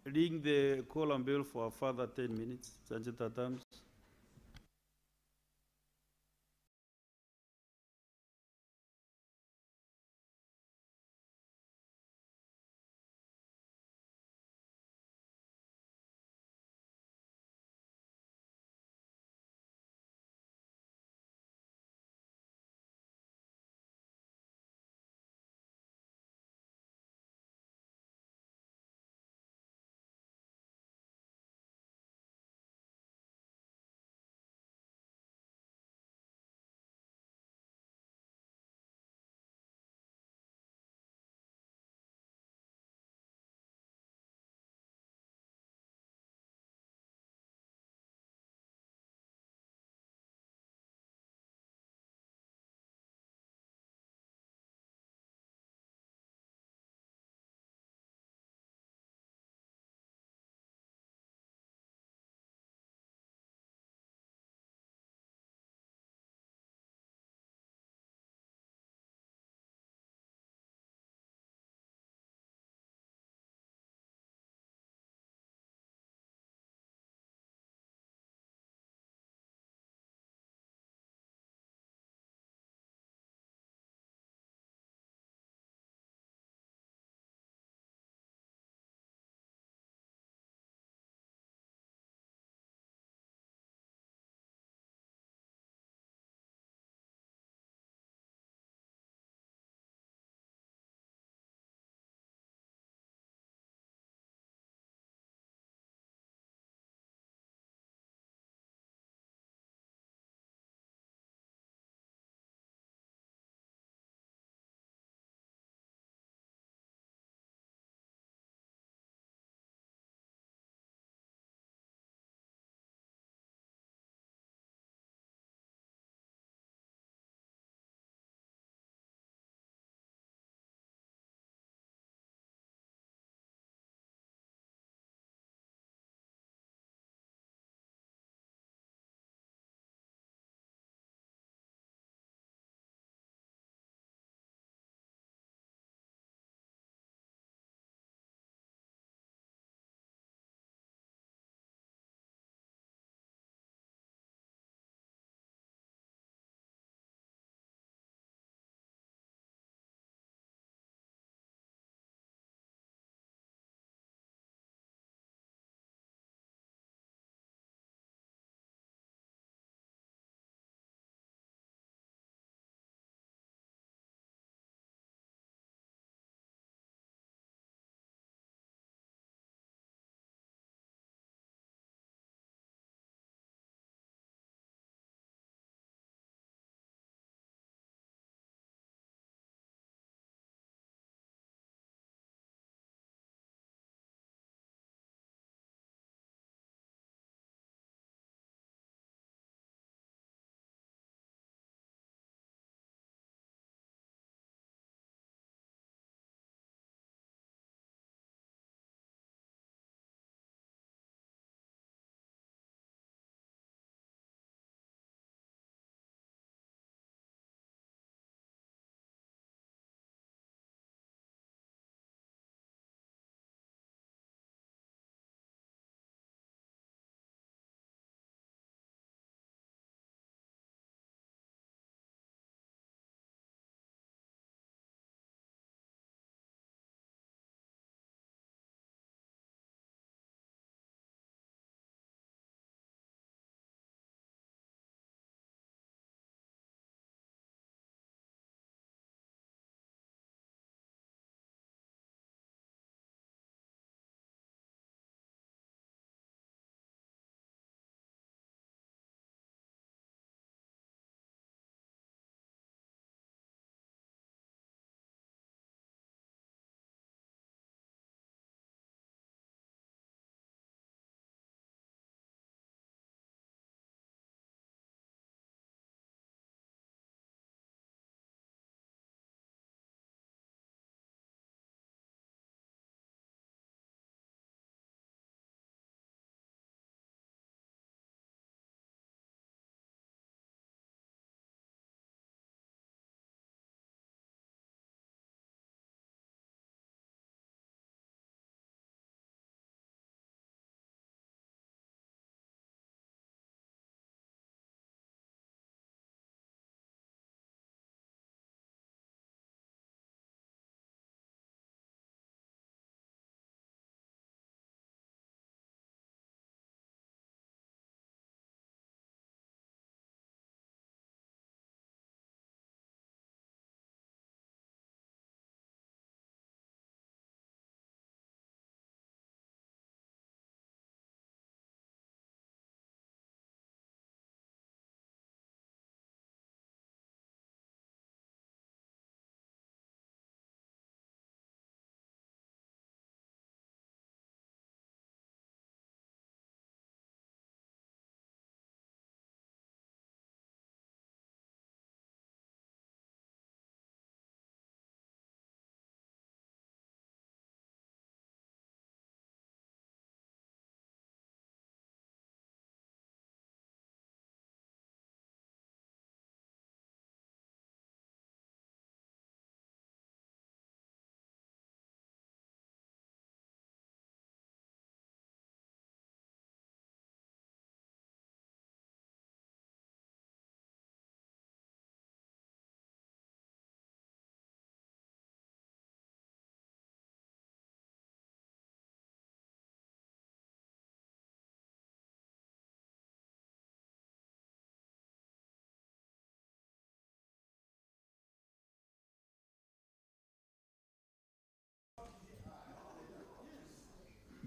Reading the call and bill for a further 10 minutes. Sanjita Tams.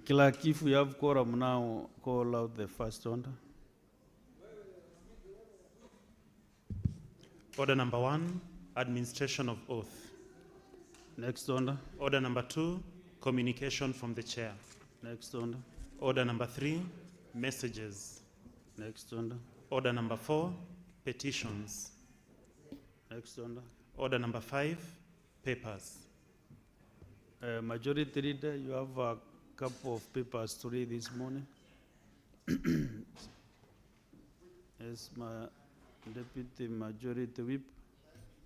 Clerk, if we have quorum now, call out the first order. Order number 1, administration of oath. Next order. Order number 2, communication from the chair. Next order. Order number 3, messages. Next order. Order number 4, petitions. Next order. Order number 5, papers. Majority Leader, you have a couple of papers to read this morning. Yes, my Deputy Majority Whip,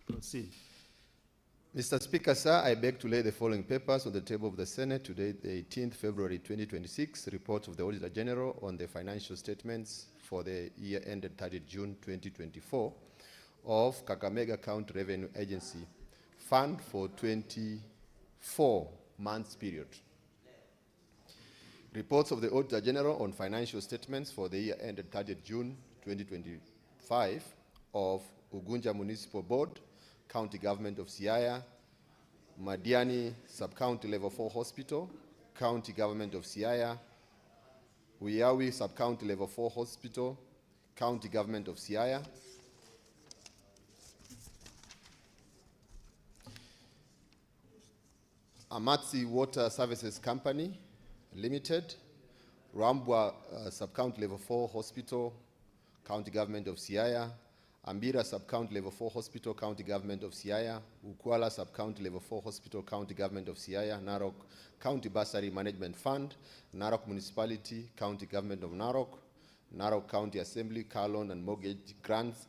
proceed. Mr. Speaker, sir, I beg to lay the following papers on the table of the Senate today, the 18th February 2026, report of the Auditor General on the financial statements for the year ended 30 June 2024 of Kakamega County Revenue Agency Fund for 24 months period. Reports of the Auditor General on financial statements for the year ended 30 June 2025 of Ugunja Municipal Board, County Government of Siaya, Madiani Sub-County Level 4 Hospital, County Government of Siaya, Uyawi Sub-County Level 4 Hospital, County Government of Siaya, Amatsi Water Services Company Limited, Rambwa Sub-County Level 4 Hospital, County Government of Siaya, Ambira Sub-County Level 4 Hospital, County Government of Siaya, Ukwala Sub-County Level 4 Hospital, County Government of Siaya, Narok County Bursary Management Fund, Narok Municipality, County Government of Narok, Narok County Assembly, Car Loan and Mortgage Grants,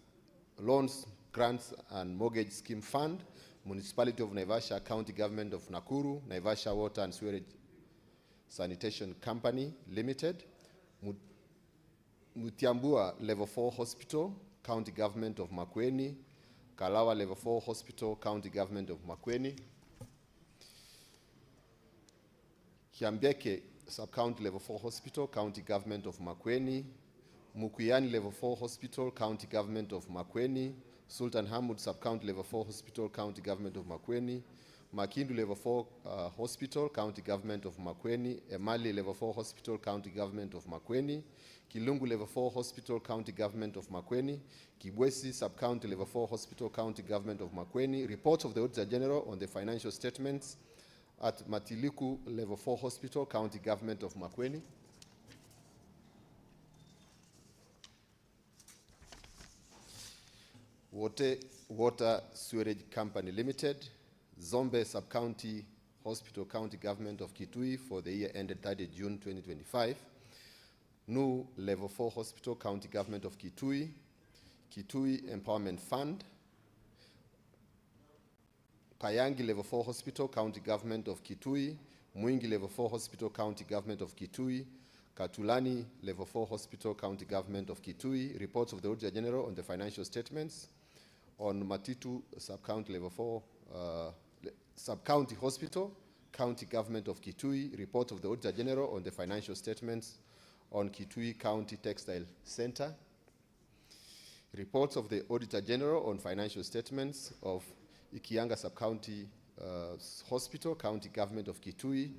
Loans, Grants and Mortgage Scheme Fund, Municipality of Naivasha, County Government of Nakuru, Naivasha Water and Sewerage Sanitation Company Limited, Mutiambua Level 4 Hospital, County Government of Makueni, Kalawa Level 4 Hospital, County Government of Makueni, Kiambeke Sub-County Level 4 Hospital, County Government of Makueni, Mukuyani Level 4 Hospital, County Government of Makueni, Sultan Hamud Sub-County Level 4 Hospital, County Government of Makueni, Makindu Level 4 Hospital, County Government of Makueni, Emali Level 4 Hospital, County Government of Makueni, Kilungu Level 4 Hospital, County Government of Makueni, Kibwesi Sub-County Level 4 Hospital, County Government of Makueni. Reports of the Auditor General on the financial statements at Matiliku Level 4 Hospital, County Government of Makueni. Water Sewerage Company Limited, Zombe Sub-County Hospital, County Government of Kitui for the year ended 30 June 2025. Nu Level 4 Hospital, County Government of Kitui, Kitui Empowerment Fund, Payangi Level 4 Hospital, County Government of Kitui, Mwingi Level 4 Hospital, County Government of Kitui, Katulani Level 4 Hospital, County Government of Kitui. Reports of the Auditor General on the financial statements on Matitu Sub-County Level 4 Sub-County Hospital, County Government of Kitui. Report of the Auditor General on the financial statements on Kitui County Textile Center. Reports of the Auditor General on financial statements of Ikianga Sub-County Hospital, County Government of Kitui,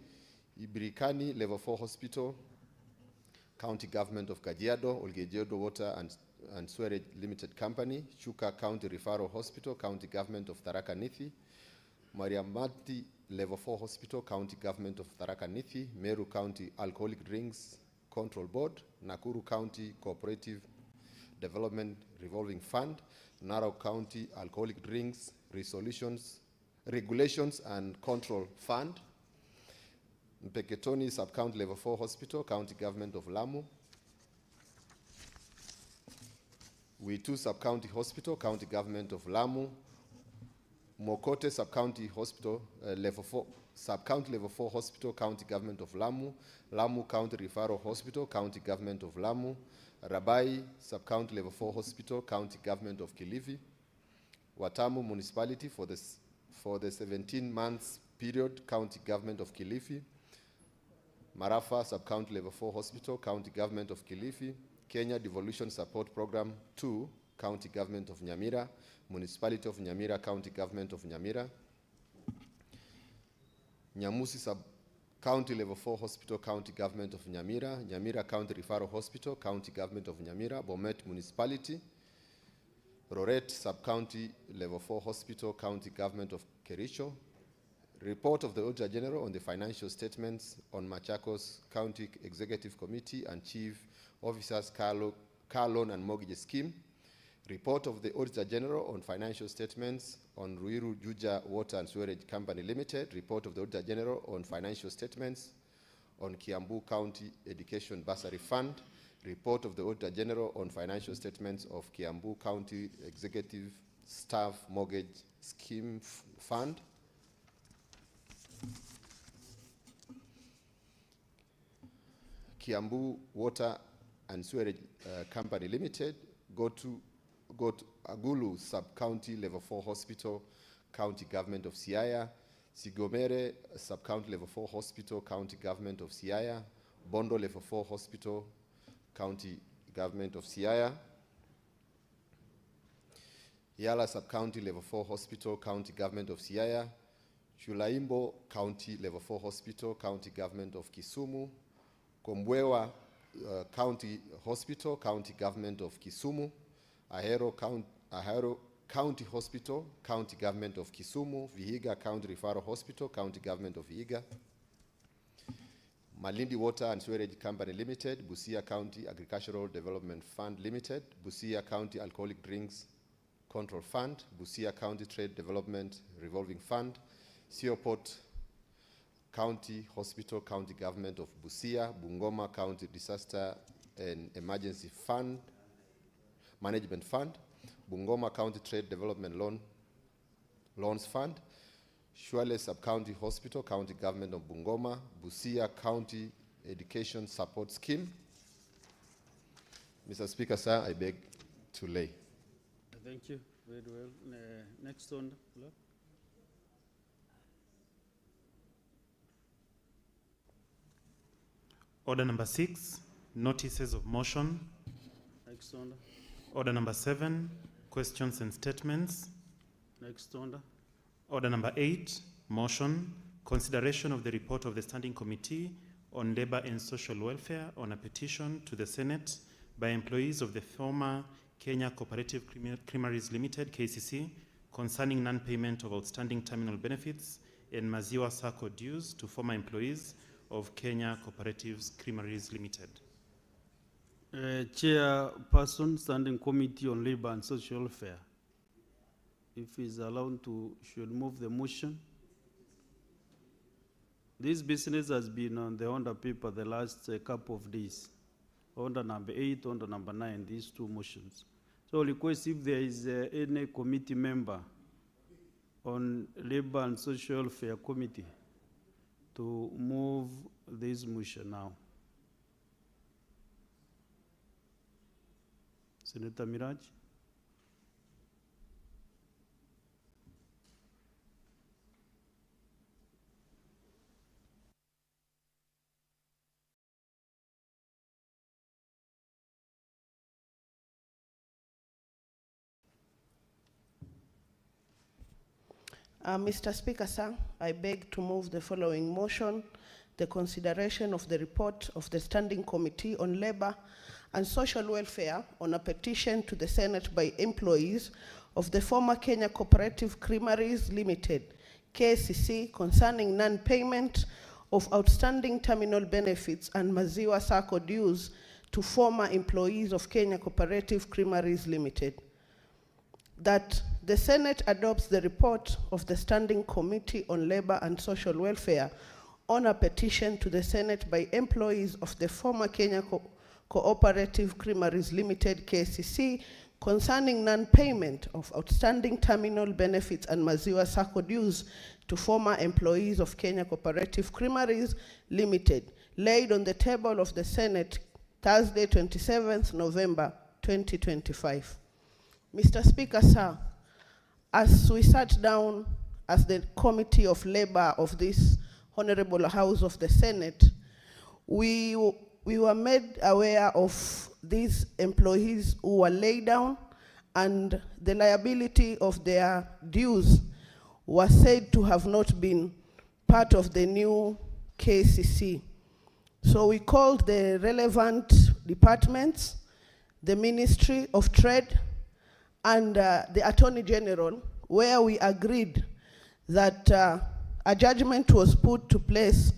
Ibirikani Level 4 Hospital, County Government of Kajiado, Olgejedo Water and Sewerage Limited Company, Chuka County Referral Hospital, County Government of Tharaka Nithi, Mariamati Level 4 Hospital, County Government of Tharaka Nithi, Meru County Alcoholic Drinks Control Board, Nakuru County Cooperative Development Revolving Fund, Narok County Alcoholic Drinks Regulations and Control Fund, Mpeketoni Sub-County Level 4 Hospital, County Government of Lamu, Witu Sub-County Hospital, County Government of Lamu, Mokote Sub-County Hospital, Level 4, Sub-County Level 4 Hospital, County Government of Lamu, Lamu County Referral Hospital, County Government of Lamu, Rabai Sub-County Level 4 Hospital, County Government of Kilifi, Watamu Municipality for the 17 months period, County Government of Kilifi, Marafa Sub-County Level 4 Hospital, County Government of Kilifi, Kenya Devolution Support Program 2, County Government of Nyamira, Municipality of Nyamira, County Government of Nyamira, Nyamusi County Level 4 Hospital, County Government of Nyamira, Nyamira County Referral Hospital, County Government of Nyamira, Bomet Municipality, Roret Sub-County Level 4 Hospital, County Government of Kericho, report of the Auditor General on the financial statements on Machakos County Executive Committee and Chief Officers Car Loan and Mortgage Scheme, report of the Auditor General on financial statements on Ruiru Juja Water and Sewerage Company Limited, report of the Auditor General on financial statements on Kiambu County Education Bursary Fund, report of the Auditor General on financial statements of Kiambu County Executive Staff Mortgage Scheme Fund, Kiambu Water and Sewerage Company Limited, go to Agulu Sub-County Level 4 Hospital, County Government of Siaya, Sigomere Sub-County Level 4 Hospital, County Government of Siaya, Bondo Level 4 Hospital, County Government of Siaya, Yala Sub-County Level 4 Hospital, County Government of Siaya, Chulaimbo County Level 4 Hospital, County Government of Kisumu, Kombwewa County Hospital, County Government of Kisumu, Ahero County Hospital, County Government of Kisumu, Vihiga County Referral Hospital, County Government of Vihiga, Malindi Water and Sewerage Company Limited, Busia County Agricultural Development Fund Limited, Busia County Alcoholic Drinks Control Fund, Busia County Trade Development Revolving Fund, Sioport County Hospital, County Government of Busia, Bungoma County Disaster and Emergency Fund, Management Fund, Bungoma County Trade Development Loans Fund, Shuale Sub-County Hospital, County Government of Bungoma, Busia County Education Support Scheme. Mr. Speaker, sir, I beg to lay. Thank you very well. Next on the floor. Order number 6, notices of motion. Next on. Order number 7, questions and statements. Next on. Order number 8, motion, consideration of the report of the Standing Committee on Labor and Social Welfare on a petition to the Senate by employees of the former Kenya Cooperative Creameries Limited, KCC, concerning non-payment of outstanding terminal benefits and Maziwa Sacco dues to former employees of Kenya Cooperative Creameries Limited. Chairperson, Standing Committee on Labor and Social Welfare, if he's allowed to, should move the motion. This business has been on the order paper the last couple of days. Order number 8, order number 9, these two motions. So request if there is any committee member on Labor and Social Welfare Committee to move this motion now. Senator Miraj. Mr. Speaker, sir, I beg to move the following motion: the consideration of the report of the Standing Committee on Labor and Social Welfare on a petition to the Senate by employees of the former Kenya Cooperative Creameries Limited, KCC, concerning non-payment of outstanding terminal benefits and Maziwa Sacco dues to former employees of Kenya Cooperative Creameries Limited. That the Senate adopts the report of the Standing Committee on Labor and Social Welfare on a petition to the Senate by employees of the former Kenya Cooperative Creameries Limited, KCC, concerning non-payment of outstanding terminal benefits and Maziwa Sacco dues to former employees of Kenya Cooperative Creameries Limited, laid on the table of the Senate Thursday, 27th November 2025. Mr. Speaker, sir, as we sat down as the Committee of Labor of this Honorable House of the Senate, we were made aware of these employees who were laid down, and the liability of their dues was said to have not been part of the new KCC. So we called the relevant departments, the Ministry of Trade, and the Attorney General, where we agreed that a judgment was put to place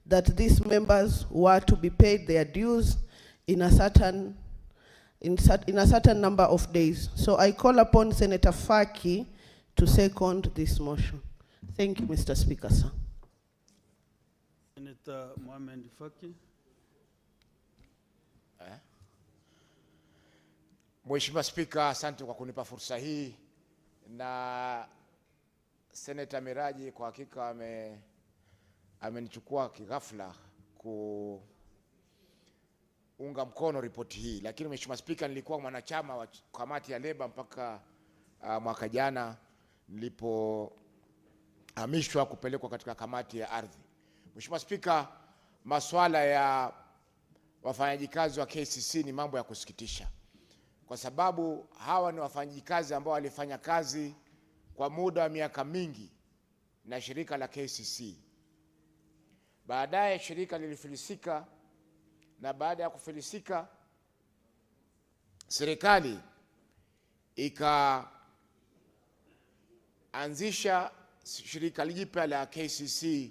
that these members were to be paid their dues in a certain number of days. So I call upon Senator Faki to second this motion. Thank you, Mr. Speaker, sir. Senator Mohamed Faki. Mheshimiwa Spika, asante kwa kunipa fursa hii, na Senator Miraji kwa hakika amenichukua kighafla kuunga mkono ripoti hii, lakini Mheshimiwa Spika, nilikuwa mwanachama wa kamati ya leba mpaka mwaka jana nilipohamishwa kupelekwa katika kamati ya ardhi. Mheshimiwa Spika, masuala ya wafanyakazi wa KCC ni mambo ya kusikitisha, kwa sababu hawa ni wafanyakazi ambao walifanya kazi kwa muda wa miaka mingi na shirika la KCC. Baadaye shirika lilifilisika, na baada ya kufilisika serikali ikaanzisha shirika jipya la KCC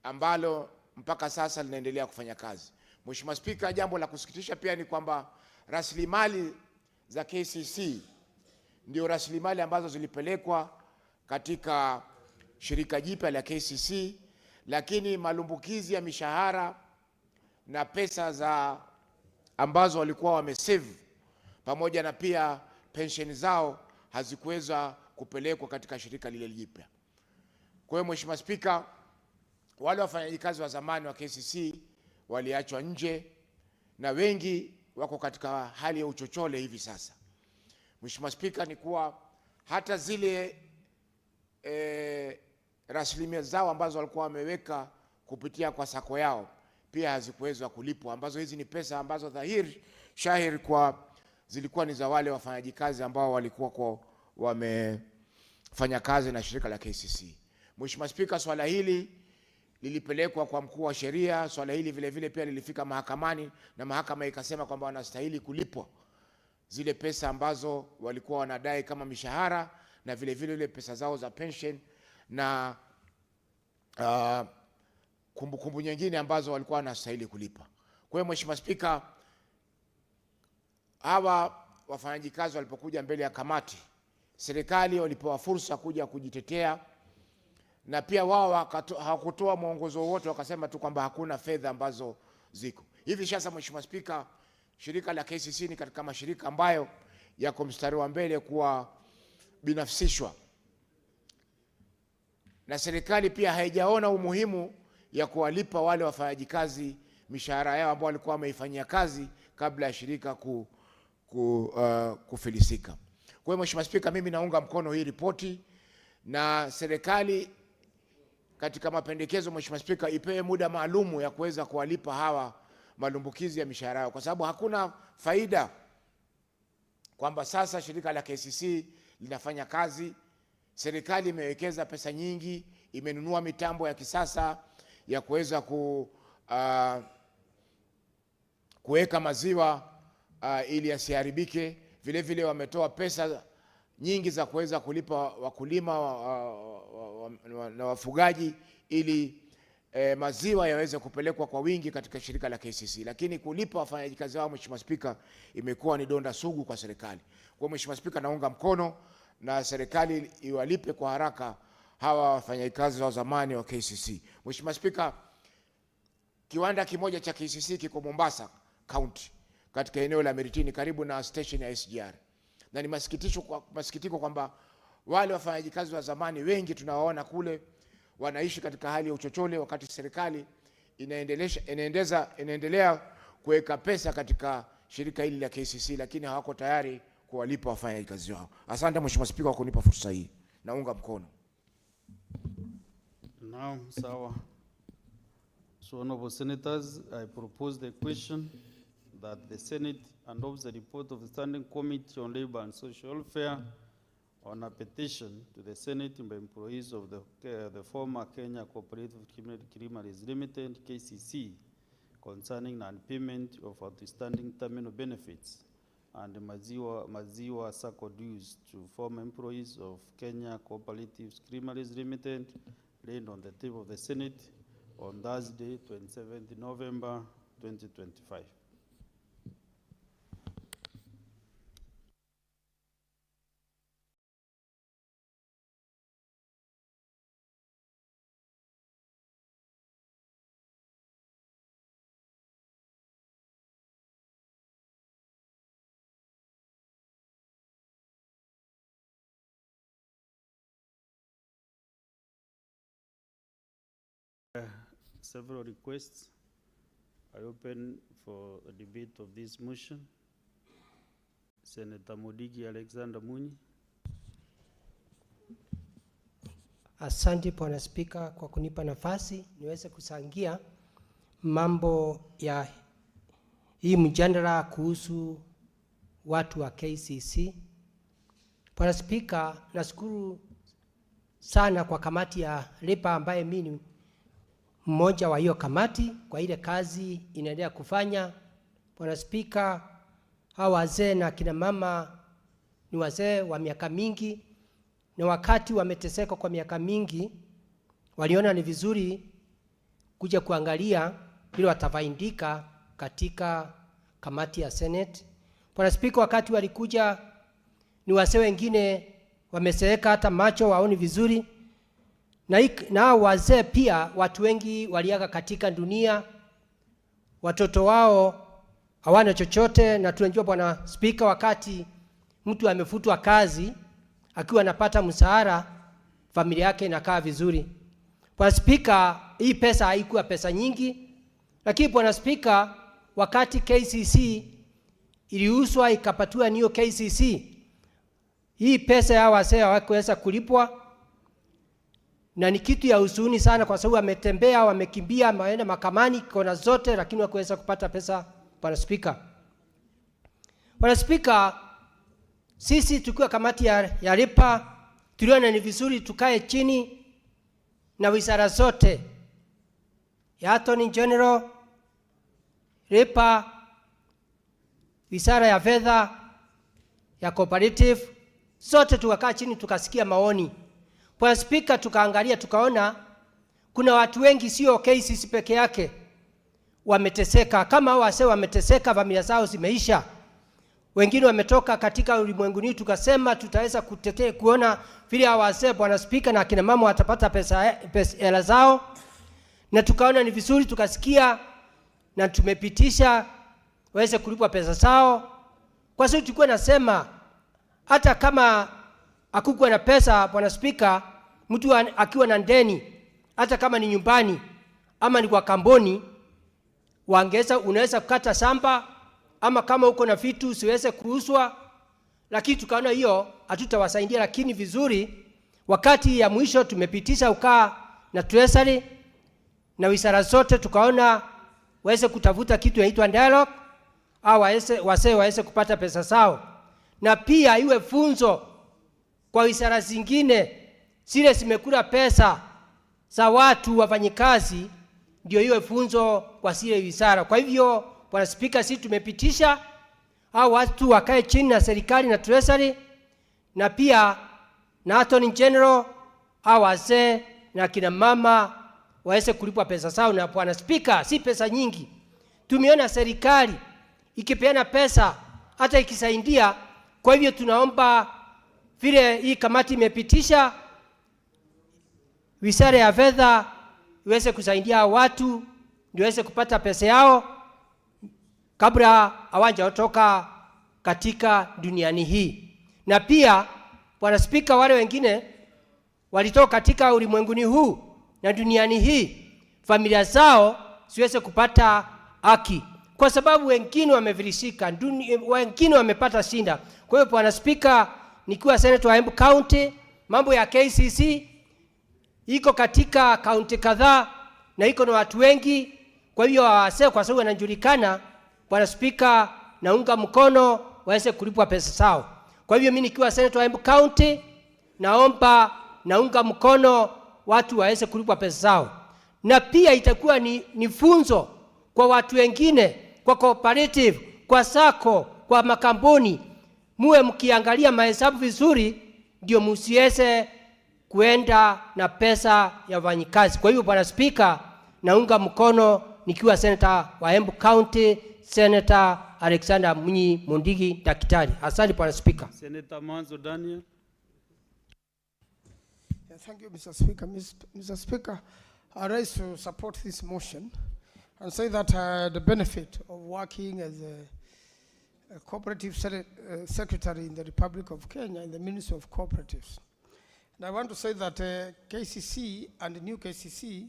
ambalo mpaka sasa linaendelea kufanya kazi. Mheshimiwa Spika, jambo la kusikitisha pia ni kwamba rasilimali za KCC ndio rasilimali ambazo zilipelekwa katika shirika jipya la KCC, lakini malumbukizi ya mishahara na pesa za ambazo walikuwa wamesave pamoja na pia pensheni zao hazikuweza kupelekwa katika shirika lile jipya. Kwa hiyo Mheshimiwa Spika, wale wafanyakazi wa zamani wa KCC waliachwa nje na wengi wako katika hali ya uchochole hivi sasa. Mheshimiwa Spika, ni kuwa hata zile rasilimali zao ambazo walikuwa wameweka kupitia kwa sako yao pia hazikuweza kulipwa, ambazo hizi ni pesa ambazo dhahiri shahiri kwa zilikuwa ni za wale wafanyakazi ambao walikuwa kwa wamefanya kazi na shirika la KCC. Mheshimiwa Spika, swala hili lilipelekwa kwa mkuu wa sheria. Swala hili vile vile pia lilifika mahakamani na mahakama ikasema kwamba wanastahili kulipwa zile pesa ambazo walikuwa wanadai kama mishahara, na vile vile ile pesa zao za pension na kumbukumbu nyingine ambazo walikuwa wanastahili kulipa. Kwa hiyo Mheshimiwa Spika, hawa wafanyakazi walipokuja mbele ya kamati, serikali walipewa fursa kuja kujitetea, na pia wao hawakutoa mwongozo wote, wakasema tu kwamba hakuna fedha ambazo ziko. Hivi sasa Mheshimiwa Spika, shirika la KCC ni katika mashirika ambayo yako mstari wa mbele kuwa binafsishwa, na serikali pia haijaona umuhimu ya kuwalipa wale wafanyakazi mishahara yao ambao walikuwa wameifanyia kazi kabla ya shirika kufilisika. Kwa hiyo Mheshimiwa Spika, mimi naunga mkono hii ripoti, na serikali katika mapendekezo Mheshimiwa Spika ipewe muda maalumu ya kuweza kuwalipa hawa malumbukizi ya mishahara yao, kwa sababu hakuna faida kwamba sasa shirika la KCC linafanya kazi, serikali imewekeza pesa nyingi, imenunua mitambo ya kisasa ya kuweza kuweka maziwa ili yasiharibike. Vile vile wametoa pesa nyingi za kuweza kulipa wakulima na wafugaji ili maziwa yaweze kupelekwa kwa wingi katika shirika la KCC, lakini kulipa wafanyakazi wao Mheshimiwa Spika imekuwa ni donda sugu kwa serikali. Kwa Mheshimiwa Spika, naunga mkono na serikali iwalipe kwa haraka hawa wafanyakazi wa zamani wa KCC. Mheshimiwa Spika, kiwanda kimoja cha KCC kiko Mombasa County katika eneo la Miritini karibu na station ya SGR, na ni masikitiko kwamba wale wafanyakazi wa zamani wengi tunawaona kule wanaishi katika hali ya uchochole, wakati serikali inaendelea kuweka pesa katika shirika hili la KCC, lakini hawako tayari kuwalipa wafanyakazi wao. Asante Mheshimiwa Spika kwa kunipa fursa hii. Naunga mkono. Now, sawa. So, honorable senators, I propose the question that the Senate endorse the report of the Standing Committee on Labor and Social Welfare on a petition to the Senate by employees of the former Kenya Cooperative Creameries Limited, KCC, concerning non-payment of outstanding terminal benefits and Maziwa Sacco dues to former employees of Kenya Cooperative Creameries Limited, laid on the table of the Senate on Thursday, 27th November 2025. Several requests. I open for a debate of this motion. Senator Modigi Alexander Munyi. Asante Bwana Spika kwa kunipa nafasi niweze kusangia mambo ya hii mjadala kuhusu watu wa KCC. Bwana Spika, nashukuru sana kwa kamati ya LEPA ambaye mimi ni mmoja wa hiyo kamati kwa ile kazi inaendelea kufanya. Bwana Spika, hawa wazee na kina mama ni wazee wa miaka mingi, na wakati wameteseka kwa miaka mingi waliona ni vizuri kuja kuangalia ili watafaidika katika kamati ya Senate. Bwana Spika, wakati walikuja ni wazee wengine wameseeka hata macho waoni vizuri, na wazee pia watu wengi waliaga katika dunia, watoto wao hawana chochote. Na tunajua Bwana Spika, wakati mtu amefutwa kazi akiwa anapata mshahara, familia yake inakaa vizuri. Bwana Spika, hii pesa haikuwa pesa nyingi, lakini Bwana Spika, wakati KCC iliuzwa ikapatiwa niyo KCC, hii pesa ya wazee hawakuweza kulipwa, na ni kitu ya huzuni sana kwa sababu wametembea, wamekimbia, wameenda mahakamani kona zote, lakini hawakuweza kupata pesa. Bwana Spika, Bwana Spika, sisi tukiwa kamati ya LEPA tuliona ni vizuri tukae chini na wizara zote ya Attorney General, LEPA, wizara ya fedha, ya cooperative, sote tukakaa chini tukasikia maoni. Bwana Spika, tukaangalia tukaona kuna watu wengi, sio KCC peke yake, wameteseka. Kama wazee wameteseka, familia zao zimeisha, wengine wametoka katika ulimwenguni, tukasema tutaweza kutetea kuona vile wazee Bwana Spika na kina mama watapata pesa hela zao, na tukaona ni vizuri tukasikia na tumepitisha waweze kulipwa pesa zao. Kwa sababu tulikuwa nasema hata kama hakukuwa na pesa, Bwana Spika, mtu akiwa na ndeni, hata kama ni nyumbani ama ni kwa kampuni, waongeza unaweza kukata shamba, ama kama uko na vitu siweze kuuzwa. Lakini tukaona hiyo hatutawasaidia, lakini vizuri wakati ya mwisho tumepitisha ukaa na treasury na wizara zote, tukaona waweze kutafuta kitu inaitwa dialogue, au wazee waweze kupata pesa zao, na pia iwe funzo kwa wizara zingine zile zimekula pesa za watu wafanyikazi, ndio iwe funzo kwa zile wizara. Kwa hivyo Bwana Spika, sisi tumepitisha hao watu wakae chini na serikali na treasury, na pia na Attorney General, hao wazee na kina mama waweze kulipwa pesa zao. Na Bwana Spika, si pesa nyingi. Tumeona serikali ikipeana pesa hata ikisaidia. Kwa hivyo tunaomba vile hii kamati imepitisha, wizara ya fedha iweze kusaidia watu ndio waweze kupata pesa yao kabla hawajaondoka katika duniani hii. Na pia Bwana Spika, wale wengine walitoka katika ulimwenguni huu na duniani hii, familia zao siweze kupata haki, kwa sababu wengine wamevilishika, wengine wamepata shinda. Kwa hiyo Bwana Spika, nikiwa senator wa Embu County, mambo ya KCC iko katika kaunti kadhaa na iko na watu wengi. Kwa hiyo wazee kwa sababu wanajulikana, Bwana Spika, naunga mkono waweze kulipwa pesa zao. Kwa hivyo mimi nikiwa senator wa Embu County naomba naunga mkono watu waweze kulipwa pesa zao. Na pia itakuwa ni funzo kwa watu wengine, kwa cooperative, kwa sako, kwa makampuni. Muwe mkiangalia mahesabu vizuri, ndio msiweze kuenda na pesa ya wafanyikazi. Kwa hivyo Bwana Speaker, naunga mkono nikiwa Senator wa Embu County, Senator Alexander Munyi Mundigi Daktari. Asante Bwana Speaker. Senator Manzo Daniel. Yeah, thank you, Mr. Speaker. Mr. Speaker, I rise to support this motion and say that the benefit of working as a cooperative secretary in the Republic of Kenya in the Ministry of Cooperatives. And I want to say that KCC and the new KCC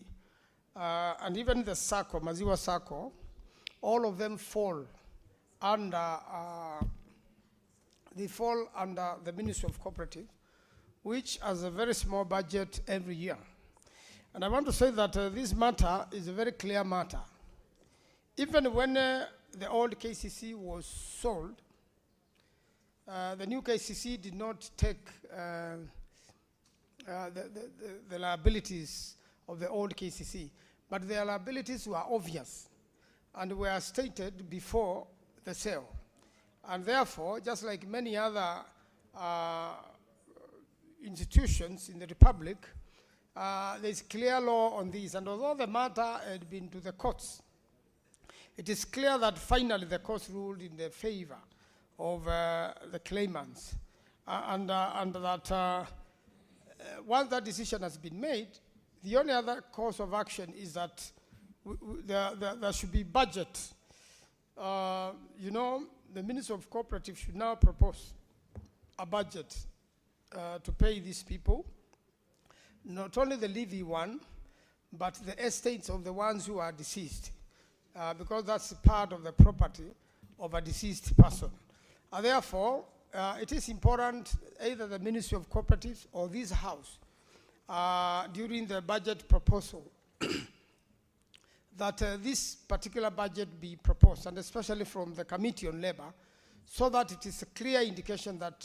and even the SACCO, Maziwa SACCO, all of them fall under the Ministry of Cooperatives, which has a very small budget every year. And I want to say that this matter is a very clear matter. Even when the old KCC was sold, the new KCC did not take the liabilities of the old KCC, but their liabilities were obvious and were stated before the sale. And therefore, just like many other institutions in the Republic, there is clear law on this. And although the matter had been to the courts, it is clear that finally the courts ruled in the favor of the claimants. And that once that decision has been made, the only other course of action is that there should be budget. You know, the Minister of Cooperatives should now propose a budget to pay these people, not only the levy one, but the estates of the ones who are deceased, because that's part of the property of a deceased person. And therefore, it is important either the Ministry of Cooperatives or this House, during the budget proposal, that this particular budget be proposed, and especially from the Committee on Labor, so that it is a clear indication that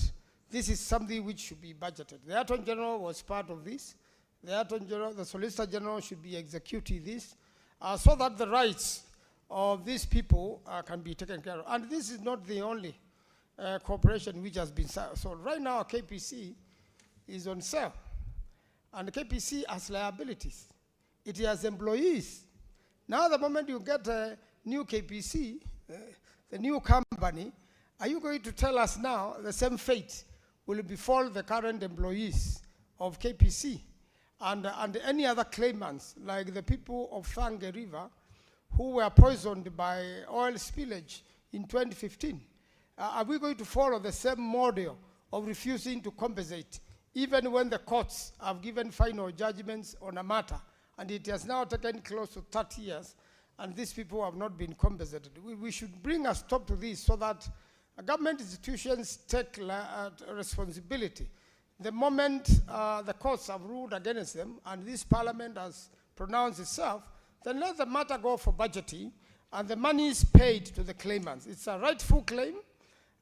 this is something which should be budgeted. The Attorney General was part of this. The Attorney General, the Solicitor General should be executing this, so that the rights of these people can be taken care of. And this is not the only corporation which has been sold. Right now, KPC is on sale. And KPC has liabilities. It has employees. Now, the moment you get a new KPC, the new company, are you going to tell us now the same fate will befall the current employees of KPC and any other claimants, like the people of Thange River, who were poisoned by oil spillage in 2015? Are we going to follow the same model of refusing to compensate, even when the courts have given final judgments on a matter, and it has now taken close to 30 years, and these people have not been compensated? We should bring a stop to this so that government institutions take responsibility. The moment the courts have ruled against them, and this parliament has pronounced itself, then let the matter go for budgeting, and the money is paid to the claimants. It's a rightful claim.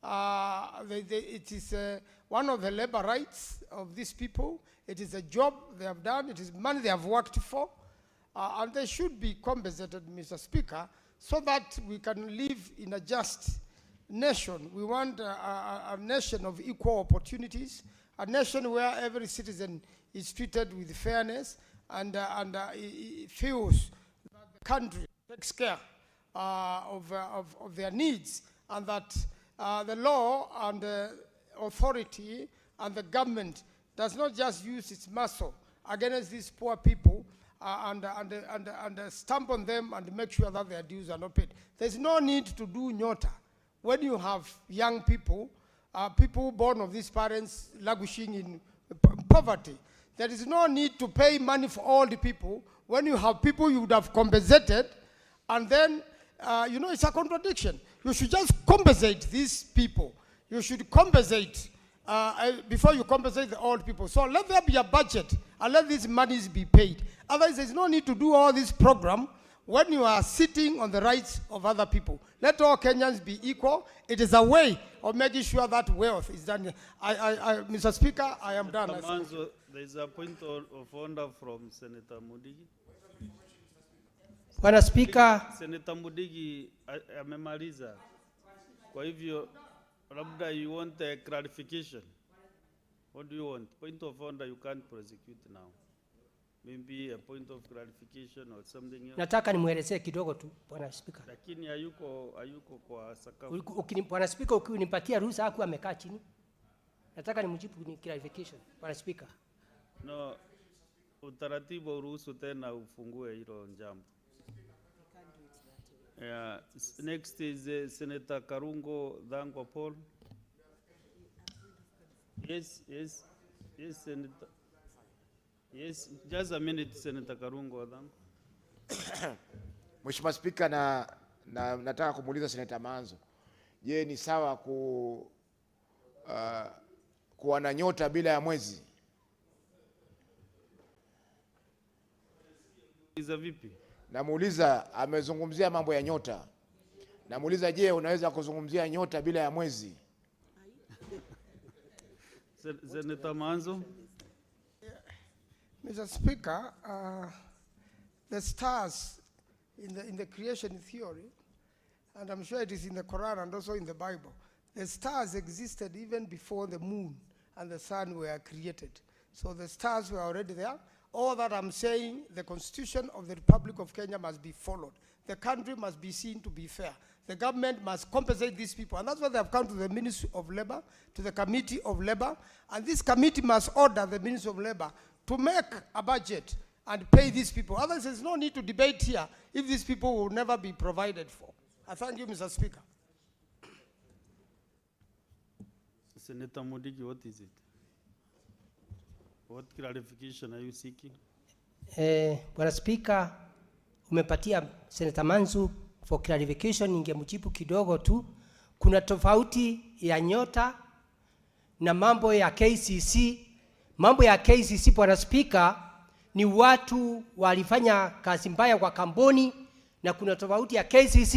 It is one of the labor rights of these people. It is a job they have done. It is money they have worked for. And they should be compensated, Mr. Speaker, so that we can live in a just nation. We want a nation of equal opportunities, a nation where every citizen is treated with fairness and feels that the country takes care of their needs, and that the law and the authority and the government does not just use its muscle against these poor people and stamp on them and make sure that their dues are not paid. There's no need to do nyota when you have young people, people born of these parents languishing in poverty. There is no need to pay money for all the people when you have people you would have compensated, and then, you know, it's a contradiction. You should just compensate these people. You should compensate before you compensate the old people. So let there be a budget and let these monies be paid. Otherwise, there's no need to do all this program when you are sitting on the rights of other people. Let all Kenyans be equal. It is a way of making sure that wealth is done. Mr. Speaker, I am done. Manzo, there is a point of order from Senator Mudigi. Bwana Spika, Senator Mudigi amemaliza. Kwa hivyo, labda you want a clarification. What do you want? Point of order you can't prosecute now. Maybe a point of clarification or something else. nataka nimuelezee kidogo tu Bwana Spika. Lakini hayuko kwa sakafu. Bwana Spika, ukinipatia ruhusa haku amekaa chini. Nataka nimjibu ni clarification. Bwana Spika. No, utaratibu uruhusu tena ufungue hilo jambo. Yeah, next is Senator Karungo Dhangwa Paul. Yes, Senator. Yes, just a minute, Senator Karungo Dhangwa. Mheshimiwa Spika, nataka kumuuliza Senator Manzo. Je, ni sawa kuwa na nyota bila ya mwezi? Iza vipi? Namuuliza, amezungumzia mambo ya nyota. Namuuliza, je, unaweza kuzungumzia nyota bila ya mwezi? Senator Manzo. Mr. Speaker, the stars in the creation theory, and I'm sure it is in the Quran and also in the Bible, the stars existed even before the moon and the sun were created. So the stars were already there. All that I'm saying, the Constitution of the Republic of Kenya must be followed. The country must be seen to be fair. The government must compensate these people. And that's why they have come to the Ministry of Labor, to the Committee of Labor. And this committee must order the Ministry of Labor to make a budget and pay these people. Otherwise, there's no need to debate here if these people will never be provided for. I thank you, Mr. Speaker. Senator Mudigi, what is it? What clarification are you seeking? Bwana Spika, umepatia Senator Manzu for clarification. Ningemjibu kidogo tu. Kuna tofauti ya nyota na mambo ya KCC. Mambo ya KCC, Bwana Spika, ni watu walifanya kazi mbaya kwa kampuni, na kuna tofauti ya KCC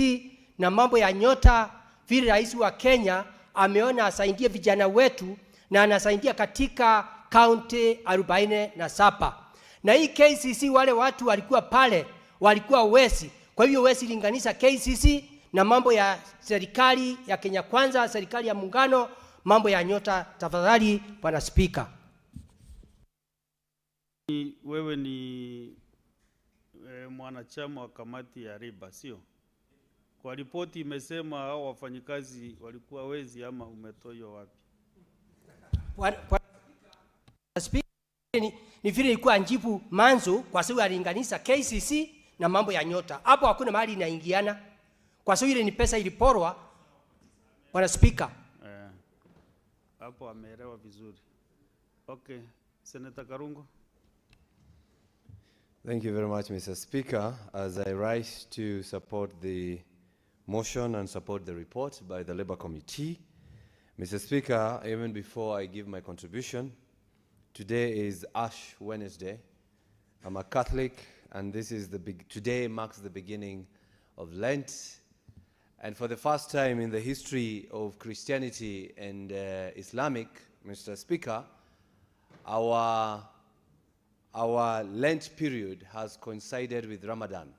na mambo ya nyota. Vile rais wa Kenya ameona asaidie vijana wetu na anasaidia katika kaunti 47. Na hii KCC wale watu walikuwa pale walikuwa wesi. Kwa hivyo wesi linganisha KCC na mambo ya serikali ya Kenya Kwanza, serikali ya muungano, mambo ya nyota. Tafadhali Bwana Spika. Wewe ni mwanachama wa kamati ya riba, sio? Kwa ripoti imesema hao wafanyikazi walikuwa wezi, ama umetoyo wapi? Bwana Spika, ni vile ilikuwa njibu Manzo kwa sababu alinganisha KCC na mambo ya nyota. Hapo hakuna mahali inaingiana. Kwa sababu ile ni pesa iliporwa. Bwana Spika. Hapo ameelewa vizuri. Okay, Senator Karungo. Thank you very much, Mr. Speaker. As I rise to support the motion and support the report by the Labour Committee, Mr. Speaker, even before I give my contribution, today is Ash Wednesday. I'm a Catholic, and this is today marks the beginning of Lent. And for the first time in the history of Christianity and Islamic, Mr. Speaker, our Lent period has coincided with Ramadan.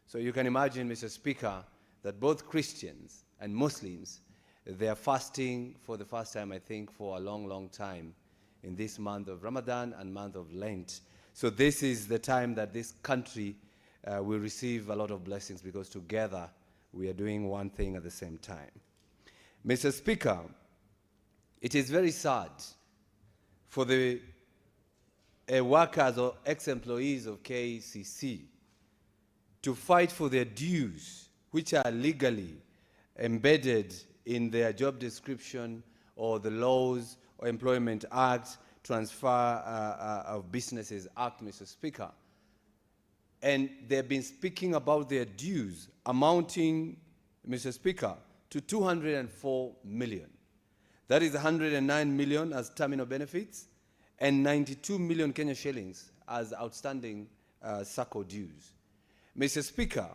So you can imagine, Mr. Speaker, that both Christians and Muslims, they are fasting for the first time, I think, for a long, long time in this month of Ramadan and month of Lent. So this is the time that this country will receive a lot of blessings, because together we are doing one thing at the same time. Mr. Speaker, it is very sad for the workers or ex-employees of KCC to fight for their dues, which are legally embedded in their job description or the laws or Employment Act, Transfer of Businesses Act, Mr. Speaker. And they've been speaking about their dues amounting, Mr. Speaker, to 204 million. That is 109 million as terminal benefits and 92 million Kenya shillings as outstanding SACCO dues. Mr. Speaker,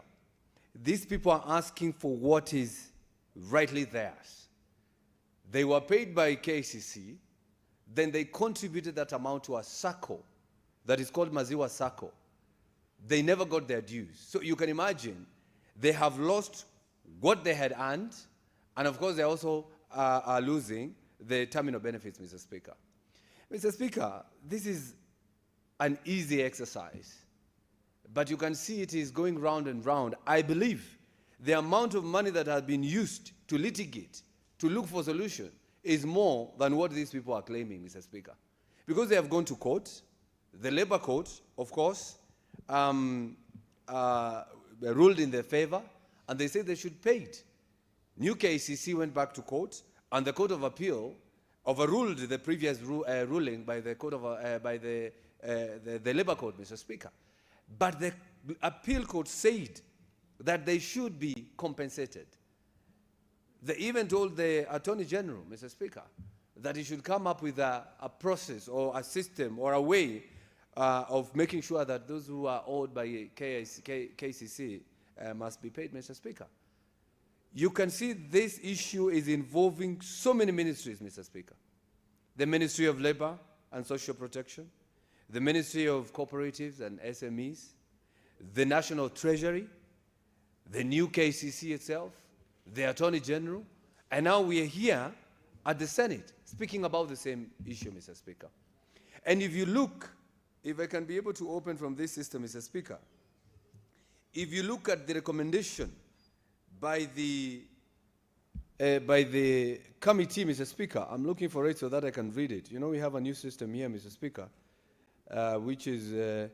these people are asking for what is rightly theirs. They were paid by KCC, then they contributed that amount to a SACCO that is called Maziwa SACCO. They never got their dues. So you can imagine they have lost what they had earned, and of course they also are losing the terminal benefits, Mr. Speaker. Mr. Speaker, this is an easy exercise, but you can see it is going round and round. I believe the amount of money that has been used to litigate, to look for solution, is more than what these people are claiming, Mr. Speaker. Because they have gone to court, the labor court, of course, ruled in their favor, and they said they should pay it. New KCC went back to court, and the Court of Appeal overruled the previous ruling by the court of the labor court, Mr. Speaker. But the appeal court said that they should be compensated. They even told the Attorney General, Mr. Speaker, that he should come up with a process or a system or a way of making sure that those who are owed by KCC must be paid, Mr. Speaker. You can see this issue is involving so many ministries, Mr. Speaker. The Ministry of Labor and Social Protection, the Ministry of Cooperatives and SMEs, the National Treasury, the new KCC itself, the Attorney General, and now we are here at the Senate speaking about the same issue, Mr. Speaker. And if you look, if I can be able to open from this system, Mr. Speaker, if you look at the recommendation by the committee, Mr. Speaker, I'm looking for it so that I can read it. You know, we have a new system here, Mr. Speaker, which is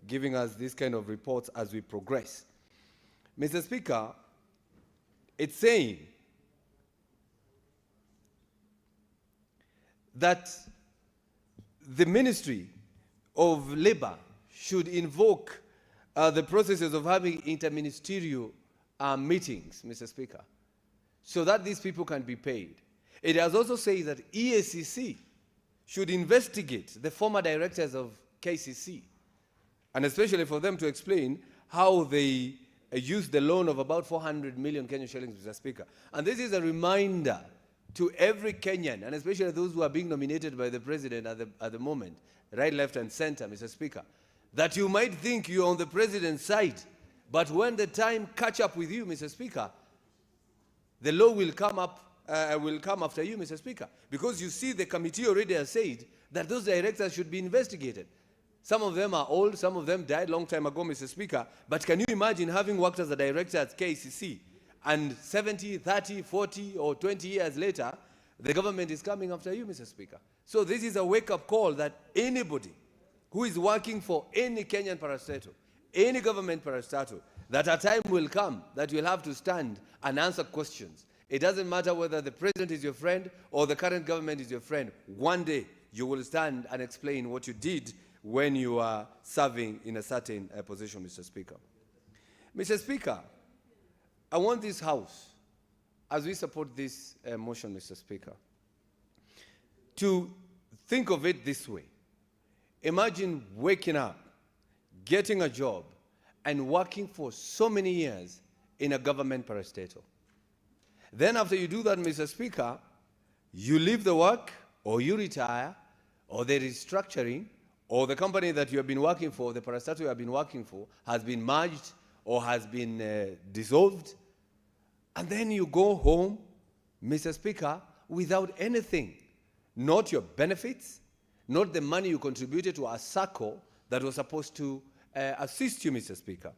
giving us this kind of reports as we progress. Mr. Speaker, it's saying that the Ministry of Labor should invoke the processes of having interministerial meetings, Mr. Speaker, so that these people can be paid. It has also said that EACC should investigate the former directors of KCC, and especially for them to explain how they used the loan of about 400 million Kenyan shillings, Mr. Speaker. And this is a reminder to every Kenyan, and especially those who are being nominated by the president at the moment, right, left, and center, Mr. Speaker, that you might think you're on the president's side, but when the time catch up with you, Mr. Speaker, the law will come after you, Mr. Speaker, because you see the committee already has said that those directors should be investigated. Some of them are old, some of them died long time ago, Mr. Speaker, but can you imagine having worked as a director at KCC and 70, 30, 40 or 20 years later, the government is coming after you, Mr. Speaker. So this is a wake-up call that anybody who is working for any Kenyan parastatal, any government parastatal, that a time will come that you'll have to stand and answer questions. It doesn't matter whether the president is your friend or the current government is your friend. One day you will stand and explain what you did when you are serving in a certain position, Mr. Speaker. Mr. Speaker, I want this House, as we support this motion, Mr. Speaker, to think of it this way. Imagine waking up, getting a job, and working for so many years in a government parastatal. Then after you do that, Mr. Speaker, you leave the work, or you retire, or there is restructuring, or the company that you have been working for, the parastatal you have been working for, has been merged or has been dissolved, and then you go home, Mr. Speaker, without anything. Not your benefits, not the money you contributed to a SACCO that was supposed to assist you, Mr. Speaker.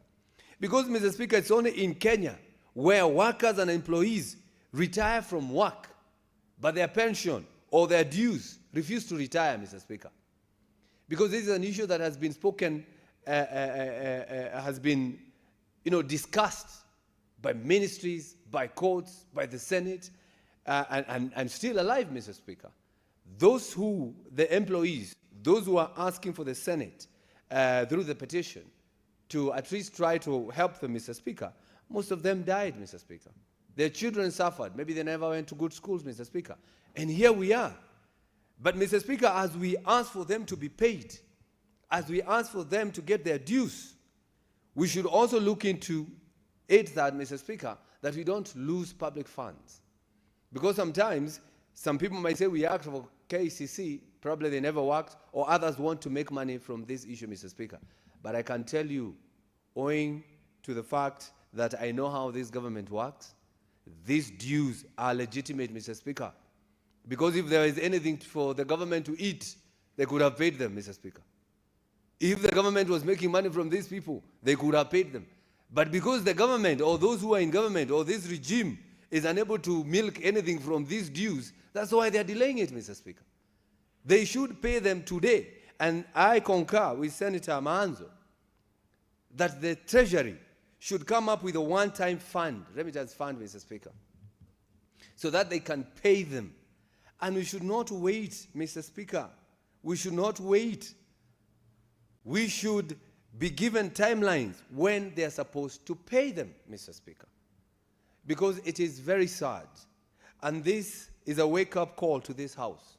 Because, Mr. Speaker, it's only in Kenya where workers and employees retire from work, but their pension or their dues refuse to retire, Mr. Speaker. Because this is an issue that has been spoken, has been, discussed by ministries, by courts, by the Senate, and still alive, Mr. Speaker. Those who, the employees, those who are asking for the Senate through the petition to at least try to help them, Mr. Speaker, most of them died, Mr. Speaker. Their children suffered. Maybe they never went to good schools, Mr. Speaker. And here we are. But, Mr. Speaker, as we ask for them to be paid, as we ask for them to get their dues, we should also look into it that, Mr. Speaker, that we don't lose public funds. Because sometimes some people might say we act for KCC, probably they never worked, or others want to make money from this issue, Mr. Speaker. But I can tell you, owing to the fact that I know how this government works, these dues are legitimate, Mr. Speaker. Because if there is anything for the government to eat, they could have paid them, Mr. Speaker. If the government was making money from these people, they could have paid them. But because the government, or those who are in government, or this regime is unable to milk anything from these dues, that's why they're delaying it, Mr. Speaker. They should pay them today. And I concur with Senator Manzo that the Treasury should come up with a one-time fund, remittance fund, Mr. Speaker, so that they can pay them. And we should not wait, Mr. Speaker. We should not wait. We should be given timelines when they're supposed to pay them, Mr. Speaker. Because it is very sad. And this is a wake-up call to this House,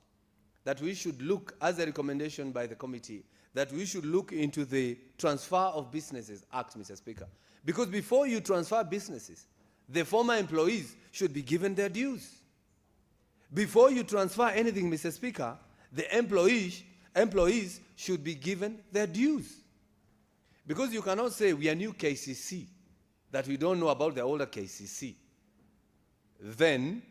that we should look, as a recommendation by the committee, that we should look into the Transfer of Businesses Act, Mr. Speaker. Because before you transfer businesses, the former employees should be given their dues. Before you transfer anything, Mr. Speaker, the employees should be given their dues. Because you cannot say we are new KCC, that we don't know about the older KCC. Then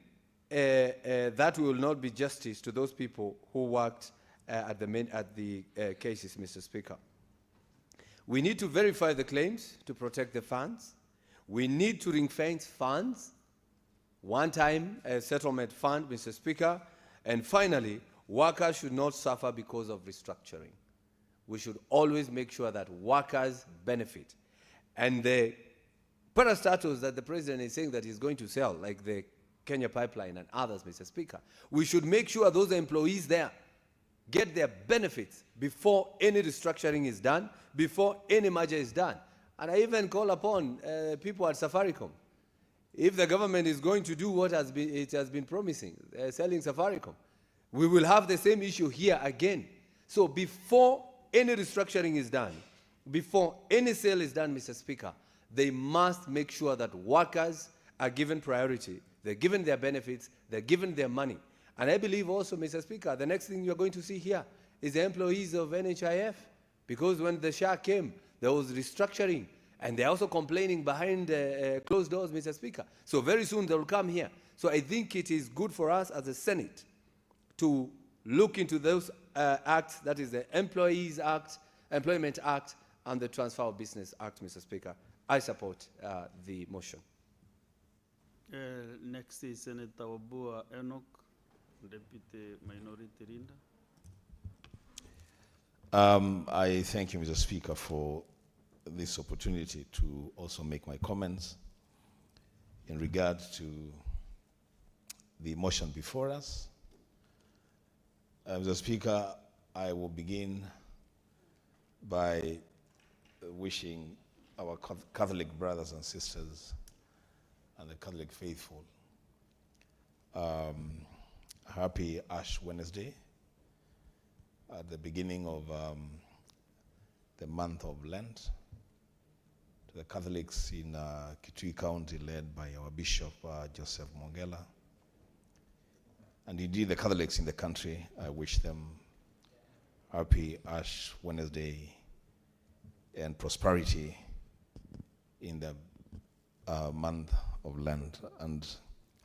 that will not be justice to those people who worked at the cases, Mr. Speaker. We need to verify the claims to protect the funds. We need to ring-fence funds, one-time settlement fund, Mr. Speaker. And finally, workers should not suffer because of restructuring. We should always make sure that workers benefit. And the parastatals that the president is saying that he's going to sell, like the Kenya pipeline and others, Mr. Speaker, we should make sure those employees there get their benefits before any restructuring is done, before any merger is done. And I even call upon people at Safaricom, if the government is going to do what it has been promising, selling Safaricom, we will have the same issue here again. So before any restructuring is done, before any sale is done, Mr. Speaker, they must make sure that workers are given priority, they're given their benefits, they're given their money. And I believe also, Mr. Speaker, the next thing you're going to see here is the employees of NHIF. Because when the Shah came, there was restructuring. And they're also complaining behind closed doors, Mr. Speaker. So very soon they will come here. So I think it is good for us as a Senate to look into those acts, that is the Employees Act, Employment Act, and the Transfer of Business Act, Mr. Speaker. I support the motion. Next is Senator Wabua Enoch, Deputy Minority Leader. I thank you, Mr. Speaker, for this opportunity to also make my comments in regard to the motion before us. Mr. Speaker, I will begin by wishing our Catholic brothers and sisters and the Catholic faithful happy Ash Wednesday at the beginning of the month of Lent. To the Catholics in Kitui County, led by our Bishop Joseph Mongela, and indeed the Catholics in the country, I wish them happy Ash Wednesday and prosperity in the month of Lent. And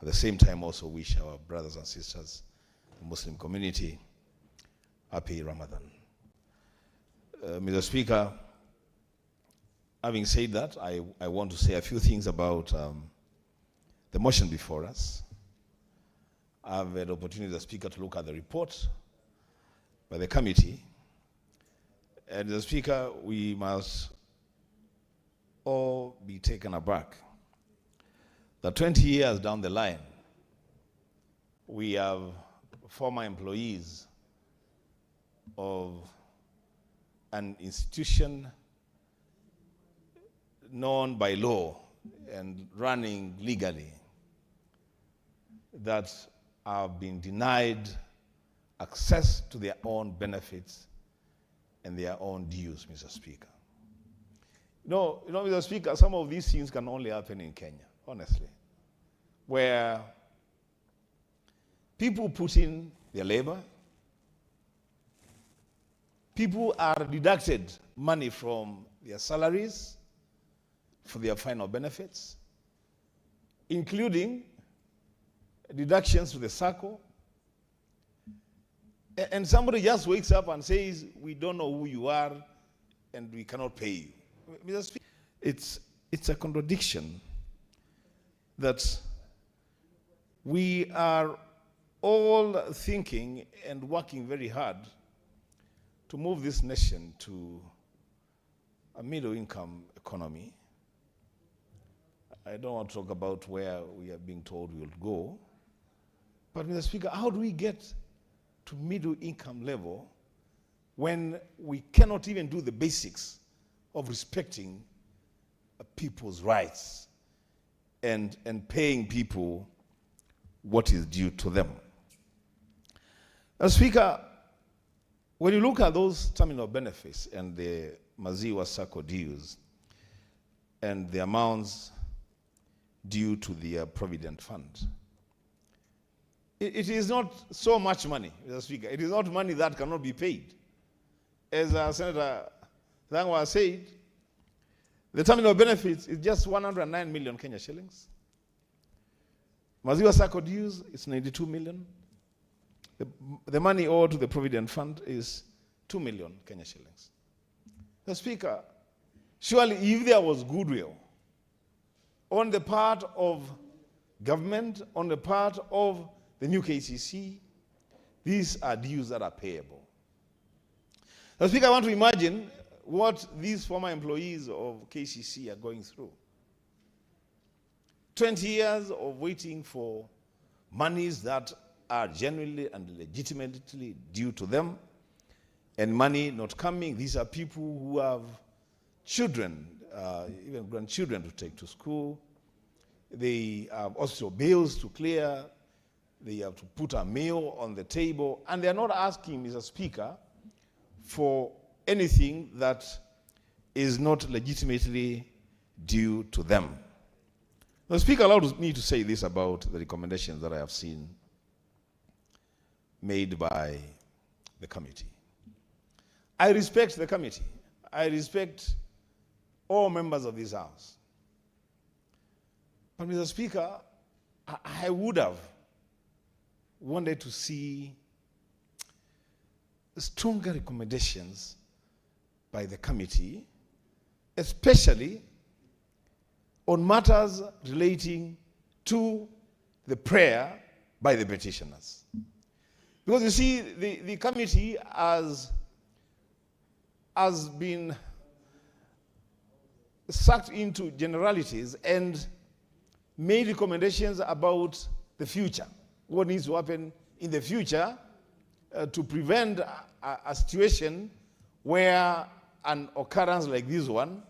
at the same time also wish our brothers and sisters, the Muslim community, happy Ramadan. Mr. Speaker, having said that, I want to say a few things about the motion before us. I've had the opportunity as Speaker to look at the report by the committee. And the Speaker, we must all be taken aback that 20 years down the line, we have former employees of an institution known by law and running legally that have been denied access to their own benefits and their own dues, Mr. Speaker. No, Mr. Speaker, some of these things can only happen in Kenya, honestly, where people put in their labor, people are deducted money from their salaries for their final benefits, including deductions to the SACCO, and somebody just wakes up and says, we don't know who you are and we cannot pay you. Mr. Speaker, it's a contradiction that we are all thinking and working very hard to move this nation to a middle-income economy. I don't want to talk about where we are being told we will go, but Mr. Speaker, how do we get to middle-income level when we cannot even do the basics of respecting people's rights and paying people what is due to them? Mr. Speaker, when you look at those terminal benefits and the Maziwa SACCO dues and the amounts due to the Provident Fund, it is not so much money, Mr. Speaker. It is not money that cannot be paid. As Senator Thangwa said, the terminal benefits is just 109 million Kenya shillings. Maziwa SACCO dues is 92 million. The money owed to the Provident Fund is 2 million Kenya shillings. Mr. Speaker, surely if there was goodwill on the part of government, on the part of the new KCC, these are dues that are payable. Mr. Speaker, I want to imagine what these former employees of KCC are going through. 20 years of waiting for monies that are genuinely and legitimately due to them, and money not coming. These are people who have children, even grandchildren to take to school. They have also bills to clear. They have to put a meal on the table, and they're not asking, Mr. Speaker, for anything that is not legitimately due to them. The Speaker allowed me to say this about the recommendations that I have seen made by the committee. I respect the committee. I respect all members of this House. But Mr. Speaker, I would have wanted to see stronger recommendations by the committee, especially on matters relating to the prayer by the petitioners. Because you see, the committee has been sucked into generalities and made recommendations about the future, what needs to happen in the future to prevent a situation where an occurrence like this one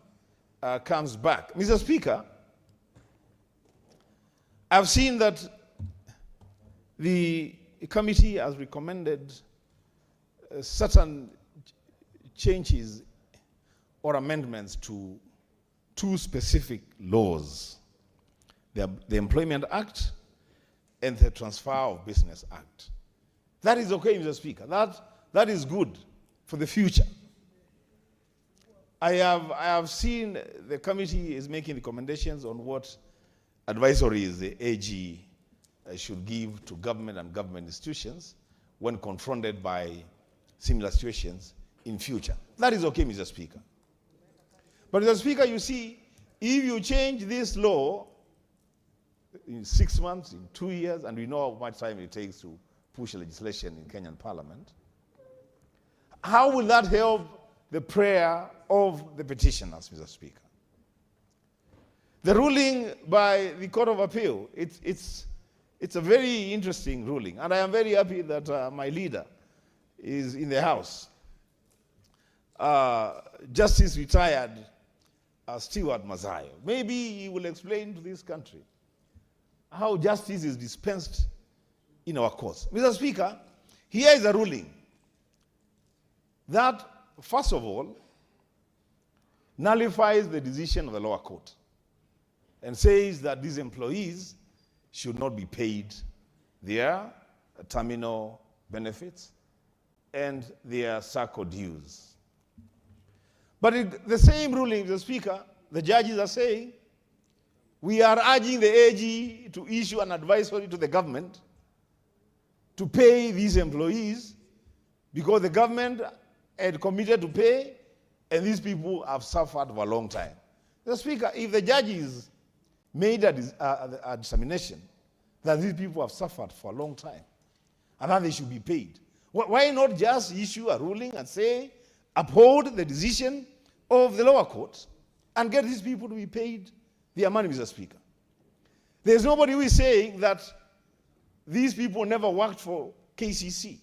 comes back. Mr. Speaker, I've seen that the committee has recommended certain changes or amendments to two specific laws, the Employment Act and the Transfer of Business Act. That is okay, Mr. Speaker. That is good for the future. I have seen the committee is making recommendations on what advisories the AG should give to government and government institutions when confronted by similar situations in future. That is okay, Mr. Speaker. But Mr. Speaker, you see, if you change this law in 6 months, in 2 years, and we know how much time it takes to push legislation in Kenyan Parliament, how will that help the prayer of the petitioners, Mr. Speaker? The ruling by the Court of Appeal, it's a very interesting ruling, and I am very happy that my leader is in the House. Justice retired Stewart Mazayo. Maybe he will explain to this country how justice is dispensed in our courts. Mr. Speaker, here is a ruling that, first of all, nullifies the decision of the lower court and says that these employees should not be paid their terminal benefits and their SACCO dues. But in the same ruling, Mr. Speaker, the judges are saying, we are urging the AG to issue an advisory to the government to pay these employees because the government had committed to pay and these people have suffered for a long time. Mr. Speaker, if the judges made a determination that these people have suffered for a long time and that they should be paid, why not just issue a ruling and say, uphold the decision of the lower court and get these people to be paid their money, Mr. Speaker? There's nobody who is saying that these people never worked for KCC.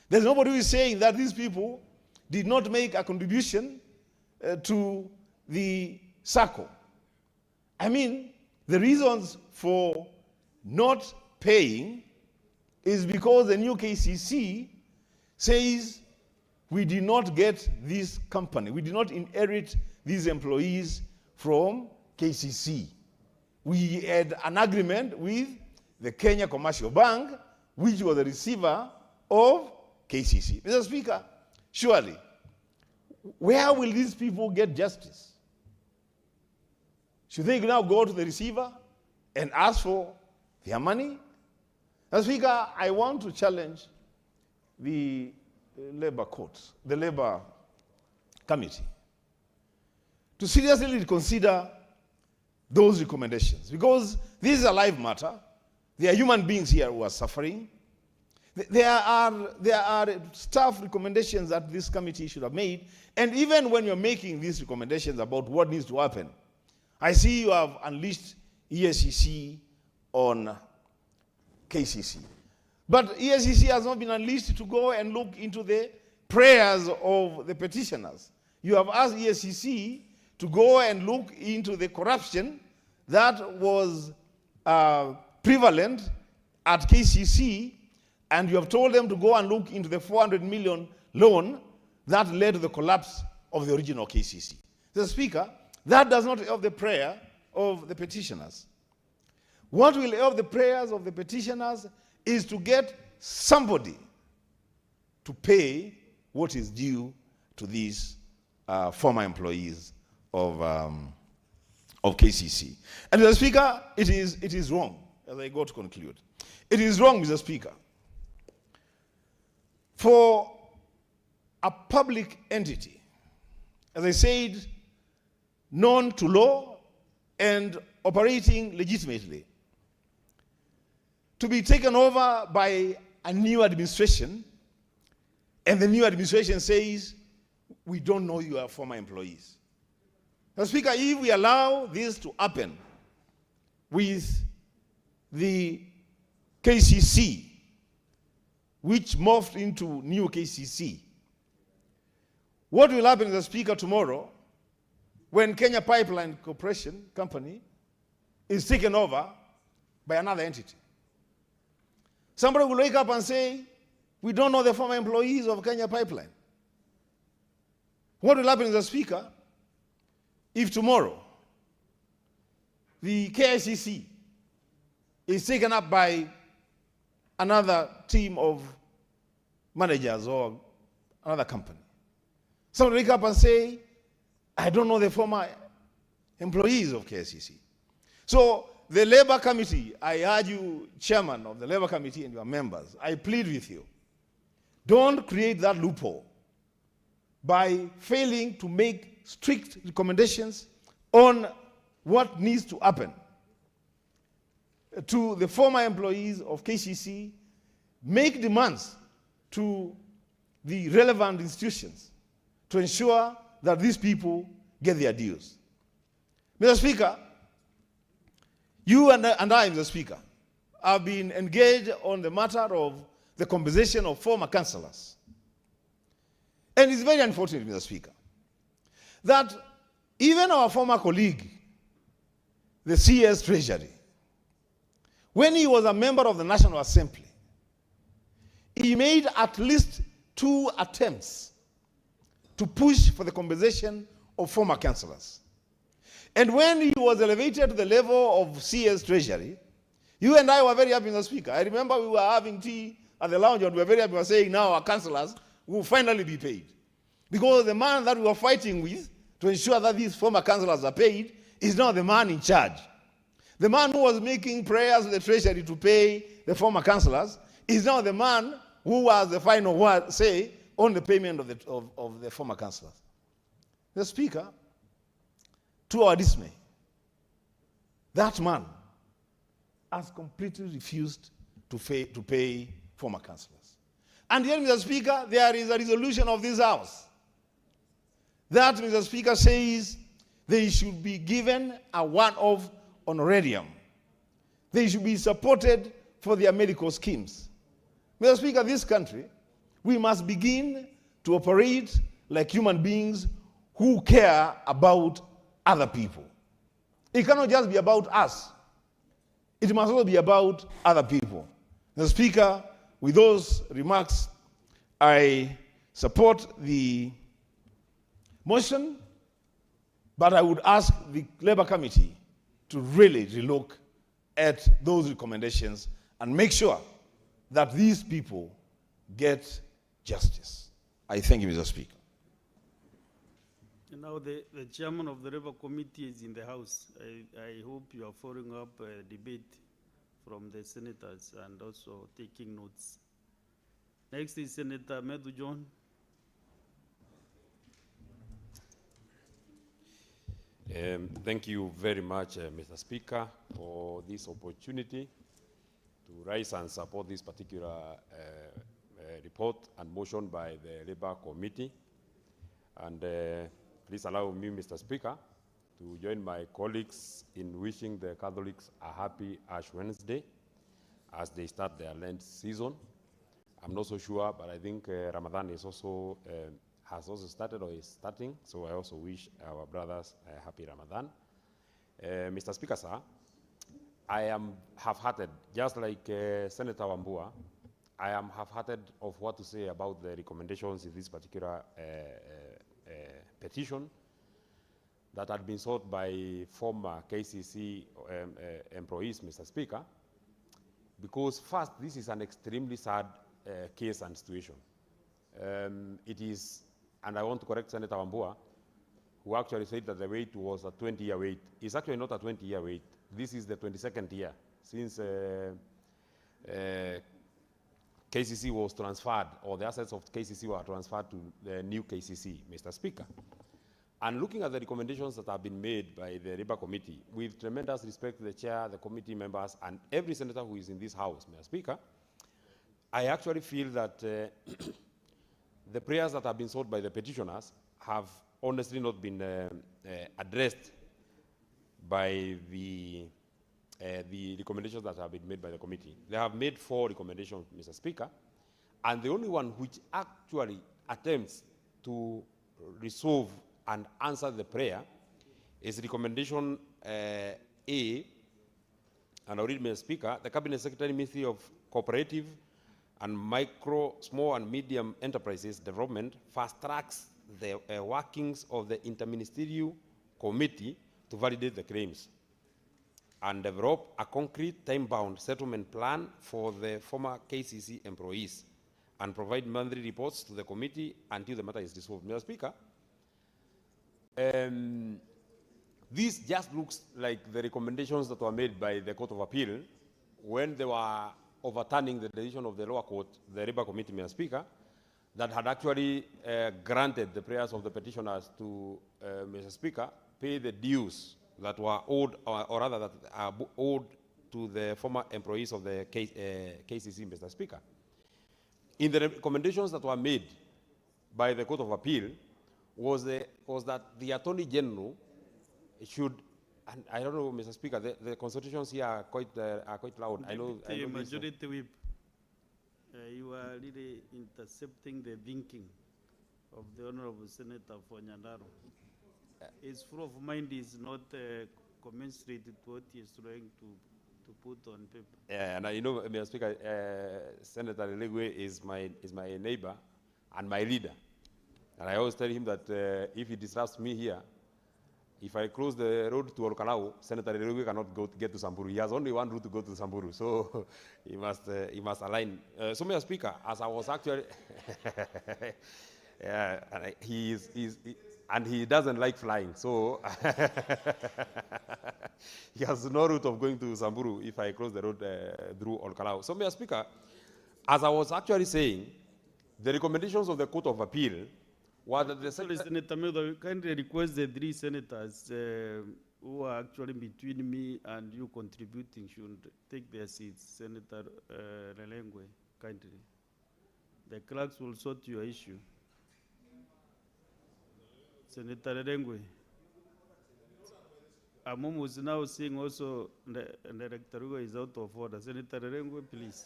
There's nobody who is saying that these people did not make a contribution to the SACCO. I mean, the reasons for not paying is because the new KCC says we did not get this company. We did not inherit these employees from KCC. We had an agreement with the Kenya Commercial Bank, which was the receiver of KCC. Mr. Speaker, surely, where will these people get justice? Should they now go to the receiver and ask for their money? Mr. Speaker, I want to challenge the Labor Court, the Labor Committee, to seriously consider those recommendations, because this is a live matter. There are human beings here who are suffering. There are staff recommendations that this committee should have made, and even when you're making these recommendations about what needs to happen, I see you have unleashed ESCC on KCC. But ESCC has not been unleashed to go and look into the prayers of the petitioners. You have asked ESCC to go and look into the corruption that was prevalent at KCC, and you have told them to go and look into the 400 million loan that led to the collapse of the original KCC. Mr. Speaker, that does not help the prayer of the petitioners. What will help the prayers of the petitioners is to get somebody to pay what is due to these former employees of KCC. And Mr. Speaker, it is wrong, as I go to conclude. It is wrong, Mr. Speaker, for a public entity, as I said, known to law and operating legitimately, to be taken over by a new administration, and the new administration says, we don't know you are former employees. Mr. Speaker, if we allow this to happen with the KCC, which morphed into new KCC, what will happen, Mr. Speaker, tomorrow when Kenya Pipeline Corporation Company is taken over by another entity? Somebody will wake up and say, we don't know the former employees of Kenya Pipeline. What will happen, Mr. Speaker, if tomorrow the KICC is taken up by another team of managers or another company? Somebody will wake up and say, I don't know the former employees of KICC. So the Labor Committee, I urge you, Chairman of the Labor Committee and your members, I plead with you, don't create that loophole by failing to make strict recommendations on what needs to happen to the former employees of KCC. Make demands to the relevant institutions to ensure that these people get their dues. Mr. Speaker, you and I, Mr. Speaker, have been engaged on the matter of the compensation of former councillors. And it's very unfortunate, Mr. Speaker, that even our former colleague, the CS Treasury, when he was a member of the National Assembly, he made at least 2 attempts to push for the compensation of former councillors. And when he was elevated to the level of CS Treasury, you and I were very happy, Mr. Speaker. I remember we were having tea at the lounge and we were very happy. We were saying now our councillors will finally be paid. Because the man that we were fighting with to ensure that these former councillors are paid is now the man in charge. The man who was making prayers to the Treasury to pay the former councillors is now the man who has the final word say on the payment of the former councillors. The Speaker, to our dismay, that man has completely refused to pay former councillors. And yet, Mr. Speaker, there is a resolution of this House that, Mr. Speaker, says they should be given a one-off honorarium. They should be supported for their medical schemes. Mr. Speaker, this country, we must begin to operate like human beings who care about other people. It cannot just be about us. It must also be about other people. Mr. Speaker, with those remarks, I support the motion, but I would ask the Labour Committee to really relook at those recommendations and make sure that these people get justice. I thank you, Mr. Speaker. And now the chairman of the Labour Committee is in the House. I hope you are following up a debate from the senators and also taking notes. Next is Senator Medu John. Thank you very much, Mr. Speaker, for this opportunity to rise and support this particular report and motion by the Labour Committee. And please allow me, Mr. Speaker, to join my colleagues in wishing the Catholics a happy Ash Wednesday as they start their Lent season. I'm not so sure, but I think Ramadan is also has also started or is starting, so I also wish our brothers a happy Ramadan. Mr. Speaker, sir, I am half-hearted, just like Senator Wambua. I am half-hearted of what to say about the recommendations in this particular petition that had been sought by former KCC employees, Mr. Speaker, because first, this is an extremely sad case and situation. It is, and I want to correct Senator Wambua, who actually said that the wait was a 20-year wait. It's actually not a 20-year wait. This is the 22nd year since KCC was transferred, or the assets of KCC were transferred to the new KCC, Mr. Speaker. And looking at the recommendations that have been made by the Labour Committee, with tremendous respect to the chair, the committee members, and every senator who is in this House, Mr. Speaker, I actually feel that the prayers that have been sought by the petitioners have honestly not been addressed by the recommendations that have been made by the committee. They have made 4 recommendations, Mr. Speaker, and the only one which actually attempts to resolve and answer the prayer is recommendation A, and I'll read, Mr. Speaker. The Cabinet Secretary, Ministry of Cooperative and Micro, Small and Medium Enterprises Development fast-tracks the workings of the Interministerial Committee to validate the claims and develop a concrete time-bound settlement plan for the former KCC employees and provide monthly reports to the committee until the matter is resolved. Mr. Speaker, this just looks like the recommendations that were made by the Court of Appeal when they were overturning the decision of the lower court, the Labour Committee, Mr. Speaker, that had actually granted the prayers of the petitioners to, Mr. Speaker, pay the dues that were owed, or rather that are owed to the former employees of the KCC, Mr. Speaker. In the recommendations that were made by the Court of Appeal was that the Attorney General should, and I don't know, Mr. Speaker, the consultations here are quite loud. I know Majority Whip, you are really intercepting the thinking of the Honorable Senator for Nyandaro. His flow of mind is not commensurate to what he is trying to put on paper. Yeah, and you know, Mr. Speaker, Senator Legwe is my neighbor and my leader. And I always tell him that if he disrupts me here, if I close the road to Olkalau, Senator Leruge cannot get to Samburu. He has only one route to go to Samburu, so he must align. So, Mr. Speaker, as I was actually, yeah, and he doesn't like flying, so he has no route of going to Samburu if I close the road through Olkalau. So, Mr. Speaker, as I was actually saying, the recommendations of the Court of Appeal were that the Senator Meadow, kindly request the 3 senators who are actually between me and you contributing should take their seats. Senator Relengwe, kindly. The clerks will sort your issue. Senator Relengwe. Amom was now saying also the Director Rugo is out of order. Senator Relengwe, please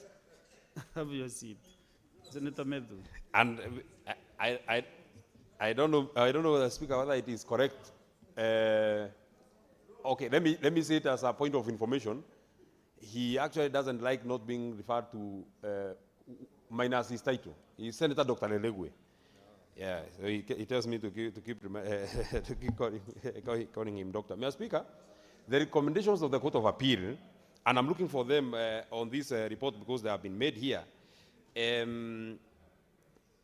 have your seat. Senator Meadow. And I don't know, the Speaker, whether it is correct. Okay, let me say it as a point of information. He actually doesn't like not being referred to minus his title. He's Senator Dr. Lelegwe. Yeah, so he tells me to keep calling him doctor. Mr. Speaker, the recommendations of the Court of Appeal, and I'm looking for them on this report because they have been made here,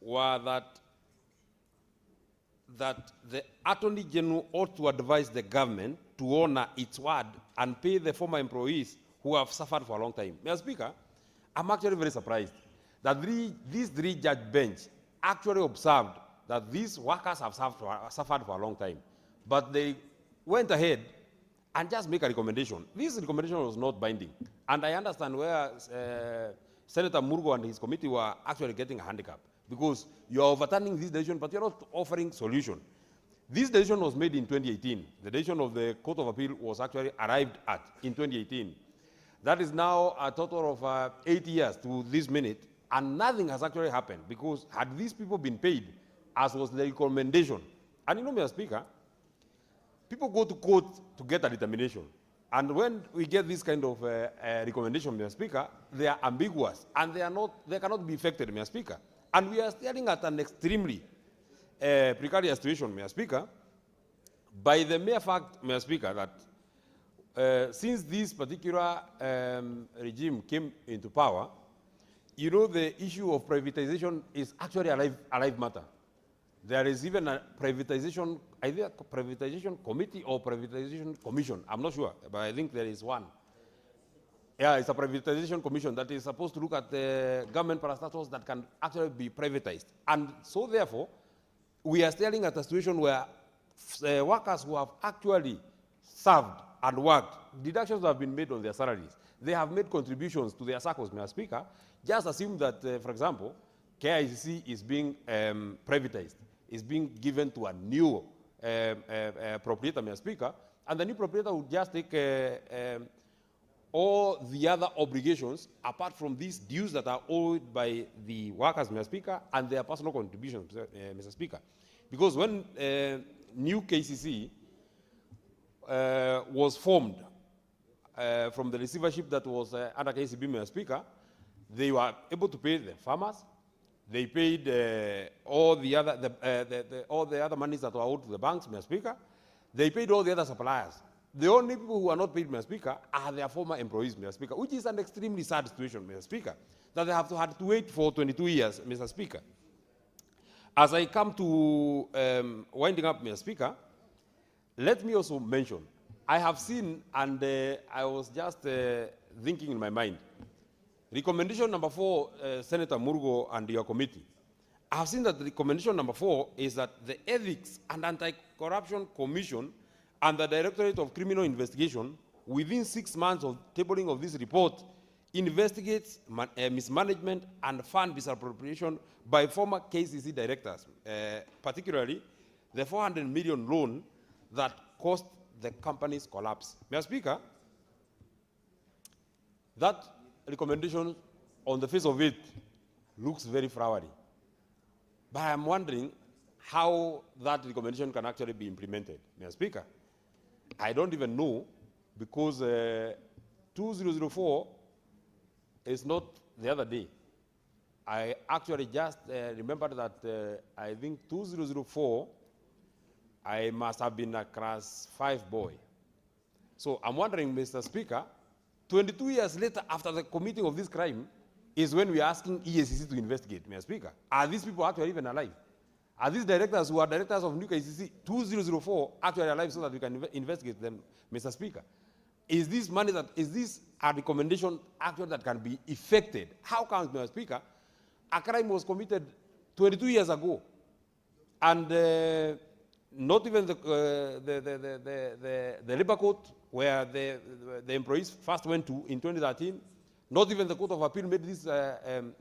were that the Attorney General ought to advise the government to honor its word and pay the former employees who have suffered for a long time. Mr. Speaker, I'm actually very surprised that these 3-judge bench actually observed that these workers have suffered for a long time. But they went ahead and just make a recommendation. This recommendation was not binding. And I understand where Senator Murgo and his committee were actually getting a handicap, because you are overturning this decision, but you're not offering solution. This decision was made in 2018. The decision of the Court of Appeal was actually arrived at in 2018. That is now a total of 8 years to this minute, and nothing has actually happened, because had these people been paid, as was the recommendation, and you know, Mr. Speaker, people go to court to get a determination. And when we get this kind of recommendation, Mr. Speaker, they are ambiguous, and they cannot be effected, Mr. Speaker. And we are staring at an extremely precarious situation, Mr. Speaker, by the mere fact, Mr. Speaker, that since this particular regime came into power, you know, the issue of privatization is actually a live matter. There is even a privatization, either a privatization committee or privatization commission. I'm not sure, but I think there is one. Yeah, it's a privatization commission that is supposed to look at the government parastatals that can actually be privatized. And so therefore, we are staring at a situation where workers who have actually served and worked, deductions have been made on their salaries. They have made contributions to their circles, Mr. Speaker. Just assume that, for example, KICC is being privatized, is being given to a new proprietor, Mr. Speaker, and the new proprietor would just take all the other obligations, apart from these dues that are owed by the workers, Mr. Speaker, and their personal contributions, Mr. Speaker. Because when new KCC was formed from the receivership that was under KCB, Mr. Speaker, they were able to pay the farmers. They paid all the other monies that were owed to the banks, Mr. Speaker. They paid all the other suppliers. The only people who are not paid, Mr. Speaker, are their former employees, Mr. Speaker, which is an extremely sad situation, Mr. Speaker, that they have had to wait for 22 years, Mr. Speaker. As I come to winding up, Mr. Speaker, let me also mention, I have seen, and I was just thinking in my mind, recommendation number 4, Senator Murgo and your committee. I have seen that the recommendation number 4 is that the Ethics and Anti-Corruption Commission and the Directorate of Criminal Investigation, within 6 months of tabling of this report, investigates mismanagement and fund misappropriation by former KCC directors, particularly the 400 million loan that caused the company's collapse. Mr. Speaker, that recommendation on the face of it looks very flowery. But I'm wondering how that recommendation can actually be implemented, Mr. Speaker. I don't even know, because 2004 is not the other day. I actually just remembered that I think 2004, I must have been a class 5 boy. So I'm wondering, Mr. Speaker, 22 years later after the committing of this crime is when we are asking EACC to investigate, Mr. Speaker. Are these people actually even alive? Are these directors who are directors of new KCC 2004 actually alive so that we can investigate them, Mr. Speaker? Is this money that, is this a recommendation actually that can be effected? How come, Mr. Speaker, a crime was committed 22 years ago and not even the labor court where the employees first went to in 2013, not even the Court of Appeal made this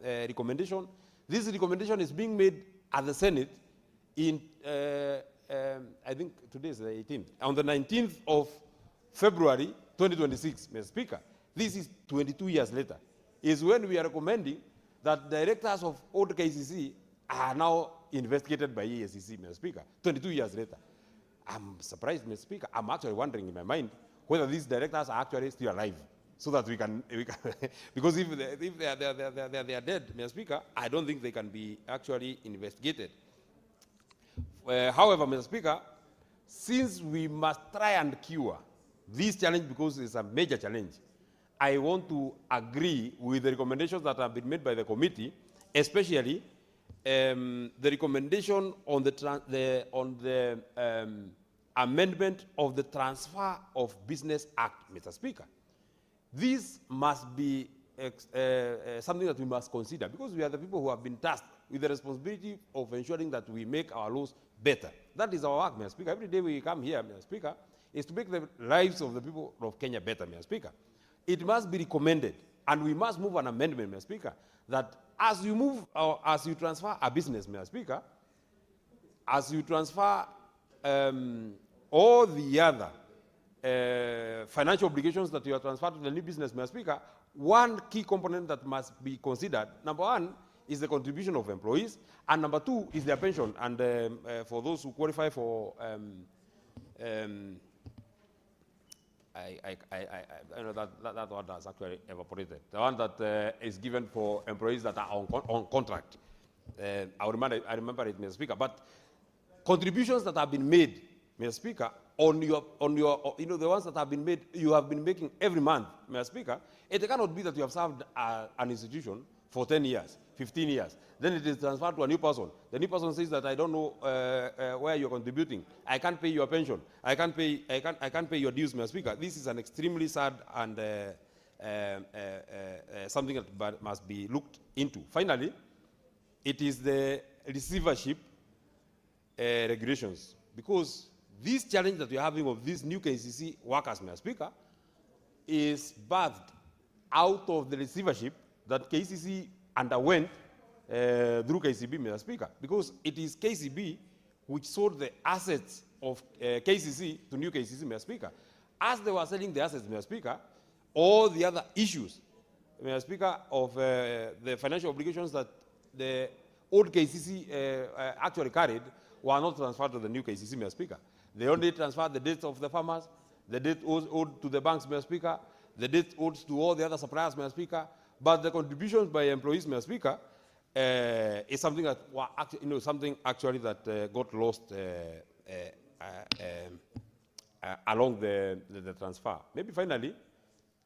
recommendation. This recommendation is being made at the Senate in, I think today is the 18th, on the 19th of February 2026, Mr. Speaker. This is 22 years later, is when we are recommending that directors of old KCC are now investigated by EACC, Mr. Speaker, 22 years later. I'm surprised, Mr. Speaker. I'm actually wondering in my mind whether these directors are actually still alive, so that we can because if they are dead, Mr. Speaker, I don't think they can be actually investigated. However, Mr. Speaker, since we must try and cure this challenge because it's a major challenge, I want to agree with the recommendations that have been made by the committee, especially the recommendation on the amendment of the Transfer of Business Act, Mr. Speaker. This must be something that we must consider because we are the people who have been tasked with the responsibility of ensuring that we make our laws better. That is our work, Mr. Speaker. Every day we come here, Mr. Speaker, is to make the lives of the people of Kenya better, Mr. Speaker. It must be recommended, and we must move an amendment, Mr. Speaker, that as you move, as you transfer a business, Mr. Speaker, as you transfer all the other financial obligations that you are transferred to the new business, Mr. Speaker, one key component that must be considered, number one, is the contribution of employees, and number two is their pension. And for those who qualify for, I know that one has actually evaporated. The one that is given for employees that are on contract. I remember it, Mr. Speaker. But contributions that have been made, Mr. Speaker, on your, the ones that have been made, you have been making every month, Mr. Speaker, it cannot be that you have served an institution for 10 years, 15 years. Then it is transferred to a new person. The new person says that I don't know where you're contributing. I can't pay your pension. I can't pay your dues, Mr. Speaker. This is an extremely sad and something that must be looked into. Finally, it is the receivership regulations, because this challenge that we're having of these new KCC workers, Mr. Speaker, is birthed out of the receivership that KCC underwent through KCB, Mr. Speaker, because it is KCB which sold the assets of KCC to new KCC, Mr. Speaker. As they were selling the assets, Mr. Speaker, all the other issues, Mr. Speaker, of the financial obligations that the old KCC actually carried were not transferred to the new KCC, Mr. Speaker. They only transferred the debts of the farmers, the debt owed to the banks, Mr. Speaker, the debt owed to all the other suppliers, Mr. Speaker, but the contributions by employees, Mr. Speaker, is something that something actually that got lost along the transfer. Maybe finally,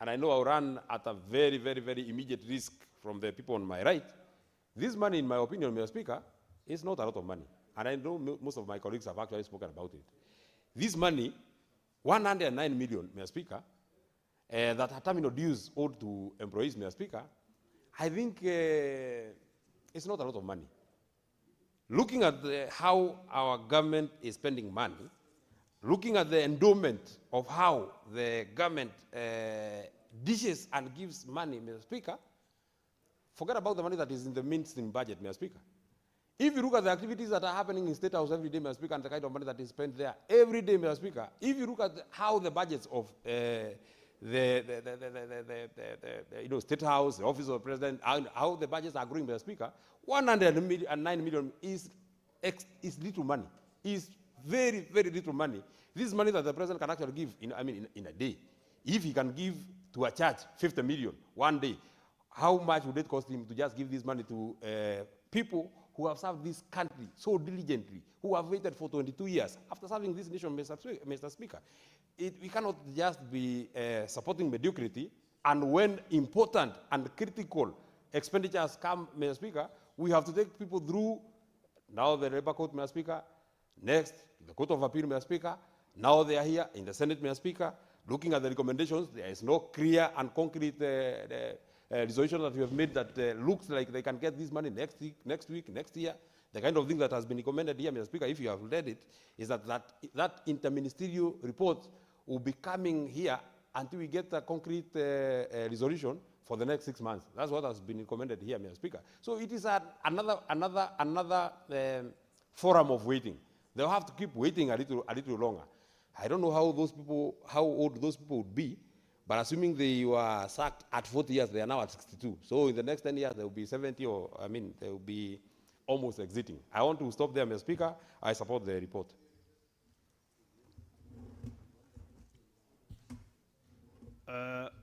and I know I'll run at a very, very, very immediate risk from the people on my right, this money, in my opinion, Mr. Speaker, is not a lot of money. And I know most of my colleagues have actually spoken about it. This money, 109 million, Mr. Speaker, that are terminal dues owed to employees, Mr. Speaker, I think it's not a lot of money. Looking at how our government is spending money, looking at the endowment of how the government dishes and gives money, Mr. Speaker, forget about the money that is in the mainstream budget, Mr. Speaker. If you look at the activities that are happening in State House every day, Mr. Speaker, and the kind of money that is spent there every day, Mr. Speaker, if you look at how the budgets of State House, the Office of the President, how the budgets are growing, Mr. Speaker, 109 million is little money. Is very, very little money. This is money that the President can actually give in a day. If he can give to a church 50 million one day, how much would it cost him to just give this money to people who have served this country so diligently, who have waited for 22 years after serving this nation, Mr. Speaker? We cannot just be supporting mediocrity, and when important and critical expenditures come, Mr. Speaker, we have to take people through now the Labour Court, Mr. Speaker, next the Court of Appeal, Mr. Speaker, now they are here in the Senate, Mr. Speaker, looking at the recommendations. There is no clear and concrete resolution that we have made that looks like they can get this money next week, next year. The kind of thing that has been recommended here, Mr. Speaker, if you have read it, is that interministerial report will be coming here until we get a concrete resolution for the next 6 months. That's what has been recommended here, Mr. Speaker. So it is another forum of waiting. They'll have to keep waiting a little longer. I don't know how old those people would be, but assuming they were sacked at 40 years, they are now at 62. So in the next 10 years, they will be 70, or they will be almost exiting. I want to stop there, Mr. Speaker. I support the report.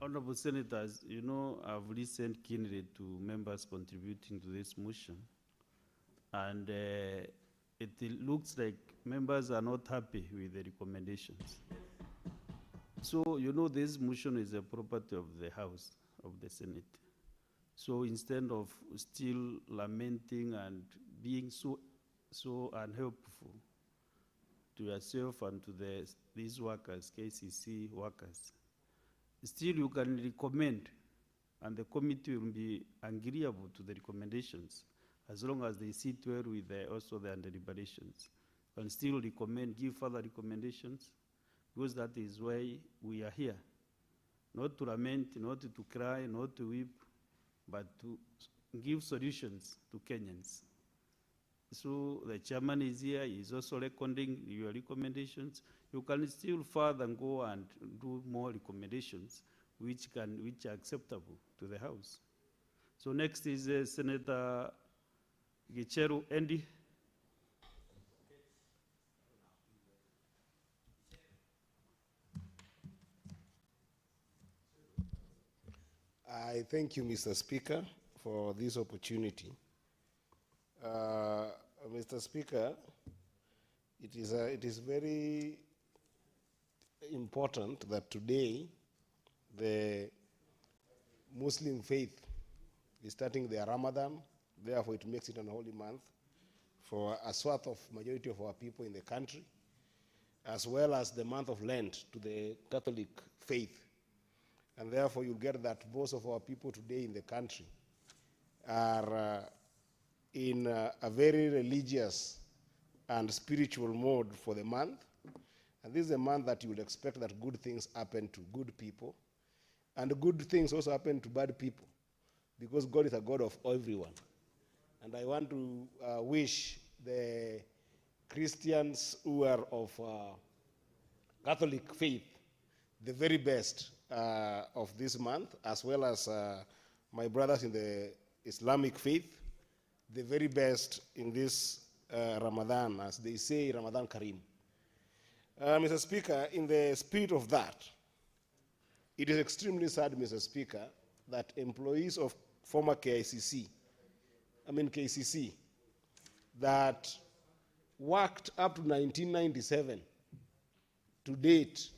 Honorable Senators, you know, I've listened keenly to members contributing to this motion, and it looks like members are not happy with the recommendations. So, you know, this motion is a property of the House, of the Senate. So instead of still lamenting and being so unhelpful to yourself and to these workers, KCC workers, still you can recommend, and the committee will be agreeable to the recommendations, as long as they sit well with also their deliberations. And still recommend, give further recommendations, because that is why we are here. Not to lament, not to cry, not to weep, but to give solutions to Kenyans. So the chairman is here, he is also recording your recommendations. You can still further go and do more recommendations which are acceptable to the House. So next is Senator Gicheru Andy. I thank you, Mr. Speaker, for this opportunity. Mr. Speaker, it is very important that today the Muslim faith is starting their Ramadan. Therefore, it makes it an holy month for a swath of majority of our people in the country, as well as the month of Lent to the Catholic faith. And therefore, you get that most of our people today in the country are in a very religious and spiritual mode for the month. And this is a month that you would expect that good things happen to good people, and good things also happen to bad people, because God is a God of everyone. And I want to wish the Christians who are of Catholic faith the very best of this month, as well as my brothers in the Islamic faith, the very best in this Ramadan, as they say, Ramadan Kareem. Mr. Speaker, in the spirit of that, it is extremely sad, Mr. Speaker, that employees of former KCC, that worked up to 1997 to date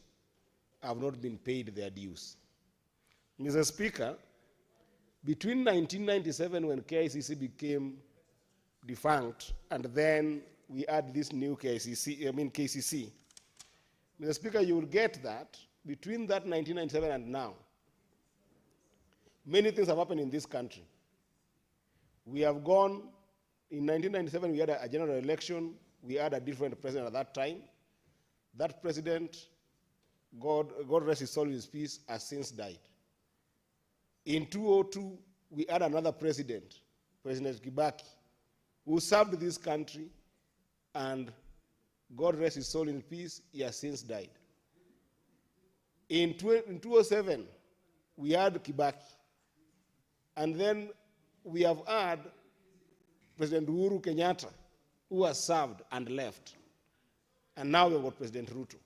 have not been paid their dues. Mr. Speaker, between 1997 when KCC became defunct and then we had this new KCC, Mr. Speaker, you will get that between that 1997 and now, many things have happened in this country. We have gone, in 1997 we had a general election, we had a different president at that time. That president, God rest his soul in his peace, has since died. In 2002, we had another president, President Kibaki, who served this country, and God rest his soul in peace, he has since died. In 2007, we had Kibaki, and then we have had President Uhuru Kenyatta, who has served and left, and now we've got President Ruto.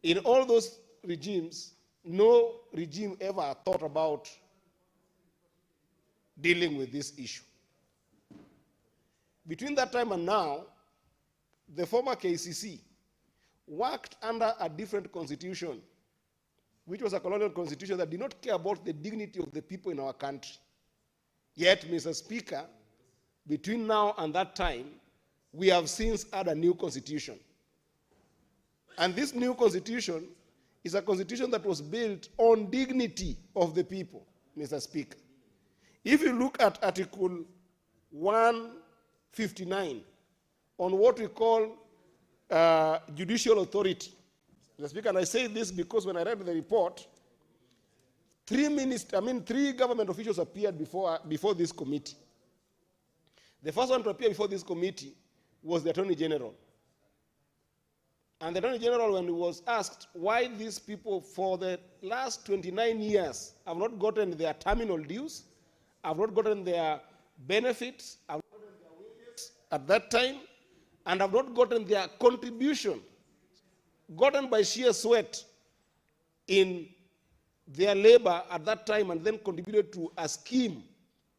In all those regimes, no regime ever thought about dealing with this issue. Between that time and now, the former KCC worked under a different constitution, which was a colonial constitution that did not care about the dignity of the people in our country. Yet, Mr. Speaker, between now and that time, we have since had a new constitution. And this new constitution is a constitution that was built on dignity of the people, Mr. Speaker. If you look at Article 159 on what we call judicial authority, Mr. Speaker, and I say this because when I read the report, three government officials appeared before this committee. The first one to appear before this committee was the Attorney General. And the Attorney General, when he was asked why these people for the last 29 years have not gotten their terminal dues, have not gotten their benefits, have not gotten their wages at that time, and have not gotten their contribution gotten by sheer sweat in their labor at that time and then contributed to a scheme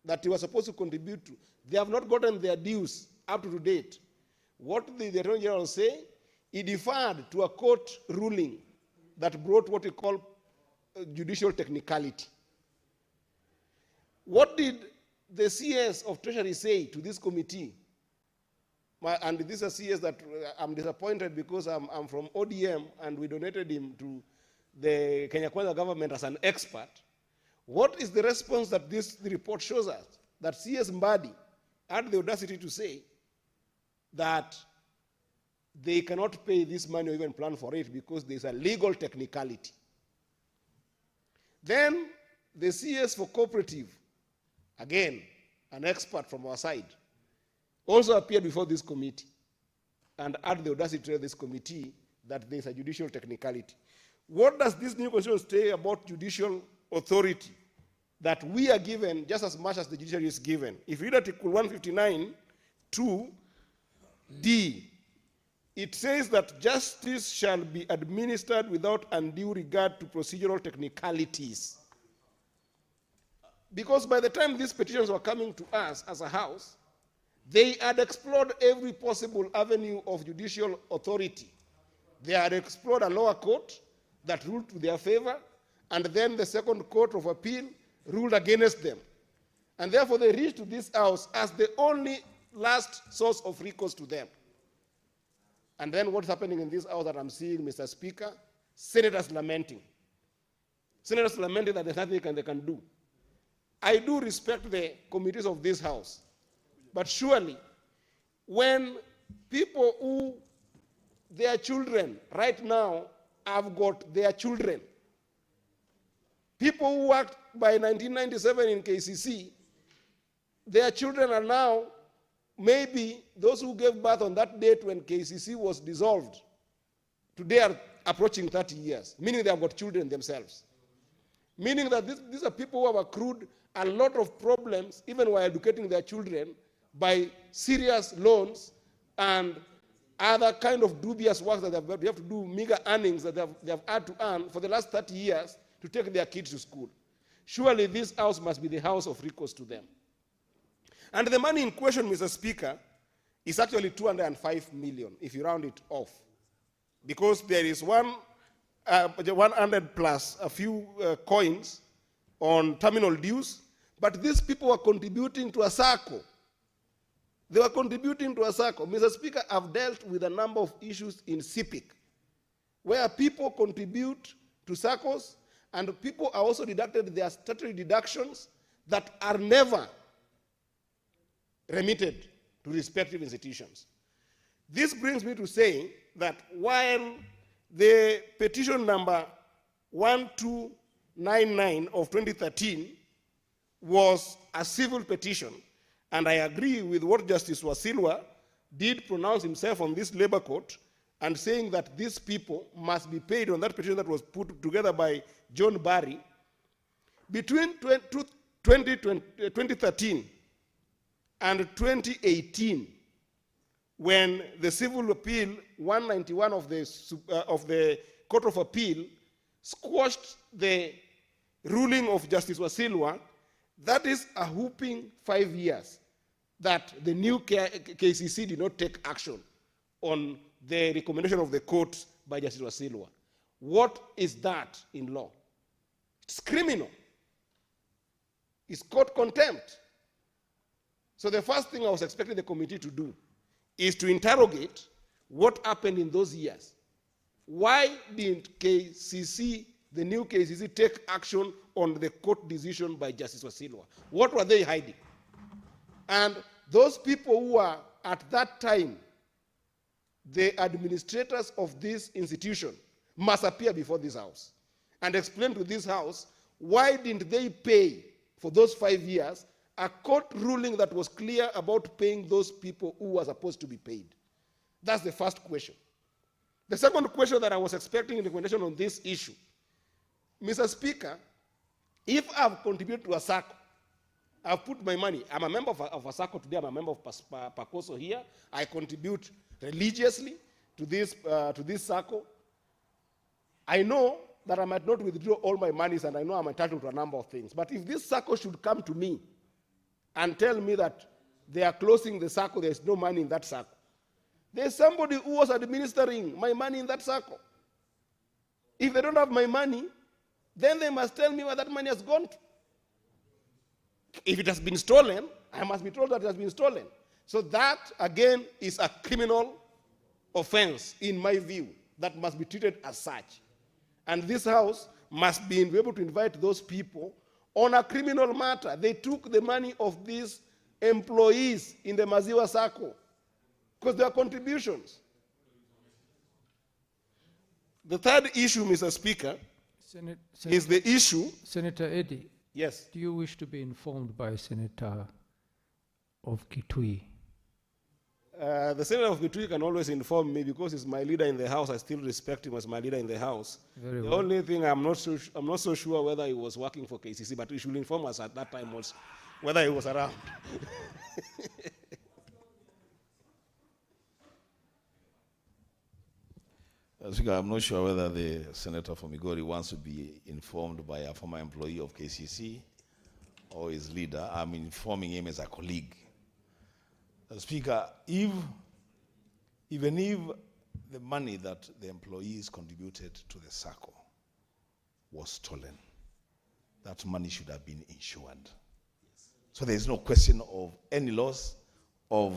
that they were supposed to contribute to. They have not gotten their dues up to date. What did the Attorney General say? He deferred to a court ruling that brought what we call judicial technicality. What did the CS of Treasury say to this committee? And this is a CS that I'm disappointed because I'm from ODM and we donated him to the Kenya Kwanza government as an expert. What is the response that this report shows us? That CS Mbadi had the audacity to say that they cannot pay this money or even plan for it because there's a legal technicality. Then the CS for cooperative, again, an expert from our side, also appeared before this committee and had the audacity to tell this committee that there's a judicial technicality. What does this new constitution say about judicial authority that we are given just as much as the judiciary is given? If you read Article 159, 2D, it says that justice shall be administered without undue regard to procedural technicalities. Because by the time these petitions were coming to us as a house, they had explored every possible avenue of judicial authority. They had explored a lower court that ruled to their favor, and then the second court of appeal ruled against them. And therefore they reached to this house as the only last source of recourse to them. And then what's happening in this house that I'm seeing, Mr. Speaker? Senators lamenting. Senators lamenting that there's nothing they can do. I do respect the committees of this house, but surely when people who, their children right now have got their children, people who worked by 1997 in KCC, their children are now maybe those who gave birth on that date when KCC was dissolved, today are approaching 30 years, meaning they have got children themselves. Meaning that these are people who have accrued a lot of problems, even while educating their children, by serious loans and other kind of dubious work that they have to do, meager earnings that they have had to earn for the last 30 years to take their kids to school. Surely this house must be the house of recourse to them. And the money in question, Mr. Speaker, is actually 205 million, if you round it off. Because there is 100 plus a few coins on terminal dues, but these people were contributing to a circle. They were contributing to a circle. Mr. Speaker, I've dealt with a number of issues in CIPIC, where people contribute to circles, and people are also deducted their statutory deductions that are never remitted to respective institutions. This brings me to saying that while the petition number 1299 of 2013 was a civil petition, and I agree with what Justice Wasilwa did pronounce himself on this labor court, and saying that these people must be paid on that petition that was put together by John Barry, between 2013 and 2018, when the civil appeal 191 of the Court of Appeal squashed the ruling of Justice Wasilwa, That is a whooping 5 years that the new KCC did not take action on the recommendation of the court by Justice Wasilwa. What is that in law? It's criminal. It's court contempt. So the first thing I was expecting the committee to do is to interrogate what happened in those years. Why didn't KCC, the new KCC, take action on the court decision by Justice Wasilwa? What were they hiding? And those people who were at that time the administrators of this institution must appear before this house and explain to this house why didn't they pay for those 5 years a court ruling that was clear about paying those people who were supposed to be paid. That's the first question. The second question that I was expecting in recommendation on this issue, Mr. Speaker, if I've contributed to a SACCO, I've put my money, I'm a member of a SACCO today, I'm a member of PACOSO here, I contribute religiously to this SACCO. I know that I might not withdraw all my monies and I know I'm entitled to a number of things. But if this SACCO should come to me and tell me that they are closing the SACCO, there's no money in that SACCO, there's somebody who was administering my money in that SACCO. If they don't have my money, then they must tell me where that money has gone to. If it has been stolen, I must be told that it has been stolen. So that, again, is a criminal offense, in my view, that must be treated as such. And this house must be able to invite those people on a criminal matter. They took the money of these employees in the Maziwa SACCO because they are contributions. The third issue, Mr. Speaker, is the issue. Senator Eddy. Yes. Do you wish to be informed by Senator of Kitui? The Senator of Kitui can always inform me because he's my leader in the House. I still respect him as my leader in the House. Very the well. only thing I'm not so sure whether he was working for KCC, but he should inform us at that time also whether he was around. Speaker, I'm not sure whether the Senator from Migori wants to be informed by a former employee of KCC or his leader. I'm informing him as a colleague. Speaker, even if the money that the employees contributed to the SACCO was stolen, that money should have been insured. So there is no question of any loss of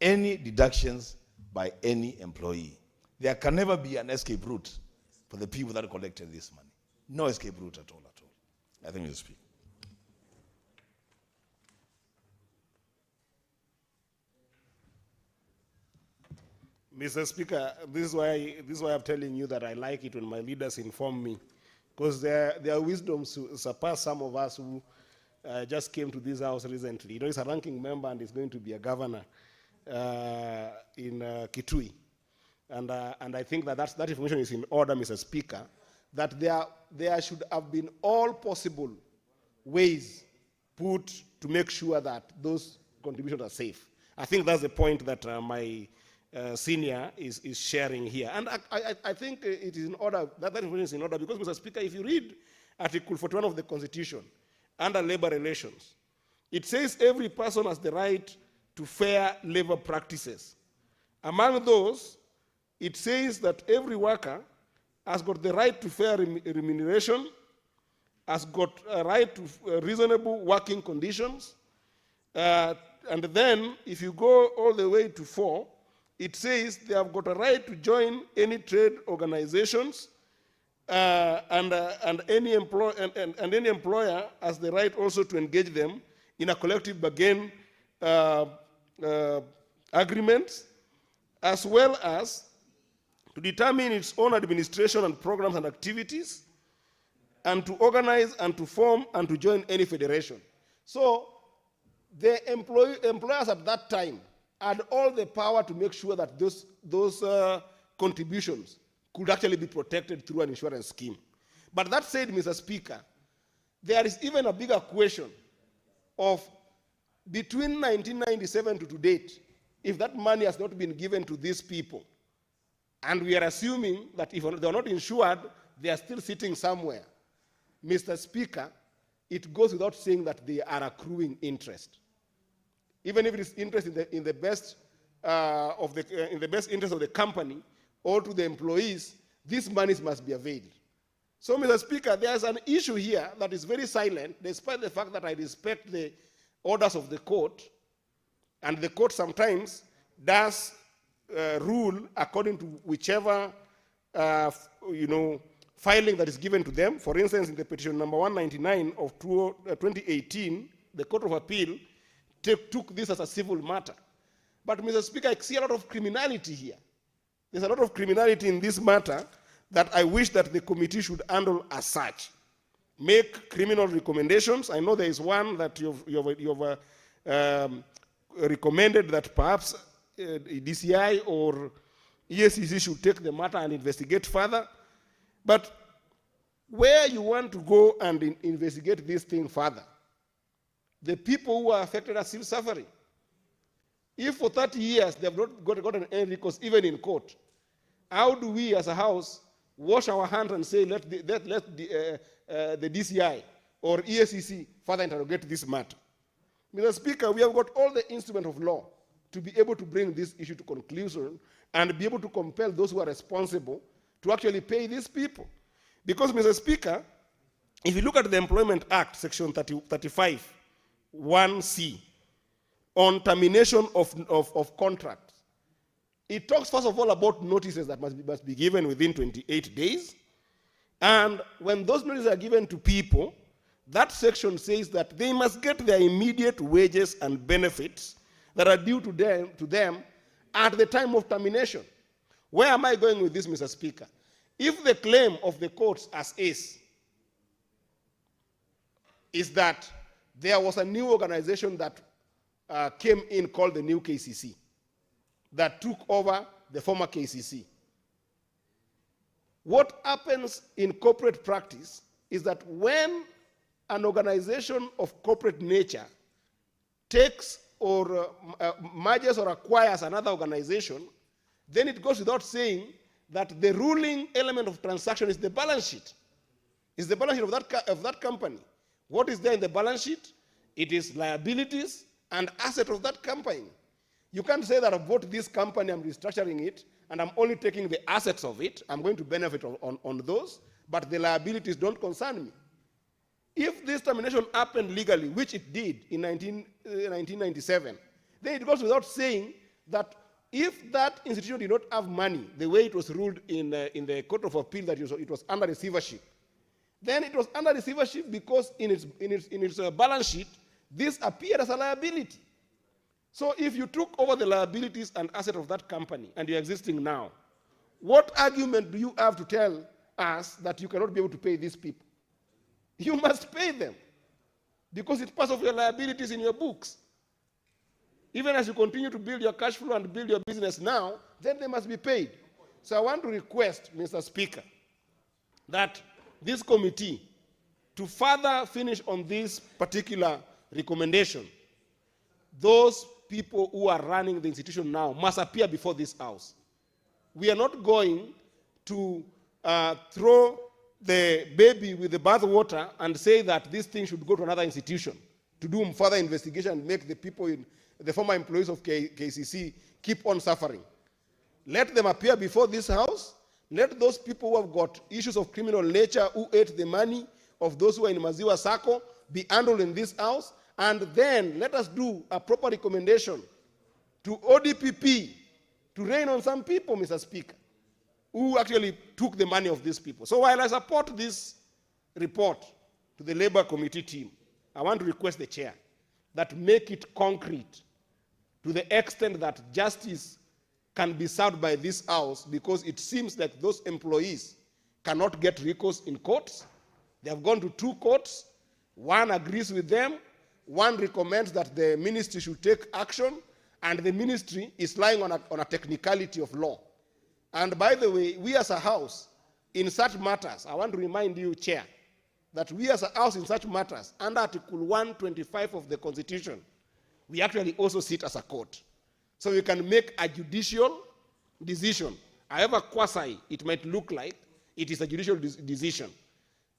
any deductions by any employee. There can never be an escape route for the people that collected this money. No escape route at all, I think you speak. Mr. Speaker, this is why I'm telling you that I like it when my leaders inform me, because their wisdom surpass some of us who just came to this house recently. You know, he's a ranking member and he's going to be a governor in Kitui. And I think that information is in order, Mr. Speaker, that there should have been all possible ways put to make sure that those contributions are safe. I think that's the point that my senior is sharing here. And I think it is in order, that information is in order, because, Mr. Speaker, if you read Article 41 of the Constitution, under labor relations, it says every person has the right to fair labor practices. Among those, it says that every worker has got the right to fair remuneration, has got a right to reasonable working conditions, and then if you go all the way to 4, it says they have got a right to join any trade organizations, and any employer has the right also to engage them in a collective bargain agreement, as well as to determine its own administration and programs and activities, and to organize and to form and to join any federation. So the employers at that time had all the power to make sure that those contributions could actually be protected through an insurance scheme. But that said, Mr. Speaker, there is even a bigger question of between 1997 to date, if that money has not been given to these people, and we are assuming that if they are not insured, they are still sitting somewhere. Mr. Speaker, it goes without saying that they are accruing interest. Even if it is interest in the best interest of the company or to the employees, these monies must be availed. So, Mr. Speaker, there's an issue here that is very silent, despite the fact that I respect the orders of the court, and the court sometimes does rule according to whichever filing that is given to them. For instance, in the petition number 199 of 2018, the Court of Appeal took this as a civil matter. But, Mr. Speaker, I see a lot of criminality here. There's a lot of criminality in this matter that I wish that the committee should handle as such. Make criminal recommendations. I know there is one that you've recommended that perhaps DCI or EACC should take the matter and investigate further. But where you want to go and investigate this thing further, the people who are affected are still suffering. If for 30 years they have not gotten any recourse, even in court, how do we as a house wash our hands and say, let the DCI or EACC further interrogate this matter? Mr. Speaker, we have got all the instruments of law to be able to bring this issue to conclusion and be able to compel those who are responsible to actually pay these people. Because, Mr. Speaker, if you look at the Employment Act, Section 35, 1C, on termination of contracts, it talks, first of all, about notices that must be given within 28 days. And when those notices are given to people, that section says that they must get their immediate wages and benefits that are due to them at the time of termination. Where am I going with this, Mr. Speaker? If the claim of the courts as is that there was a new organization that came in called the new KCC that took over the former KCC. What happens in corporate practice is that when an organization of corporate nature takes or merges or acquires another organization, then it goes without saying that the ruling element of transaction is the balance sheet. It's the balance sheet of that company. What is there in the balance sheet? It is liabilities and assets of that company. You can't say that I've bought this company, I'm restructuring it, and I'm only taking the assets of it. I'm going to benefit on those, but the liabilities don't concern me. If this termination happened legally, which it did in 1997, then it goes without saying that if that institution did not have money, the way it was ruled in the Court of Appeal, that it was under receivership, then it was under receivership because in its balance sheet, this appeared as a liability. So if you took over the liabilities and assets of that company and you're existing now, what argument do you have to tell us that you cannot be able to pay these people? You must pay them because it's part of your liabilities in your books. Even as you continue to build your cash flow and build your business now, then they must be paid. So I want to request, Mr. Speaker, that this committee, to further finish on this particular recommendation, those people who are running the institution now must appear before this House. We are not going to throw the baby with the bathwater and say that this thing should go to another institution to do further investigation and make the people, the former employees of KCC, keep on suffering. Let them appear before this House. Let those people who have got issues of criminal nature, who ate the money of those who are in Maziwa Sacco, be handled in this House. And then let us do a proper recommendation to ODPP to rein on some people, Mr. Speaker, who actually took the money of these people. So while I support this report to the Labour Committee team, I want to request the chair that make it concrete to the extent that justice can be served by this House, because it seems like those employees cannot get recourse in courts. They have gone to 2 courts. One agrees with them. One recommends that the ministry should take action, and the ministry is lying on a technicality of law. And by the way, we as a House, in such matters, I want to remind you, Chair, that we as a House in such matters, under Article 125 of the Constitution, we actually also sit as a court. So we can make a judicial decision. However quasi it might look like, it is a judicial decision.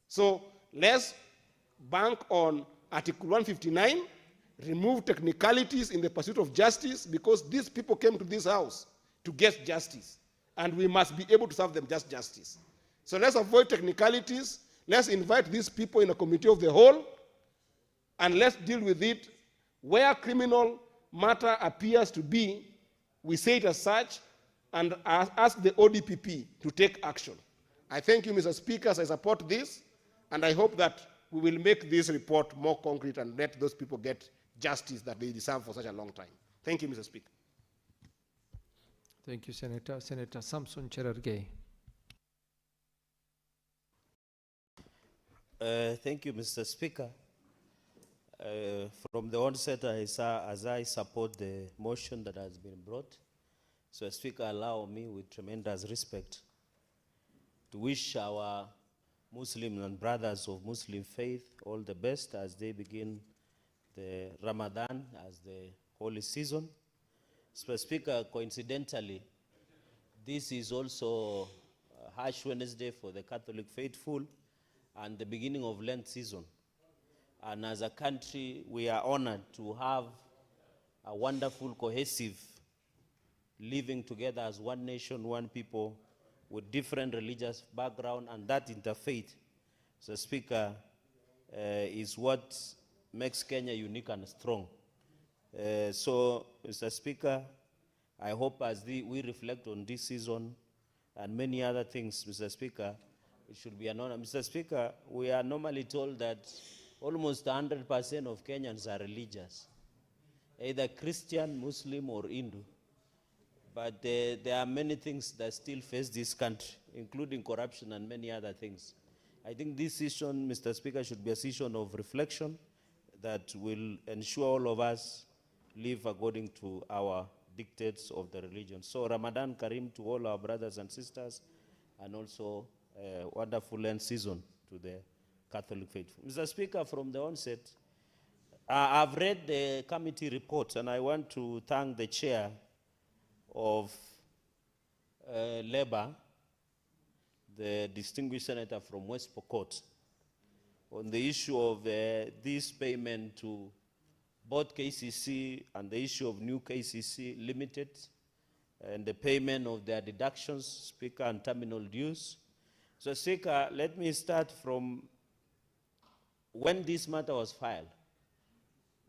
So let's bank on Article 159, remove technicalities in the pursuit of justice, because these people came to this house to get justice, and we must be able to serve them just justice. So let's avoid technicalities. Let's invite these people in a committee of the whole, and let's deal with it. Where criminal matter appears to be, we say it as such, and ask the ODPP to take action. I thank you, Mr. Speaker, as I support this, and I hope that we will make this report more concrete and let those people get justice that they deserve for such a long time. Thank you, Mr. Speaker. Thank you, Senator. Senator Samson Cherargei. Thank you, Mr. Speaker. From the onset, as I support the motion that has been brought, so Speaker, allow me with tremendous respect to wish our Muslim and brothers of Muslim faith all the best as they begin the Ramadan as the holy season. So Speaker, coincidentally, this is also Ash Wednesday for the Catholic faithful and the beginning of Lent season. And as a country, we are honored to have a wonderful, cohesive living together as one nation, one people, with different religious background, and that interfaith, so Speaker, is what makes Kenya unique and strong. So, Mr. Speaker, I hope as we reflect on this season and many other things, Mr. Speaker, it should be an honor. Mr. Speaker, we are normally told that almost 100% of Kenyans are religious, either Christian, Muslim, or Hindu. But there are many things that still face this country, including corruption and many other things. I think this session, Mr. Speaker, should be a session of reflection that will ensure all of us live according to our dictates of the religion. So Ramadan Kareem to all our brothers and sisters, and also a wonderful Lent season to the Catholic faithful. Mr. Speaker, from the onset, I've read the committee report, and I want to thank the chair of Labour, the distinguished senator from West Pokot, on the issue of this payment to both KCC and the issue of new KCC Limited, and the payment of their deductions, Speaker, and terminal dues. So, Speaker, let me start from when this matter was filed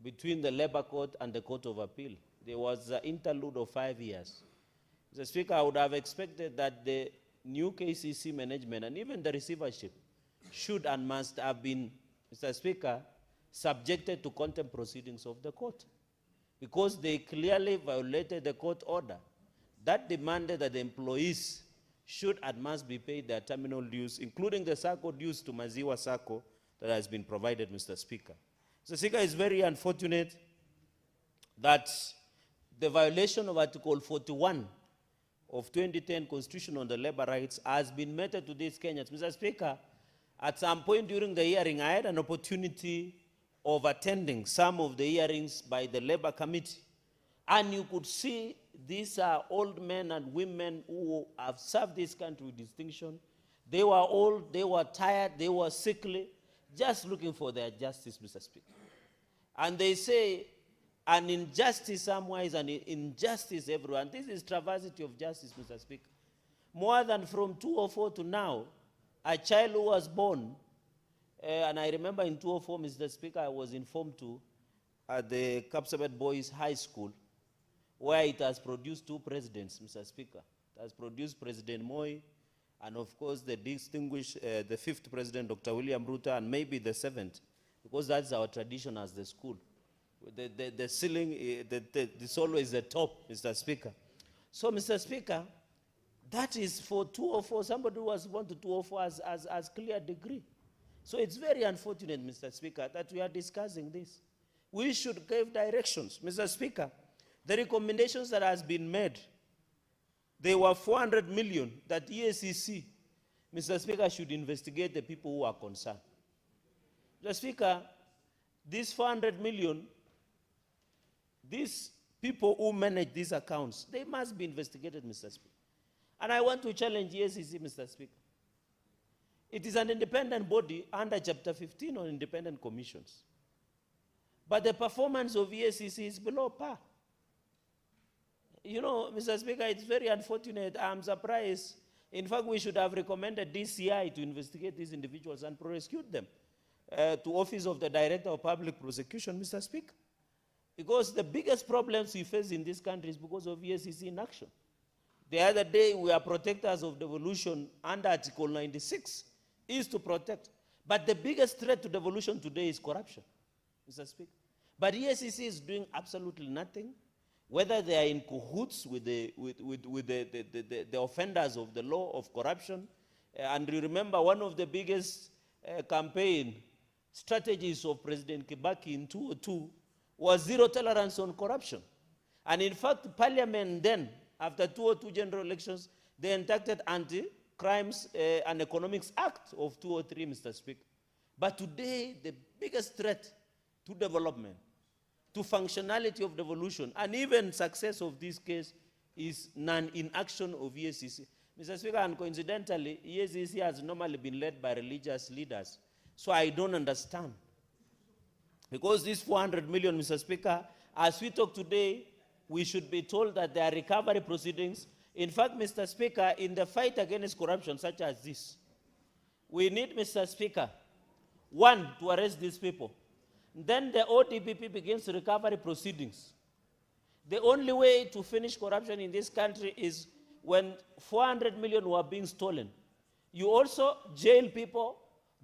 between the Labour Court and the Court of Appeal. There was an interlude of 5 years. Mr. Speaker, I would have expected that the new KCC management and even the receivership should and must have been, Mr. Speaker, subjected to contempt proceedings of the court, because they clearly violated the court order that demanded that the employees should and must be paid their terminal dues, including the SACCO dues to Maziwa SACCO that has been provided, Mr. Speaker. Mr. Speaker, it's very unfortunate that the violation of Article 41 of 2010 Constitution on the Labor Rights has been meted to these Kenyans. Mr. Speaker, at some point during the hearing, I had an opportunity of attending some of the hearings by the Labor Committee, and you could see these are old men and women who have served this country with distinction. They were old, they were tired, they were sickly, just looking for their justice, Mr. Speaker. And they say, an injustice somewhere is an injustice everywhere. And this is travesty of justice, Mr. Speaker. More than from 2004 to now, a child who was born, and I remember in 2004, Mr. Speaker, I was informed to at the Kapsabet Boys High School, where it has produced 2 presidents, Mr. Speaker. It has produced President Moi, and of course the distinguished, the 5th president, Dr. William Ruto, and maybe the 7th, because that's our tradition as the school. The ceiling, it's always the top, Mr. Speaker. So, Mr. Speaker, that is for 204, somebody who was born to 204 as clear degree. So it's very unfortunate, Mr. Speaker, that we are discussing this. We should give directions. Mr. Speaker, the recommendations that has been made, they were 400 million that EACC, Mr. Speaker, should investigate the people who are concerned. Mr. Speaker, this 400 million, these people who manage these accounts, they must be investigated, Mr. Speaker. And I want to challenge EACC, Mr. Speaker. It is an independent body under Chapter 15 on independent commissions. But the performance of EACC is below par. You know, Mr. Speaker, it's very unfortunate. I'm surprised. In fact, we should have recommended DCI to investigate these individuals and prosecute them to Office of the Director of Public Prosecution, Mr. Speaker. Because the biggest problems we face in this country is because of EACC inaction. The other day, we are protectors of devolution under Article 96, is to protect. But the biggest threat to devolution today is corruption, Mr. Speaker. But EACC is doing absolutely nothing, whether they are in cahoots with the offenders of the law of corruption. And you remember one of the biggest campaign strategies of President Kibaki in 2002 was zero tolerance on corruption. And in fact, Parliament then, after 2002 general elections, they enacted Anti-Crimes and Economics Act of 2003, Mr. Speaker. But today, the biggest threat to development, to functionality of devolution, and even success of this case is non-inaction of EACC. Mr. Speaker, and coincidentally, EACC has normally been led by religious leaders. So I don't understand. Because this 400 million, Mr. Speaker, as we talk today, we should be told that there are recovery proceedings. In fact, Mr. Speaker, in the fight against corruption such as this, we need, Mr. Speaker, one, to arrest these people. Then the ODPP begins recovery proceedings. The only way to finish corruption in this country is when 400 million were being stolen. You also jail people,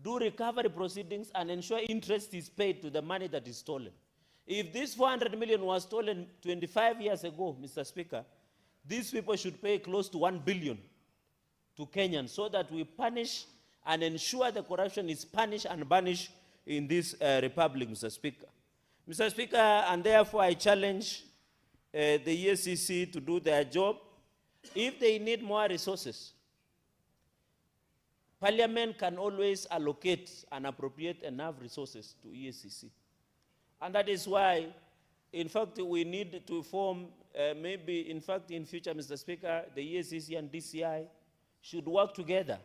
do recovery proceedings, and ensure interest is paid to the money that is stolen. If this 400 million was stolen 25 years ago, Mr. Speaker, these people should pay close to 1 billion to Kenyans so that we punish and ensure the corruption is punished and banished in this republic, Mr. Speaker. Mr. Speaker, and therefore I challenge the EACC to do their job. If they need more resources, Parliament can always allocate and appropriate enough resources to EACC. And that is why, in fact, we need to form, maybe, in fact, in future, Mr. Speaker, the EACC and DCI should work together.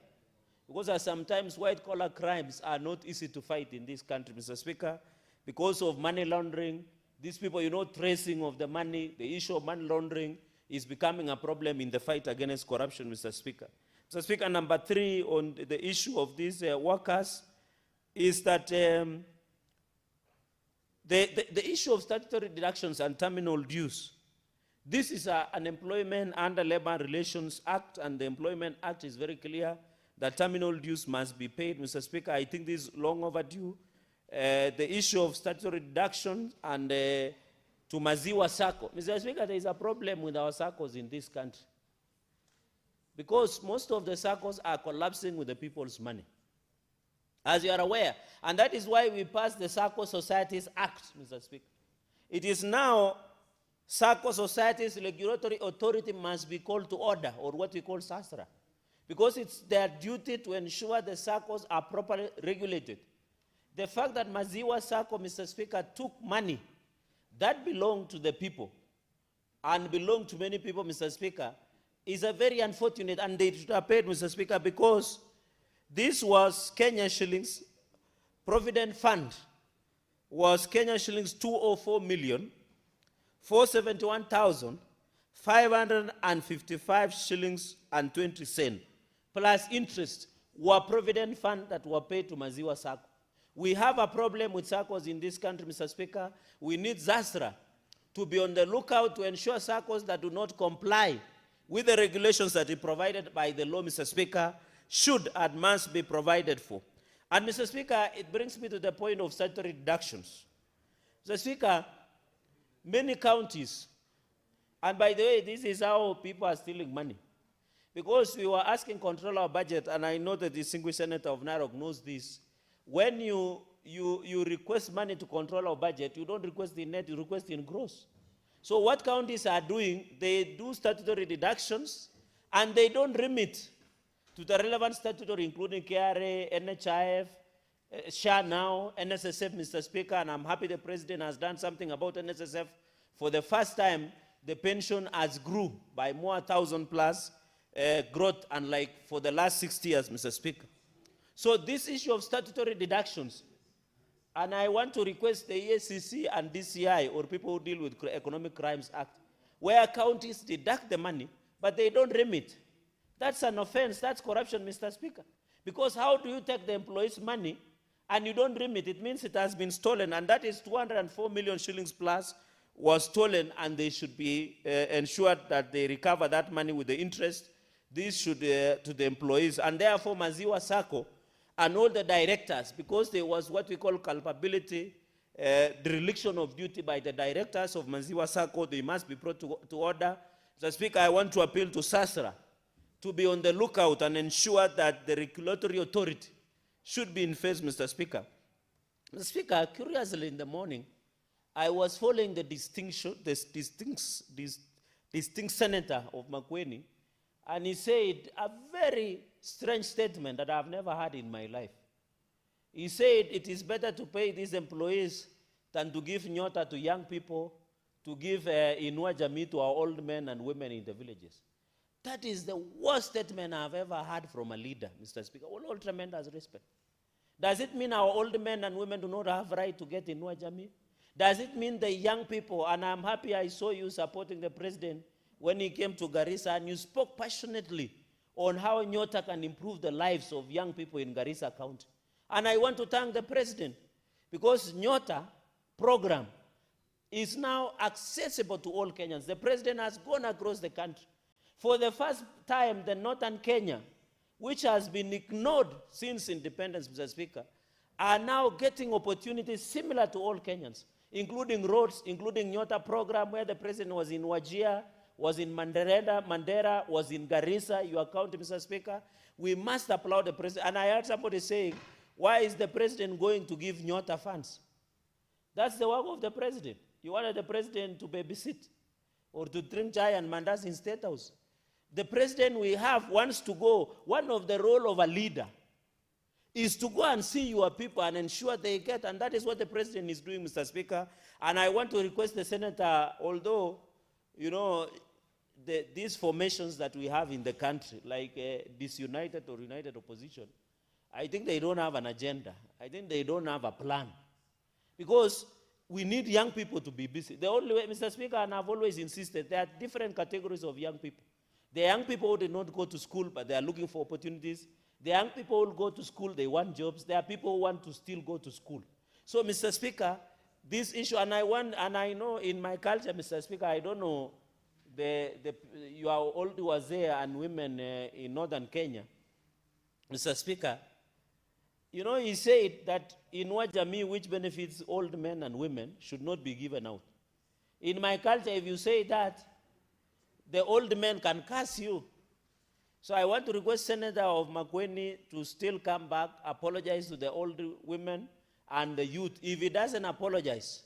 Because sometimes white-collar crimes are not easy to fight in this country, Mr. Speaker, because of money laundering. These people, you know, tracing of the money, the issue of money laundering is becoming a problem in the fight against corruption, Mr. Speaker. Mr. Speaker, number 3 on the issue of these workers is that the issue of statutory deductions and terminal dues. This is an employment under Labor Relations Act, and the Employment Act is very clear that terminal dues must be paid, Mr. Speaker. I think this is long overdue. The issue of statutory deduction and to Maziwa Sacco. Mr. Speaker, there is a problem with our SACCOs in this country, because most of the SACCOs are collapsing with the people's money, as you are aware. And that is why we passed the SACCO Societies Act, Mr. Speaker. It is now SACCO Societies Regulatory Authority must be called to order, or what we call SASRA, because it's their duty to ensure the SACCOs are properly regulated. The fact that Maziwa Sacco, Mr. Speaker, took money that belonged to the people and belonged to many people, Mr. Speaker, is a very unfortunate, and they should have paid, Mr. Speaker, because this was Kenya shillings. Provident Fund was Kenya shillings 204,471,555 shillings and 20 cents, plus interest, were Provident Fund that were paid to Maziwa Sacco. We have a problem with SACCOs in this country, Mr. Speaker. We need ZASRA to be on the lookout to ensure SACCOs that do not comply with the regulations that are provided by the law, Mr. Speaker, should and must be provided for. And, Mr. Speaker, it brings me to the point of statutory deductions. Mr. Speaker, many counties, and by the way, this is how people are stealing money. Because we were asking control our budget, and I know that the distinguished senator of Narok knows this. When you request money to control our budget, you don't request in net, you request in gross. So what counties are doing, they do statutory deductions, and they don't remit to the relevant statutory, including KRA, NHIF, SHA now, NSSF, Mr. Speaker, and I'm happy the President has done something about NSSF. For the first time, the pension has grew by more 1,000+ growth, unlike for the last 60 years, Mr. Speaker. So this issue of statutory deductions, and I want to request the EACC and DCI, or people who deal with Economic Crimes Act, where counties deduct the money, but they don't remit. That's an offense, that's corruption, Mr. Speaker. Because how do you take the employee's money and you don't remit? It means it has been stolen, and that is 204 million shillings plus was stolen, and they should be ensured that they recover that money with the interest. This should to the employees, and therefore Maziwa Sacco and all the directors, because there was what we call culpability, dereliction of duty by the directors of Maziwa Sacco, they must be brought to order. Mr. Speaker, I want to appeal to SASRA to be on the lookout and ensure that the regulatory authority should be in phase, Mr. Speaker. Mr. Speaker, curiously in the morning, I was following the distinct senator of Makueni, and he said a very strange statement that I've never heard in my life. He said it is better to pay these employees than to give nyota to young people, to give Inua Jamii to our old men and women in the villages. That is the worst statement I've ever heard from a leader, Mr. Speaker. All tremendous respect. Does it mean our old men and women do not have right to get Inua Jamii? Does it mean the young people, and I'm happy I saw you supporting the president when he came to Garissa, and you spoke passionately on how Nyota can improve the lives of young people in Garissa County. And I want to thank the president, because Nyota program is now accessible to all Kenyans. The president has gone across the country. For the first time, the northern Kenya, which has been ignored since independence, Mr. Speaker, are now getting opportunities similar to all Kenyans, including roads, including Nyota program, where the president was in Wajir, was in Mandera, was in Garissa, your county, Mr. Speaker. We must applaud the president. And I heard somebody saying, why is the president going to give Nyota funds? That's the work of the president. You wanted the president to babysit or to drink chai and mandas in State House. The president we have wants to go. One of the role of a leader is to go and see your people and ensure they get, and that is what the president is doing, Mr. Speaker. And I want to request the senator, although, you know, these formations that we have in the country, like disunited or united opposition, I think they don't have an agenda. I think they don't have a plan. Because we need young people to be busy. The only way, Mr. Speaker, and I've always insisted, there are different categories of young people. The young people who did not go to school, but they are looking for opportunities. The young people who go to school, they want jobs. There are people who want to still go to school. So, Mr. Speaker, this issue, and I know in my culture, Mr. Speaker, I don't know, you are old wazee and women in northern Kenya. Mr. Speaker, you know, he said that Inua Jamii, which benefits old men and women, should not be given out. In my culture, if you say that, the old men can curse you. So I want to request Senator of Makueni to still come back, apologize to the old women and the youth. If he doesn't apologize,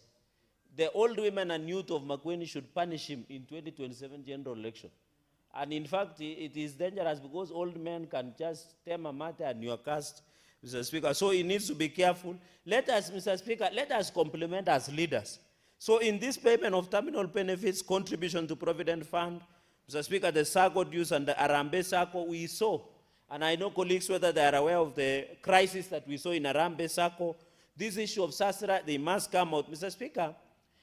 the old women and youth of Makueni should punish him in 2027 general election. And in fact, it is dangerous because old men can just term a matter and you are cast, Mr. Speaker. So he needs to be careful. Let us, Mr. Speaker, let us complement as leaders. So in this payment of terminal benefits, contribution to Provident Fund, Mr. Speaker, the SACCO dues and the Arambe SACCO, we saw, and I know colleagues whether they are aware of the crisis that we saw in Arambe SACCO, this issue of SASRA, they must come out. Mr. Speaker,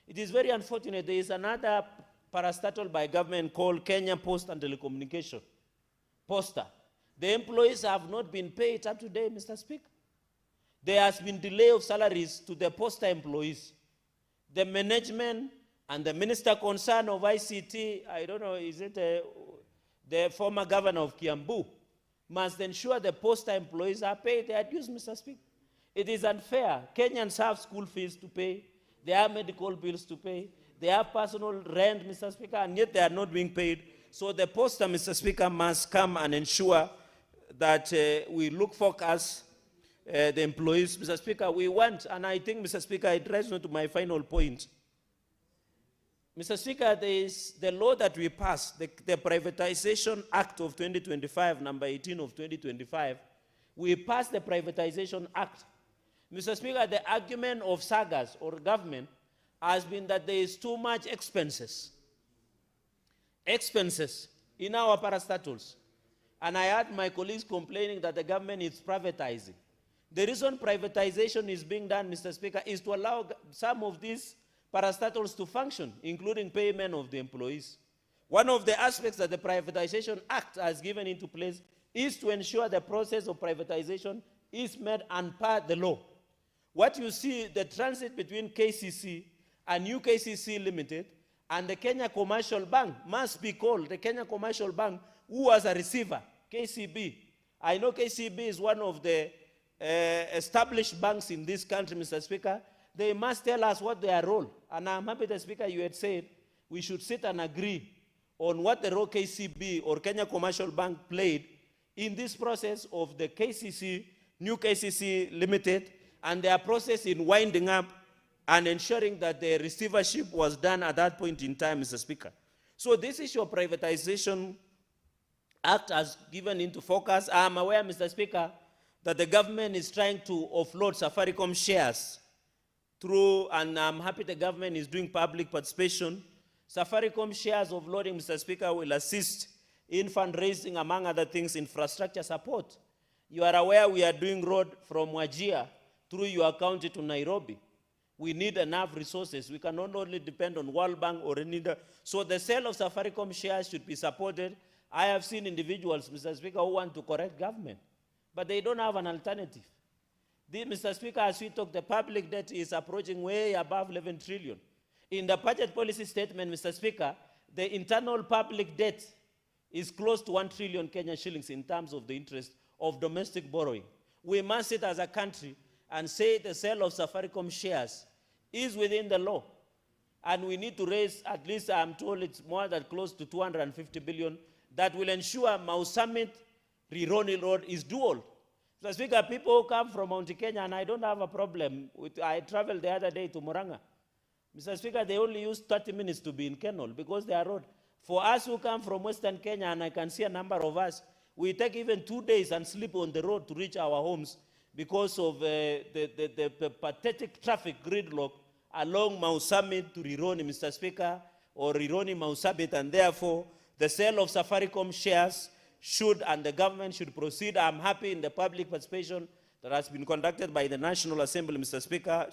it is very unfortunate. There is another parastatal by government called Kenya Post and Telecommunication, Posta. The employees have not been paid up to date, Mr. Speaker. There has been delay of salaries to the Posta employees. The management and the minister concerned of ICT, I don't know, is it the former governor of Kiambu, must ensure the Posta employees are paid their dues, Mr. Speaker. It is unfair. Kenyans have school fees to pay. They have medical bills to pay. They have personal rent, Mr. Speaker, and yet they are not being paid. So the Posta, Mr. Speaker, must come and ensure that we look focus the employees. Mr. Speaker, we want, and I think, Mr. Speaker, it drives me to my final point. Mr. Speaker, there is the law that we passed, the Privatization Act of 2025, number 18 of 2025. We passed the Privatization Act. Mr. Speaker, the argument of sagas or government has been that there is too much expenses in our parastatals. And I heard my colleagues complaining that the government is privatizing. The reason privatization is being done, Mr. Speaker, is to allow some of these parastatals to function, including payment of the employees. One of the aspects that the Privatization Act has given into place is to ensure the process of privatization is made and per the law. What you see, the transit between KCC and New KCC Limited and the Kenya Commercial Bank must be called the Kenya Commercial Bank, who was a receiver, KCB. I know KCB is one of the established banks in this country, Mr. Speaker. They must tell us what their role. And I'm happy, the Speaker, you had said we should sit and agree on what the role KCB or Kenya Commercial Bank played in this process of the KCC, New KCC Limited, and their process in winding up and ensuring that the receivership was done at that point in time, Mr. Speaker. So this issue of Privatization Act has given into focus. I am aware, Mr. Speaker, that the government is trying to offload Safaricom shares through, and I'm happy the government is doing public participation. Safaricom shares offloading, Mr. Speaker, will assist in fundraising, among other things, infrastructure support. You are aware we are doing road from Wajir through your county to Nairobi. We need enough resources. We cannot only depend on World Bank or any other. So the sale of Safaricom shares should be supported. I have seen individuals, Mr. Speaker, who want to correct government, but they don't have an alternative. Mr. Speaker, as we talk, the public debt is approaching way above 11 trillion. In the budget policy statement, Mr. Speaker, the internal public debt is close to 1 trillion Kenyan shillings in terms of the interest of domestic borrowing. We must sit as a country and say the sale of Safaricom shares is within the law. And we need to raise, at least I'm told it's more than close to 250 billion, that will ensure Mau Summit, Rironi Road is dual. Mr. Speaker, people who come from Mount Kenya, and I don't have a problem with, I traveled the other day to Murang'a. Mr. Speaker, they only use 30 minutes to be in Kenol because they are road. For us who come from Western Kenya, and I can see a number of us, we take even 2 days and sleep on the road to reach our homes because of the pathetic traffic gridlock along Mau Summit to Rironi, Mr. Speaker, or Rironi Mau Summit, and therefore the sale of Safaricom shares should, and the government should proceed. I'm happy in the public participation that has been conducted by the National Assembly, Mr. Speaker.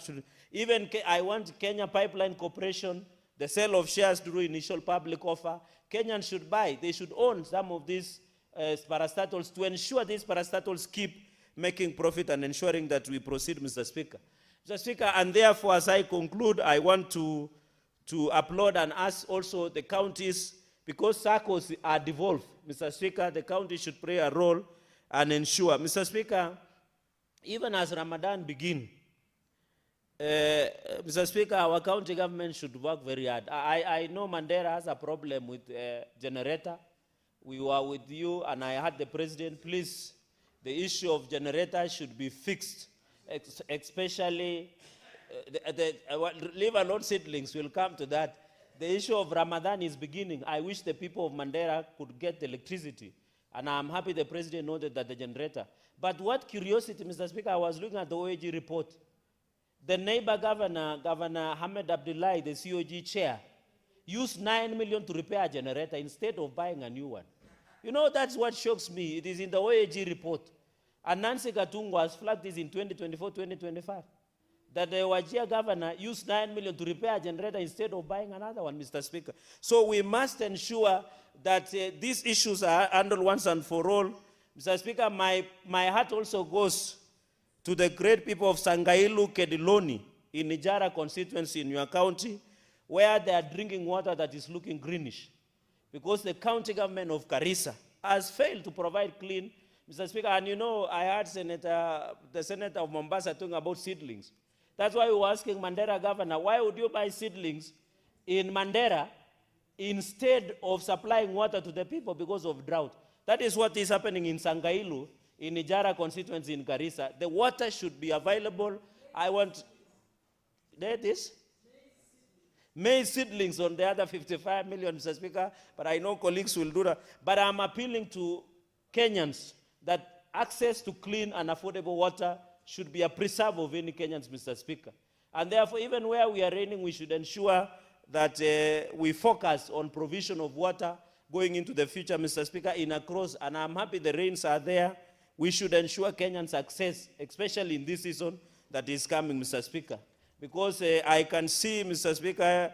Even I want Kenya Pipeline Corporation, the sale of shares through initial public offer. Kenyans should buy, they should own some of these parastatals to ensure these parastatals keep making profit and ensuring that we proceed, Mr. Speaker. Mr. Speaker, and therefore, as I conclude, I want to applaud and ask also the counties, because SACCOs are devolved, Mr. Speaker, the county should play a role and ensure. Mr. Speaker, even as Ramadan begins, Mr. Speaker, our county government should work very hard. I know Mandera has a problem with generator. We were with you, and I had the president, please, the issue of generator should be fixed, especially, leave alone seedlings, we'll come to that. The issue of Ramadan is beginning. I wish the people of Mandera could get electricity. And I'm happy the president noted that the generator. But what curiosity, Mr. Speaker, I was looking at the OAG report. The neighbor governor, Governor Ahmed Abdullahi, the COG chair, used 9 million to repair a generator instead of buying a new one. You know, that's what shocks me. It is in the OAG report. And Nancy Gatungu has flagged this in 2024, 2025. That the Wajir governor used 9 million to repair a generator instead of buying another one, Mr. Speaker. So we must ensure that these issues are handled once and for all. Mr. Speaker, my heart also goes to the great people of Sangailu, Kediloni, in Nijara constituency in your county, where they are drinking water that is looking greenish. Because the county government of Garissa has failed to provide clean, Mr. Speaker, and you know, I heard the Senator of Mombasa talking about seedlings. That's why we were asking Mandera governor, why would you buy seedlings in Mandera instead of supplying water to the people because of drought? That is what is happening in Sangailu, in Nijara constituency in Garissa. The water should be available. I want, there it is. Maize seedlings on the other 55 million, Mr. Speaker, but I know colleagues will do that. But I'm appealing to Kenyans that access to clean and affordable water should be a preserve of any Kenyans, Mr. Speaker. And therefore, even where we are raining, we should ensure that we focus on provision of water, going into the future, Mr. Speaker, in across, and I'm happy the rains are there. We should ensure Kenyan success, especially in this season that is coming, Mr. Speaker. Because I can see, Mr. Speaker,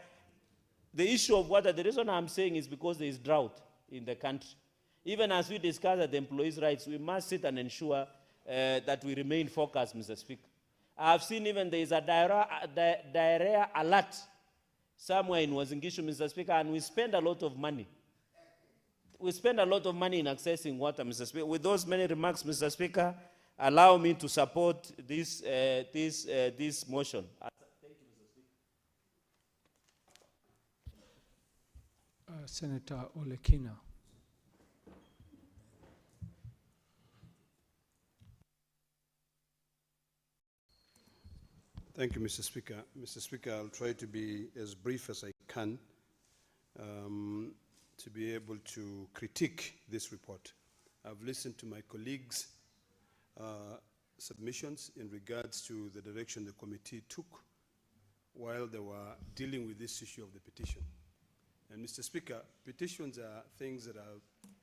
the issue of water, the reason I'm saying is because there is drought in the country. Even as we discuss the employees' rights, we must sit and ensure that we remain focused, Mr. Speaker. I've seen even there is a diarrhea alert somewhere in Wazingishu, Mr. Speaker, and we spend a lot of money. We spend a lot of money in accessing water, Mr. Speaker. With those many remarks, Mr. Speaker, allow me to support this motion. Thank you, Mr. Speaker. Senator Olekina. Thank you, Mr. Speaker. Mr. Speaker, I'll try to be as brief as I can to be able to critique this report. I've listened to my colleagues' submissions in regards to the direction the committee took while they were dealing with this issue of the petition. And Mr. Speaker, petitions are things that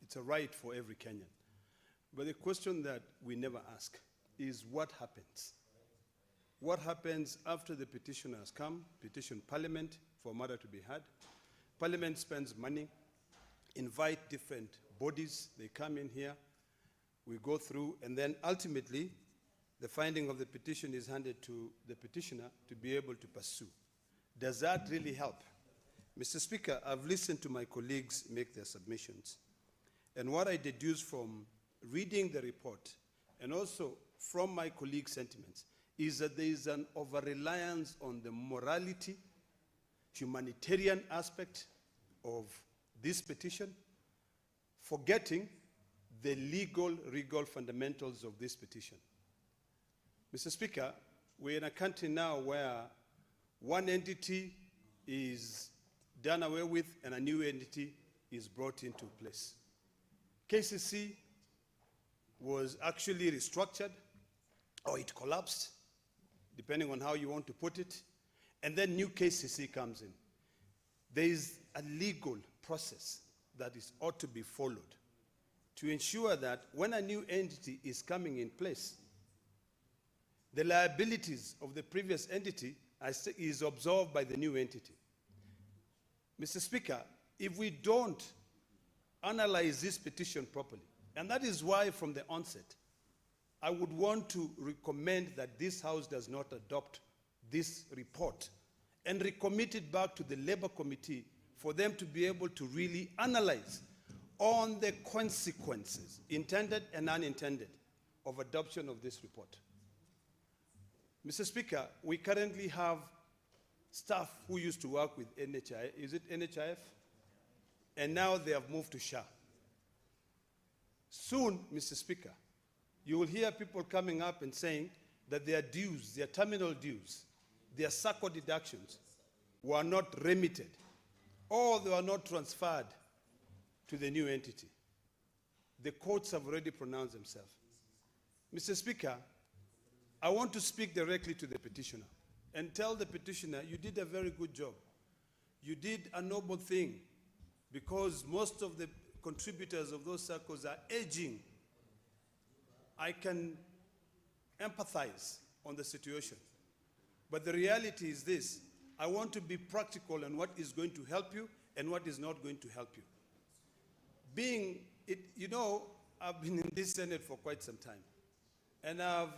it's a right for every Kenyan. But the question that we never ask is what happens? What happens after the petition has come, petition Parliament for a matter to be heard? Parliament spends money, invite different bodies, they come in here, we go through, and then ultimately the finding of the petition is handed to the petitioner to be able to pursue. Does that really help? Mr. Speaker, I've listened to my colleagues make their submissions, and what I deduce from reading the report and also from my colleagues' sentiments is that there is an over-reliance on the morality, humanitarian aspect of this petition, forgetting the legal fundamentals of this petition. Mr. Speaker, we're in a country now where one entity is done away with and a new entity is brought into place. KCC was actually restructured, or it collapsed, depending on how you want to put it, and then new KCC comes in. There is a legal process that ought to be followed to ensure that when a new entity is coming in place, the liabilities of the previous entity is absorbed by the new entity. Mr. Speaker, if we don't analyze this petition properly, and that is why from the onset, I would want to recommend that this House does not adopt this report and recommit it back to the Labour Committee for them to be able to really analyze on the consequences, intended and unintended, of adoption of this report. Mr. Speaker, we currently have staff who used to work with NHIF, is it NHIF? And now they have moved to SHA. Soon, Mr. Speaker, you will hear people coming up and saying that their dues, their terminal dues, their SACCO deductions were not remitted, or they were not transferred to the new entity. The courts have already pronounced themselves. Mr. Speaker, I want to speak directly to the petitioner and tell the petitioner, you did a very good job. You did a noble thing, because most of the contributors of those circles are aging. I can empathize on the situation. But the reality is this: I want to be practical on what is going to help you and what is not going to help you. I've been in this Senate for quite some time, and I've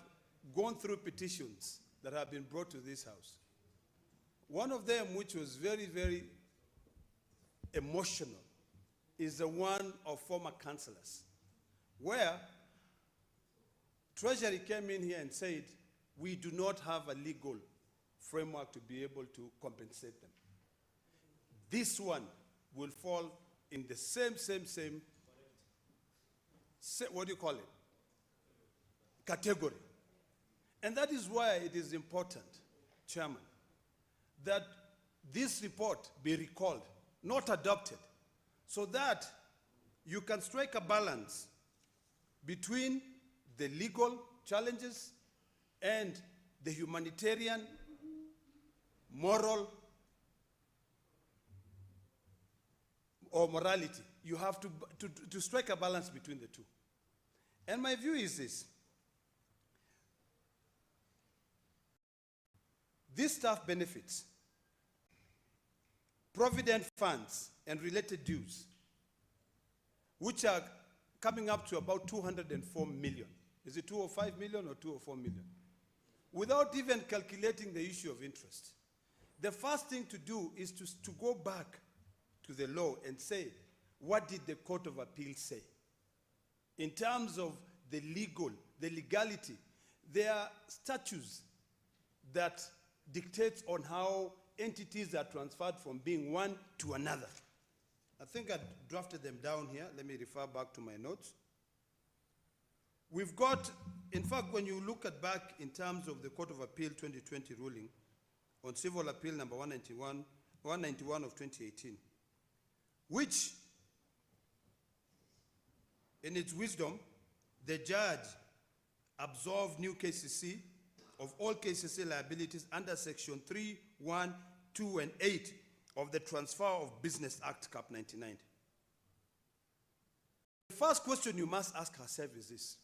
gone through petitions that have been brought to this House. One of them, which was very, very emotional, is the one of former councillors, where Treasury came in here and said, we do not have a legal framework to be able to compensate them. This one will fall in the same, what do you call it? Category. And that is why it is important, Chairman, that this report be recalled, not adopted, so that you can strike a balance between the legal challenges and the humanitarian, moral, or morality you have to strike a balance between the two. And my view is this. These staff benefits, provident funds, and related dues, which are coming up to about 204 million. Is it 205 million or 204 million? Without even calculating the issue of interest. The first thing to do is to go back to the law and say, what did the Court of Appeal say? In terms of the legality, there are statutes that dictates on how entities are transferred from being one to another. I think I drafted them down here. Let me refer back to my notes. We've got, in fact, when you look at back in terms of the Court of Appeal 2020 ruling on Civil Appeal number 191 of 2018, which, in its wisdom, the judge absolved new KCC of all KCC liabilities under section 3, 1, 2, and 8 of the Transfer of Business Act, Cap 99. The first question you must ask yourself is this.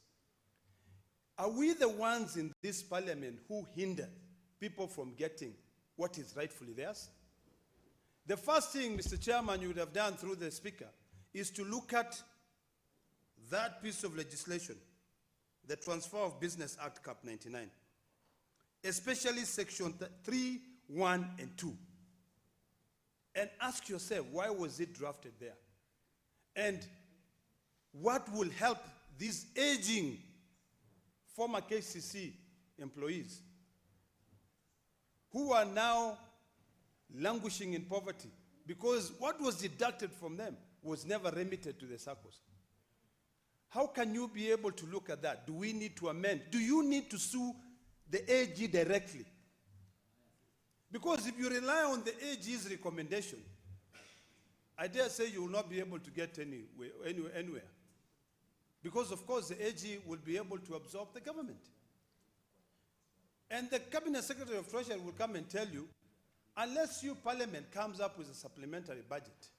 Are we the ones in this parliament who hinder people from getting what is rightfully theirs? The first thing, Mr. Chairman, you would have done through the Speaker is to look at that piece of legislation, the Transfer of Business Act, Cap 99, especially section 3, 1, and 2. And ask yourself, why was it drafted there? And what will help these aging former KCC employees who are now languishing in poverty because what was deducted from them was never remitted to the SACCOs? How can you be able to look at that? Do we need to amend? Do you need to sue the AG directly? Because if you rely on the AG's recommendation, I dare say you will not be able to get anywhere. Because, of course, the AG will be able to absorb the government. And the Cabinet Secretary of Treasury will come and tell you, unless your parliament comes up with a supplementary budget,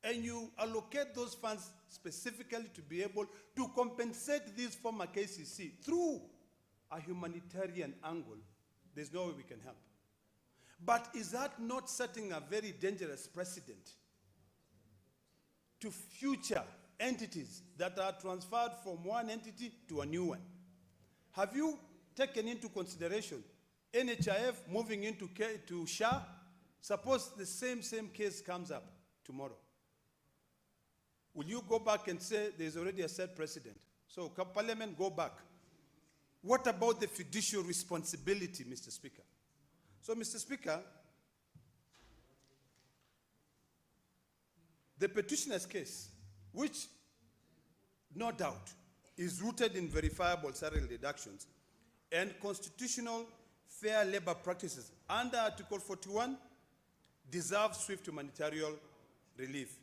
and you allocate those funds specifically to be able to compensate these former KCC through a humanitarian angle, there's no way we can help. But is that not setting a very dangerous precedent to future entities that are transferred from one entity to a new one? Have you taken into consideration NHIF moving into SHA? Suppose the same case comes up tomorrow. Will you go back and say there's already a set precedent? So Parliament, go back. What about the fiduciary responsibility, Mr. Speaker? So, Mr. Speaker, the petitioner's case, which no doubt is rooted in verifiable salary deductions and constitutional fair labor practices under Article 41, deserves swift humanitarian relief.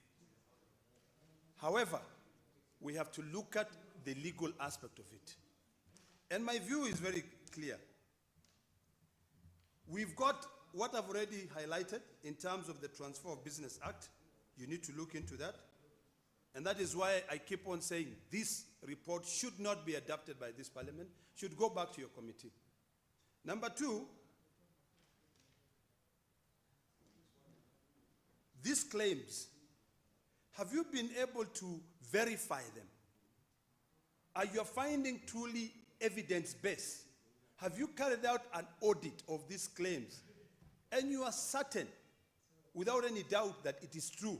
However, we have to look at the legal aspect of it. And my view is very clear. We've got what I've already highlighted in terms of the Transfer of Business Act. You need to look into that. And that is why I keep on saying this report should not be adopted by this parliament, should go back to your committee. Number two, these claims, have you been able to verify them? Are your findings truly evidence-based? Have you carried out an audit of these claims? And you are certain, without any doubt, that it is true.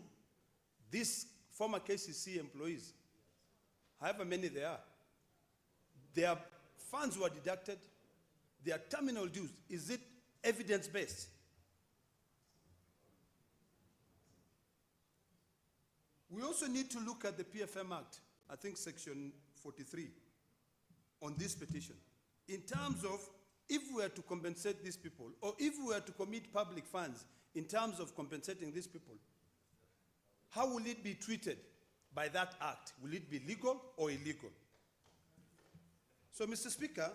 These former KCC employees, however many they are, their funds were deducted, their terminal dues, is it evidence-based? We also need to look at the PFM Act, I think section 43, on this petition. In terms of if we were to compensate these people, or if we were to commit public funds in terms of compensating these people, how will it be treated by that act? Will it be legal or illegal? So, Mr. Speaker,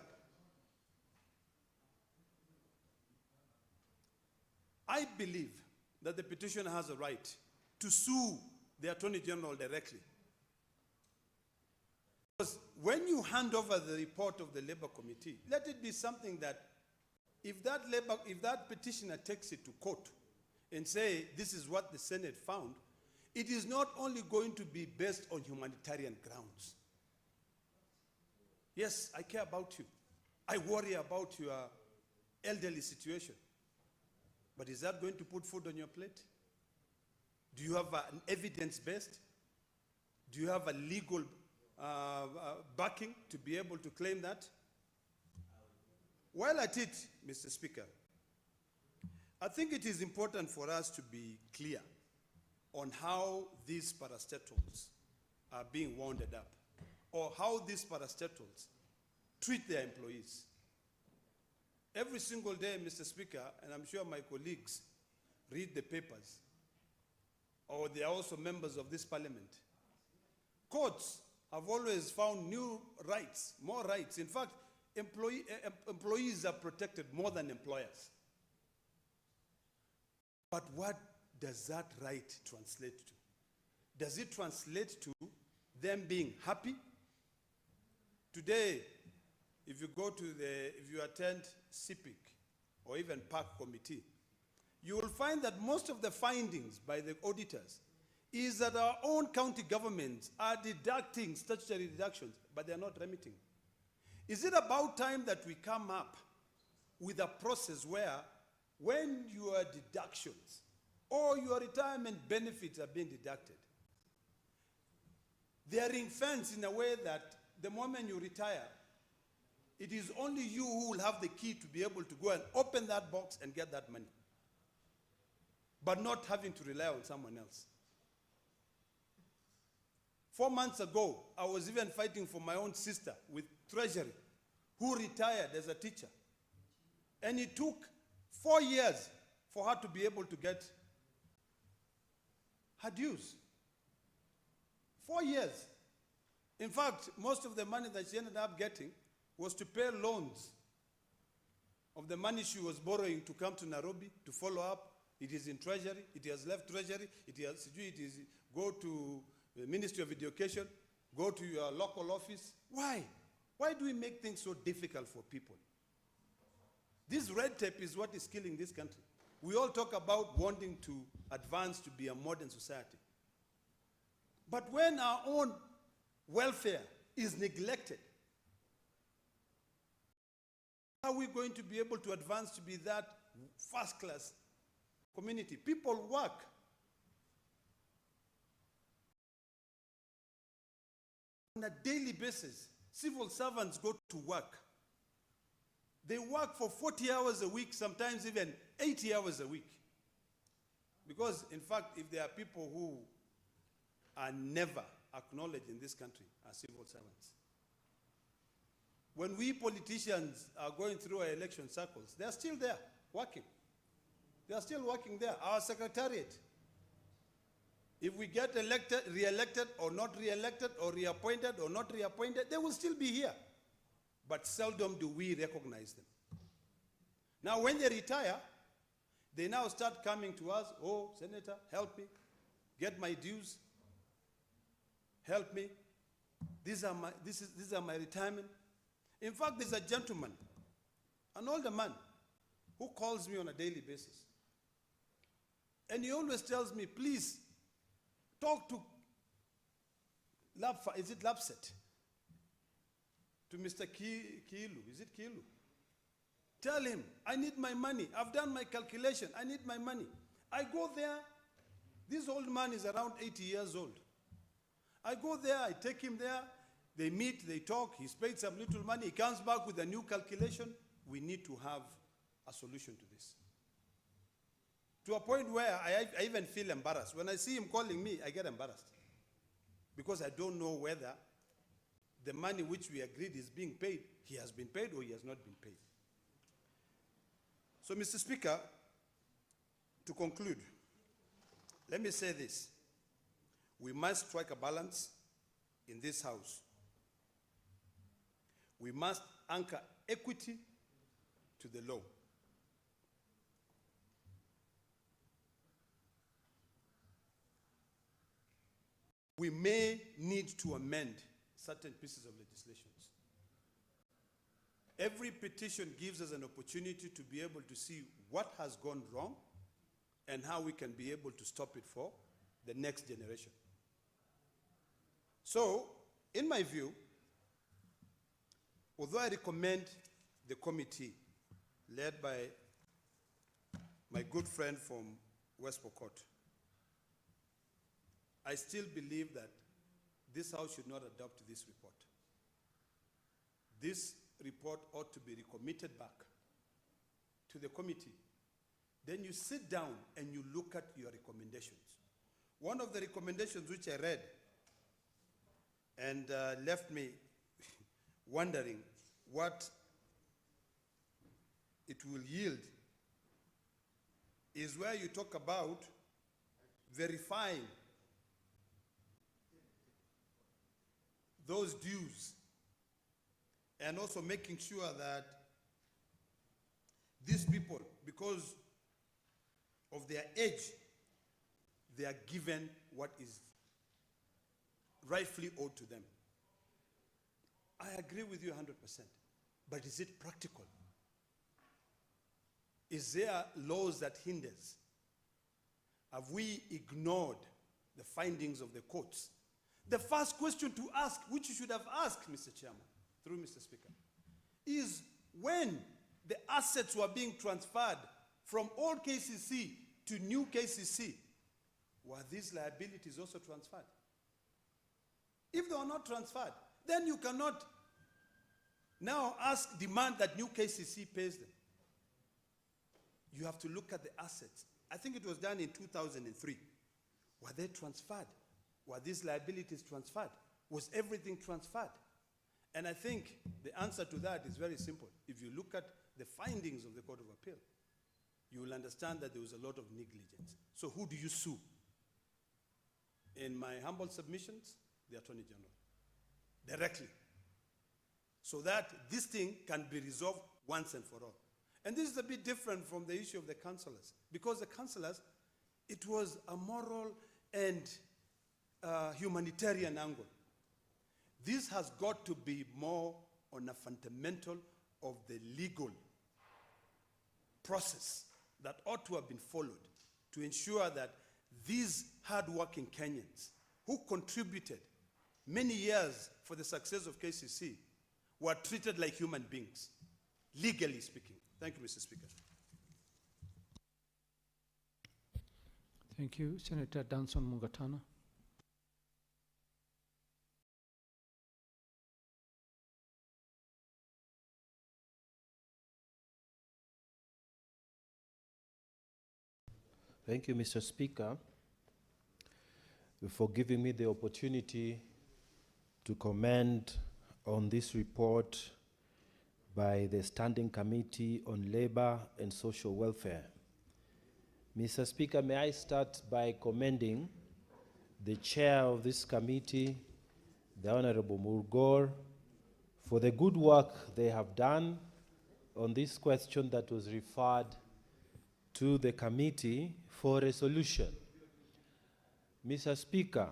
I believe that the petitioner has a right to sue the Attorney General directly. Because when you hand over the report of the Labor Committee, let it be something that if that petitioner takes it to court and say this is what the Senate found, it is not only going to be based on humanitarian grounds. Yes, I care about you. I worry about your elderly situation. But is that going to put food on your plate? Do you have an evidence-based? Do you have a legal backing to be able to claim that? While at it, Mr. Speaker, I think it is important for us to be clear on how these parastatals are being wounded up, or how these parastatals treat their employees. Every single day, Mr. Speaker, and I'm sure my colleagues read the papers, or they are also members of this parliament. Courts have always found new rights, more rights. In fact, employees are protected more than employers. But what does that right translate to? Does it translate to them being happy? Today, if you attend CPIC or even PAC committee, you will find that most of the findings by the auditors is that our own county governments are deducting statutory deductions, but they are not remitting. Is it about time that we come up with a process where when your deductions or your retirement benefits are being deducted, they are ring-fenced in a way that the moment you retire, it is only you who will have the key to be able to go and open that box and get that money, but not having to rely on someone else. 4 months ago, I was even fighting for my own sister with Treasury, who retired as a teacher. And it took 4 years for her to be able to get her dues. 4 years. In fact, most of the money that she ended up getting was to pay loans of the money she was borrowing to come to Nairobi to follow up. It is in Treasury. It has left Treasury. It is go to the Ministry of Education, go to your local office. Why? Why do we make things so difficult for people? This red tape is what is killing this country. We all talk about wanting to advance to be a modern society. But when our own welfare is neglected, how are we going to be able to advance to be that first-class community? People work. On a daily basis, civil servants go to work. They work for 40 hours a week, sometimes even 80 hours a week. Because, in fact, if there are people who are never acknowledged in this country as civil servants. When we politicians are going through our election circles, they are still there, working. They are still working there. Our secretariat, if we get elected, re-elected, or not re-elected, or reappointed, or not reappointed, they will still be here. But seldom do we recognize them. Now, when they retire, they now start coming to us, oh, Senator, help me, get my dues, help me, these are my retirement. In fact, there's a gentleman, an older man, who calls me on a daily basis. And he always tells me, please, talk to is it Lapset? To Mr. Kiilu, is it Kiilu? Tell him, I need my money. I've done my calculation. I need my money. I go there. This old man is around 80 years old. I go there, I take him there. They meet, they talk. He's paid some little money. He comes back with a new calculation. We need to have a solution to this. To a point where I even feel embarrassed. When I see him calling me, I get embarrassed. Because I don't know whether the money which we agreed is being paid, he has been paid or he has not been paid. So, Mr. Speaker, to conclude, let me say this. We must strike a balance in this House. We must anchor equity to the law. we may need to amend certain pieces of legislation. Every petition gives us an opportunity to be able to see what has gone wrong and how we can be able to stop it for the next generation. So, in my view, although I recommend the committee led by my good friend from West Pokot, I still believe that this House should not adopt this report. This report ought to be recommitted back to the committee. Then you sit down and you look at your recommendations. One of the recommendations which I read and left me wondering what it will yield is where you talk about verifying those dues and also making sure that these people, because of their age, they are given what is rightfully owed to them. I agree with you 100%, but is it practical? Is there laws that hinders? Have we ignored the findings of the courts? The first question to ask, which you should have asked, Mr. Chairman, through Mr. Speaker, is when the assets were being transferred from old KCC to new KCC, were these liabilities also transferred? If they are not transferred, then you cannot now demand that new KCC pays them. You have to look at the assets. I think it was done in 2003. Were they transferred? Were these liabilities transferred? Was everything transferred? And I think the answer to that is very simple. If you look at the findings of the Court of Appeal, you will understand that there was a lot of negligence. So who do you sue? In my humble submissions, the Attorney General, directly, so that this thing can be resolved once and for all. And this is a bit different from the issue of the councillors, because the councillors, it was a moral and humanitarian angle. This has got to be more on a fundamental of the legal process that ought to have been followed to ensure that these hard-working Kenyans who contributed many years for the success of KCC were treated like human beings, legally speaking. Thank you, Mr. Speaker. Thank you. Senator Danson Mungatana. Thank you, Mr. Speaker, for giving me the opportunity to comment on this report by the Standing Committee on Labor and Social Welfare. Mr. Speaker, may I start by commending the chair of this committee, the Honorable Murgor, for the good work they have done on this question that was referred to the committee for resolution. Mr. Speaker,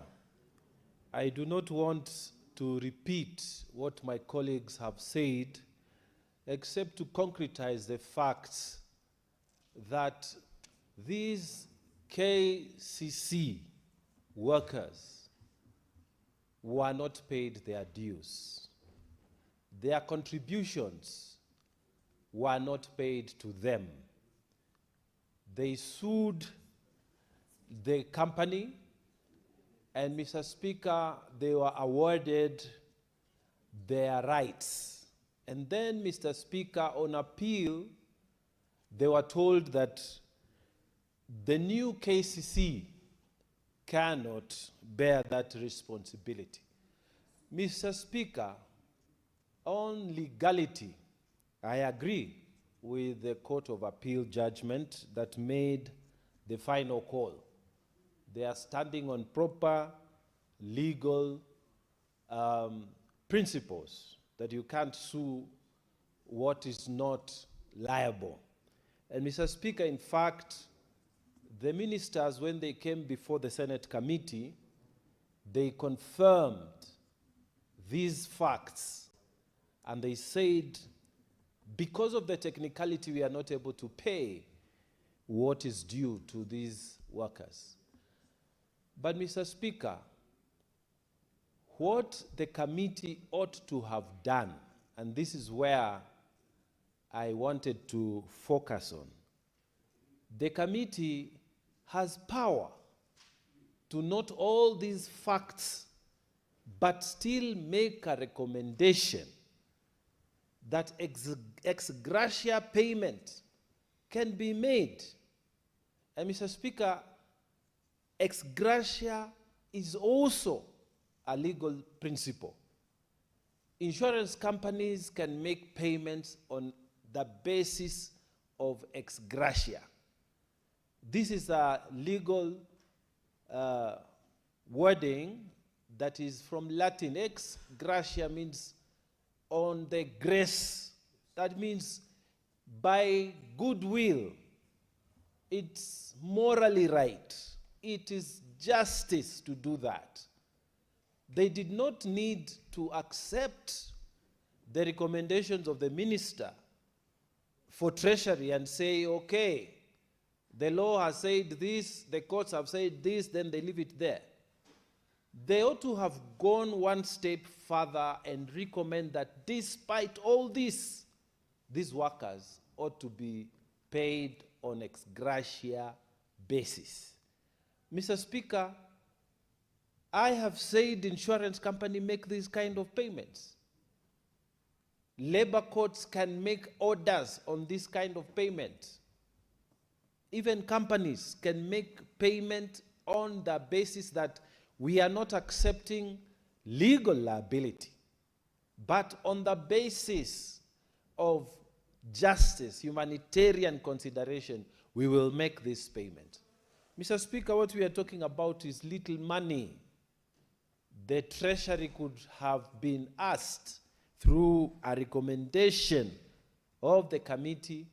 I do not want to repeat what my colleagues have said, except to concretize the facts that these KCC workers were not paid their dues. Their contributions were not paid to them. They sued the company, and Mr. Speaker, they were awarded their rights. And then, Mr. Speaker, on appeal, they were told that the new KCC cannot bear that responsibility. Mr. Speaker, on legality, I agree with the Court of Appeal judgment that made the final call. They are standing on proper legal principles that you can't sue what is not liable. And Mr. Speaker, in fact, the ministers, when they came before the Senate committee, they confirmed these facts, and they said, because of the technicality, we are not able to pay what is due to these workers. But Mr. Speaker, what the committee ought to have done, and this is where I wanted to focus on, the committee has power to note all these facts, but still make a recommendation that ex gratia payment can be made. And Mr. Speaker, ex gratia is also a legal principle. Insurance companies can make payments on the basis of ex gratia. This is a legal wording that is from Latin. Ex gratia means on the grace. That means by goodwill. It's morally right. It is justice to do that. They did not need to accept the recommendations of the minister for treasury and say, okay, the law has said this, the courts have said this, then they leave it there. They ought to have gone one step further and recommend that despite all this, these workers ought to be paid on ex gratia basis. Mr. Speaker, I have said insurance companies make these kind of payments. Labor courts can make orders on this kind of payment. Even companies can make payment on the basis that we are not accepting legal liability, but on the basis of justice, humanitarian consideration, we will make this payment. Mr. Speaker, what we are talking about is little money. The Treasury could have been asked through a recommendation of the committee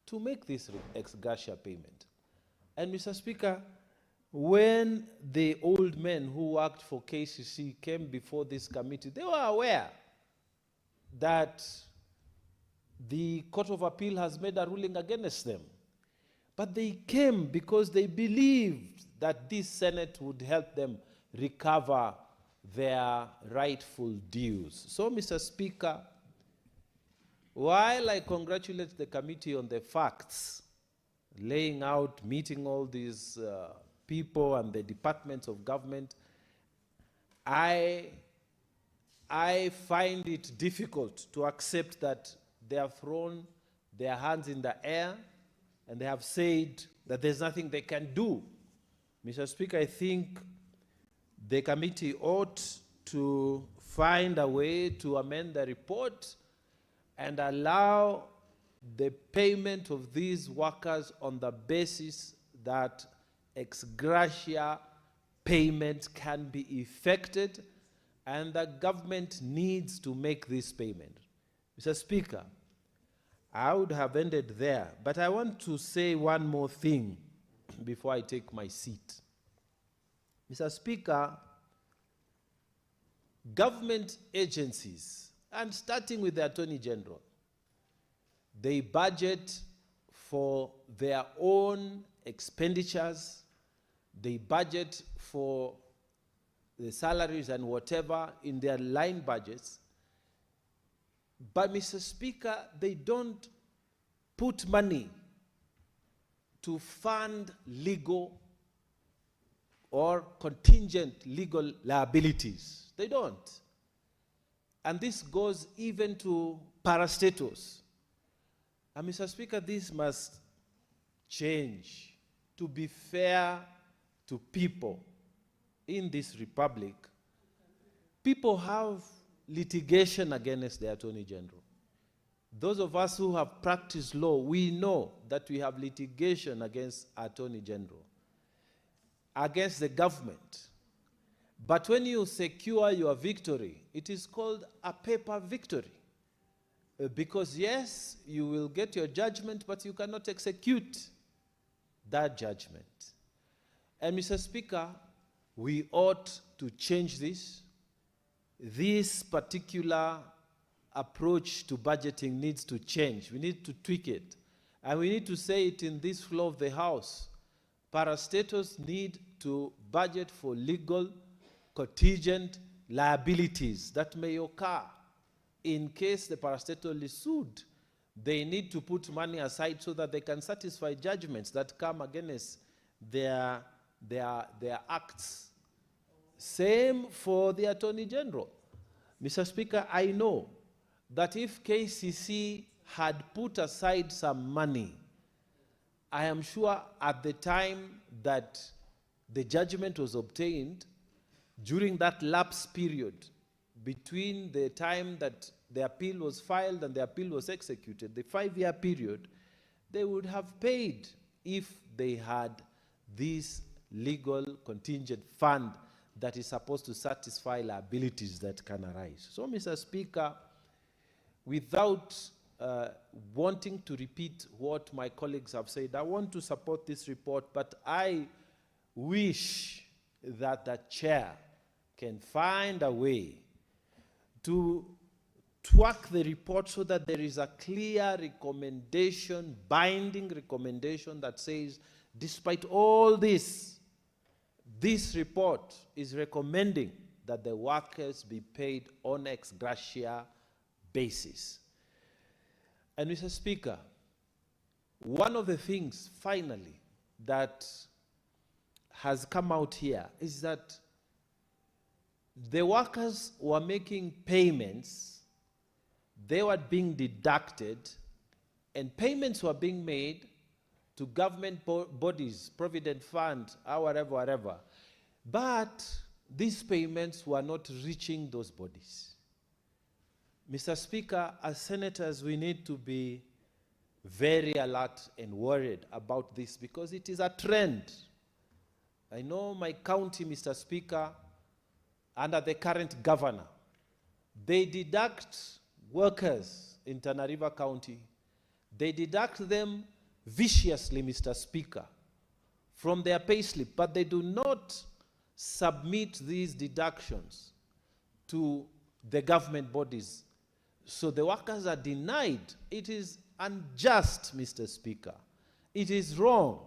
to make this ex gratia payment. And Mr. Speaker, when the old men who worked for KCC came before this committee, they were aware that the Court of Appeal has made a ruling against them. But they came because they believed that this Senate would help them recover their rightful dues. So, Mr. Speaker, while I congratulate the committee on the facts, laying out, meeting all these people and the departments of government, I find it difficult to accept that they have thrown their hands in the air and they have said that there's nothing they can do. Mr. Speaker, I think the committee ought to find a way to amend the report and allow the payment of these workers on the basis that ex gratia payment can be effected, and the government needs to make this payment. Mr. Speaker, I would have ended there, but I want to say one more thing before I take my seat. Mr. Speaker, government agencies, and starting with the Attorney General, they budget for their own expenditures, they budget for the salaries and whatever in their line budgets. But, Mr. Speaker, they don't put money to fund legal or contingent legal liabilities. They don't. And this goes even to parastatals. And, Mr. Speaker, this must change to be fair to people in this republic. People have litigation against the Attorney General. Those of us who have practiced law, we know that we have litigation against Attorney General, against the government. But when you secure your victory, it is called a paper victory. Because yes, you will get your judgment, but you cannot execute that judgment. And Mr. Speaker, we ought to change this. This particular approach to budgeting needs to change. We need to tweak it. And we need to say it in this floor of the House. Parastatals need to budget for legal contingent liabilities that may occur in case the parastatal is sued. They need to put money aside so that they can satisfy judgments that come against their acts. Same for the Attorney General. Mr. Speaker, I know that if KCC had put aside some money, I am sure at the time that the judgment was obtained, during that lapse period between the time that the appeal was filed and the appeal was executed, the 5-year period, they would have paid if they had this legal contingent fund that is supposed to satisfy liabilities that can arise. So, Mr. Speaker, without wanting to repeat what my colleagues have said, I want to support this report, but I wish that the chair can find a way to twerk the report so that there is a clear recommendation, binding recommendation that says, despite all this, this report is recommending that the workers be paid on ex gratia basis. And Mr. Speaker, one of the things, finally, that has come out here is that the workers were making payments, they were being deducted, and payments were being made to government bodies, Provident Fund, or whatever. But these payments were not reaching those bodies. Mr. Speaker, as senators, we need to be very alert and worried about this because it is a trend. I know my county, Mr. Speaker, under the current governor, they deduct workers in Tana River County. They deduct them viciously, Mr. Speaker, from their payslip, but they do not submit these deductions to the government bodies. So the workers are denied. It is unjust, Mr. Speaker. It is wrong,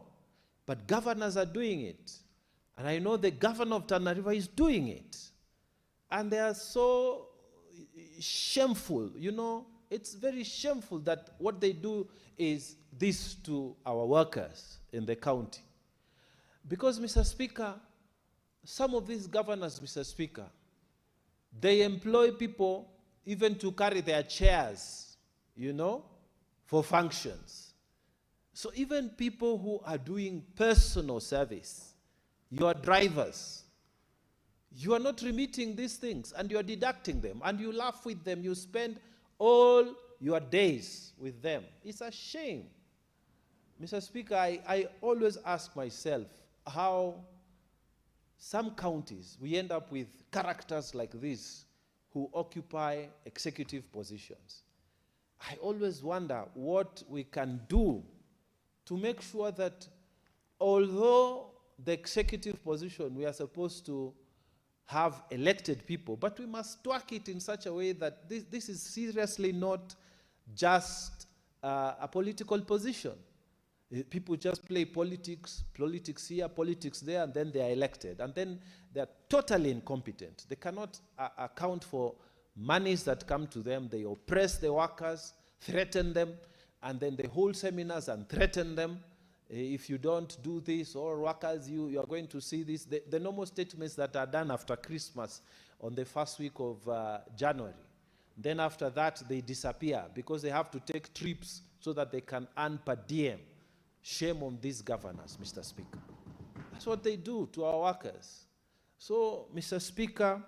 but governors are doing it. And I know the governor of Tana River is doing it. And they are so shameful, you know. It's very shameful that what they do is this to our workers in the county. Because, Mr. Speaker, some of these governors, Mr. Speaker, they employ people even to carry their chairs, you know, for functions. So even people who are doing personal service, your drivers, you are not remitting these things and you are deducting them and you laugh with them. You spend all your days with them. It's a shame. Mr. Speaker, I always ask myself how some counties, we end up with characters like this who occupy executive positions. I always wonder what we can do to make sure that although the executive position, we are supposed to have elected people, but we must twerk it in such a way that this is seriously not just a political position. People just play politics here, politics there, and then they are elected. And then they are totally incompetent. They cannot account for monies that come to them. They oppress the workers, threaten them, and then they hold seminars and threaten them. If you don't do this, or workers, you are going to see this. The normal statements that are done after Christmas on the first week of January. Then after that, they disappear because they have to take trips so that they can earn per diem. Shame on these governors, Mr. Speaker. That's what they do to our workers. So, Mr. Speaker,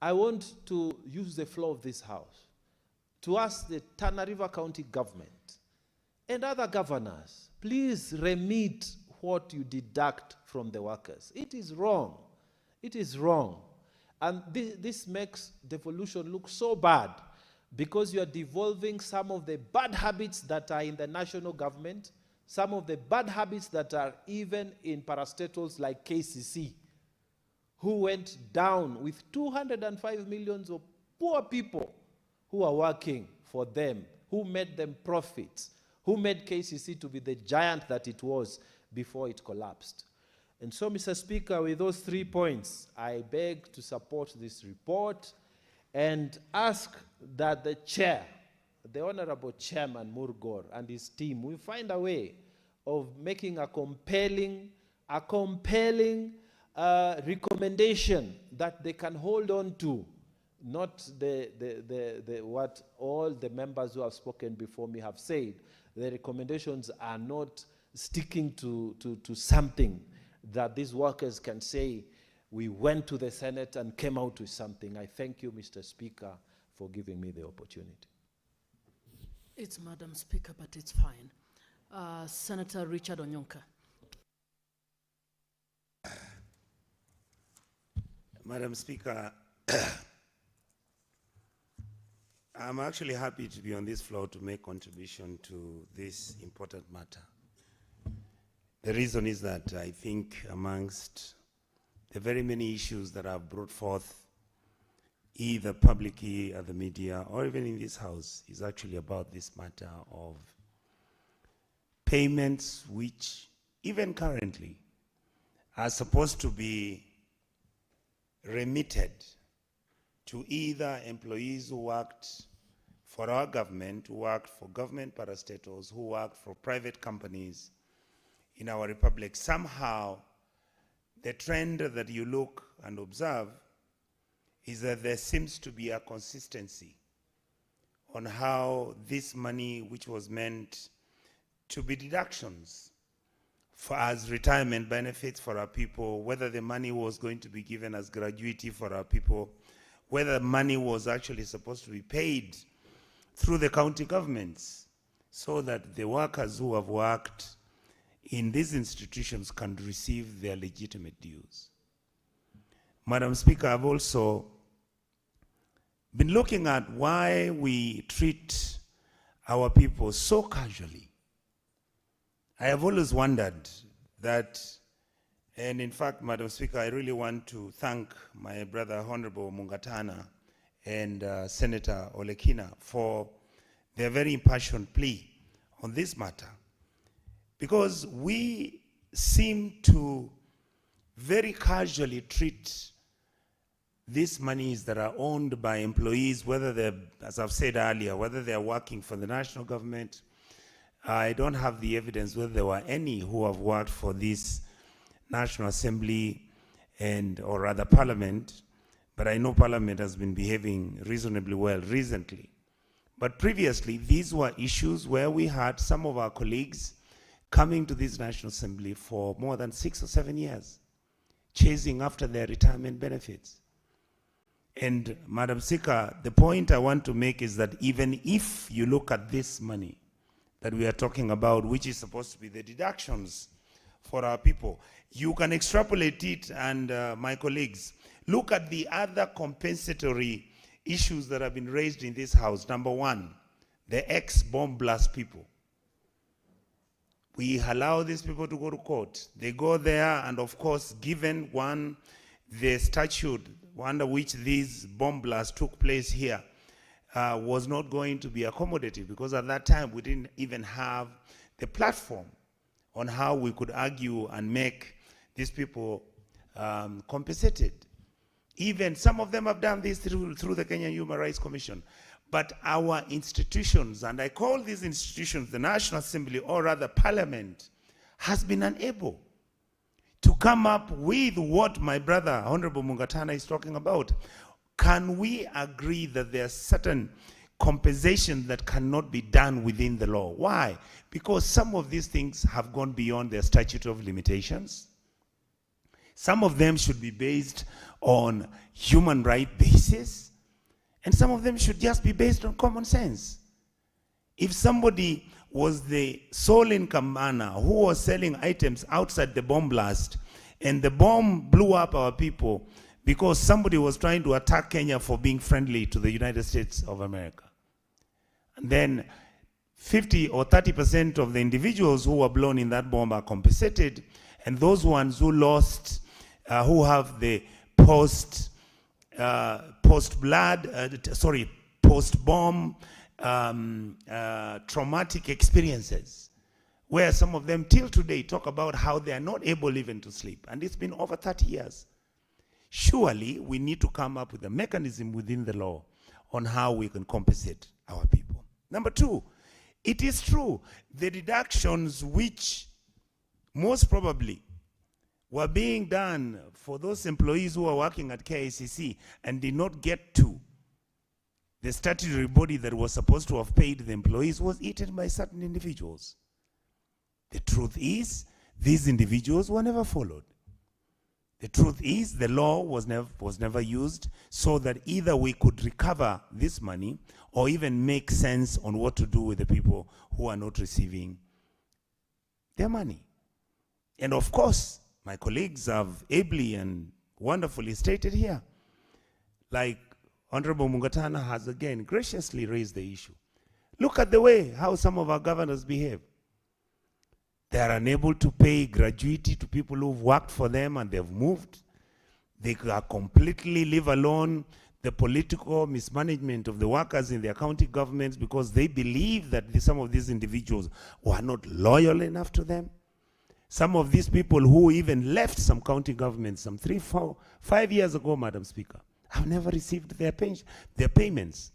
I want to use the floor of this House to ask the Tana River County government and other governors, please remit what you deduct from the workers. It is wrong. It is wrong. And this makes devolution look so bad because you are devolving some of the bad habits that are in the national government, some of the bad habits that are even in parastatals like KCC, who went down with 205 million of poor people who are working for them, who made them profits, who made KCC to be the giant that it was before it collapsed. And so, Mr. Speaker, with those 3 points, I beg to support this report and ask that the chair, the Honorable Chairman Murgor and his team, will find a way of making a compelling recommendation that they can hold on to, not what all the members who have spoken before me have said. The recommendations are not sticking to something that these workers can say, we went to the Senate and came out with something. I thank you, Mr. Speaker, for giving me the opportunity. It's Madam Speaker, but it's fine. Senator Richard Onyonka. Madam Speaker, I'm actually happy to be on this floor to make contribution to this important matter. The reason is that I think amongst the very many issues that I've brought forth, either publicly at the media or even in this house, is actually about this matter of payments which, even currently, are supposed to be remitted to either employees who worked for our government, who worked for government parastatals, who worked for private companies in our republic. Somehow, the trend that you look and observe is that there seems to be a consistency on how this money, which was meant to be deductions for as retirement benefits for our people, whether the money was going to be given as gratuity for our people, whether money was actually supposed to be paid through the county governments so that the workers who have worked in these institutions can receive their legitimate dues. Madam Speaker, I've also been looking at why we treat our people so casually. I have always wondered that, and in fact, Madam Speaker, I really want to thank my brother, Honorable Mungatana, and Senator Olekina for their very impassioned plea on this matter. Because we seem to very casually treat these monies that are owned by employees, whether they're, as I've said earlier, whether they're working for the national government. I don't have the evidence whether there were any who have worked for this National Assembly or rather Parliament, but I know Parliament has been behaving reasonably well recently. But previously, these were issues where we had some of our colleagues coming to this National Assembly for more than 6 or 7 years, chasing after their retirement benefits. And Madam Speaker, the point I want to make is that even if you look at this money that we are talking about, which is supposed to be the deductions for our people, you can extrapolate it, and my colleagues, look at the other compensatory issues that have been raised in this house. Number one, the ex-bomb blast people. We allow these people to go to court. They go there, and of course, given the statute under which these bomb blasts took place here was not going to be accommodative, because at that time we didn't even have the platform on how we could argue and make these people compensated. Even some of them have done this through the Kenyan Human Rights Commission. But our institutions, and I call these institutions the National Assembly, or rather Parliament, has been unable to come up with what my brother, Honorable Mungatana, is talking about. Can we agree that there are certain compensations that cannot be done within the law? Why? Because some of these things have gone beyond their statute of limitations. Some of them should be based on human right basis, and some of them should just be based on common sense. If somebody was the sole income earner who was selling items outside the bomb blast, and the bomb blew up our people because somebody was trying to attack Kenya for being friendly to the United States of America, and then 50 or 30% of the individuals who were blown in that bomb are compensated, and those ones who lost, who have the post-bomb traumatic experiences, where some of them till today talk about how they are not able even to sleep. And it's been over 30 years. Surely we need to come up with a mechanism within the law on how we can compensate our people. Number two, it is true, the deductions which most probably were being done for those employees who are working at KICC and did not get to the statutory body that was supposed to have paid the employees was eaten by certain individuals. The truth is, these individuals were never followed. The truth is, the law was never used so that either we could recover this money or even make sense on what to do with the people who are not receiving their money. And of course, my colleagues have ably and wonderfully stated here, like Honorable Mungatana has again graciously raised the issue. Look at the way how some of our governors behave. They are unable to pay gratuity to people who've worked for them and they've moved. They are completely leave alone the political mismanagement of the workers in their county governments because they believe that some of these individuals were not loyal enough to them. Some of these people who even left some county governments some 3, 4, 5 years ago, Madam Speaker, have never received their payments.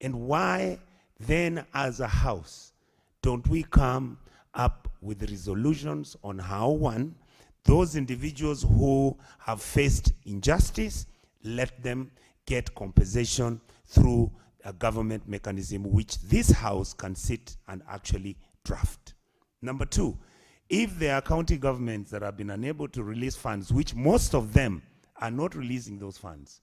And why then as a house don't we come up with resolutions on how, one, those individuals who have faced injustice, let them get compensation through a government mechanism which this house can sit and actually draft. Number two, if there are county governments that have been unable to release funds, which most of them are not releasing those funds,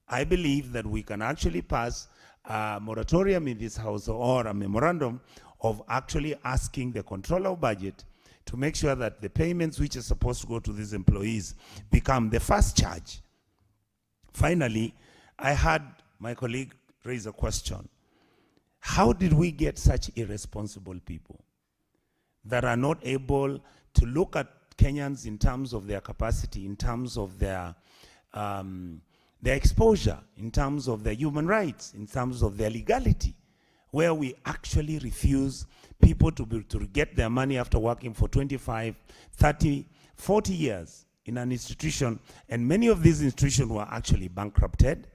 I believe that we can actually pass a moratorium in this house or a memorandum of actually asking the controller of budget to make sure that the payments which are supposed to go to these employees become the first charge. Finally, I had my colleague raise a question. How did we get such irresponsible people that are not able to look at Kenyans in terms of their capacity, in terms of their exposure, in terms of their human rights, in terms of their legality, where we actually refuse people to get their money after working for 25, 30, 40 years in an institution, and many of these institutions were actually bankrupted.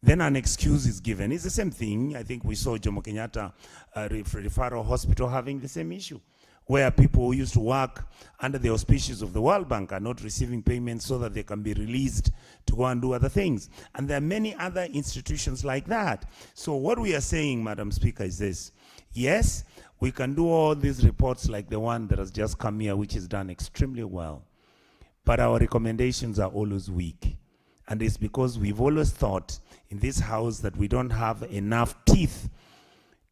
Then an excuse is given. It's the same thing. I think we saw Jomo Kenyatta Referral Hospital having the same issue, where people who used to work under the auspices of the World Bank are not receiving payments so that they can be released to go and do other things. And there are many other institutions like that. So what we are saying, Madam Speaker, is this. Yes, we can do all these reports like the one that has just come here, which is done extremely well. But our recommendations are always weak. And it's because we've always thought in this house that we don't have enough teeth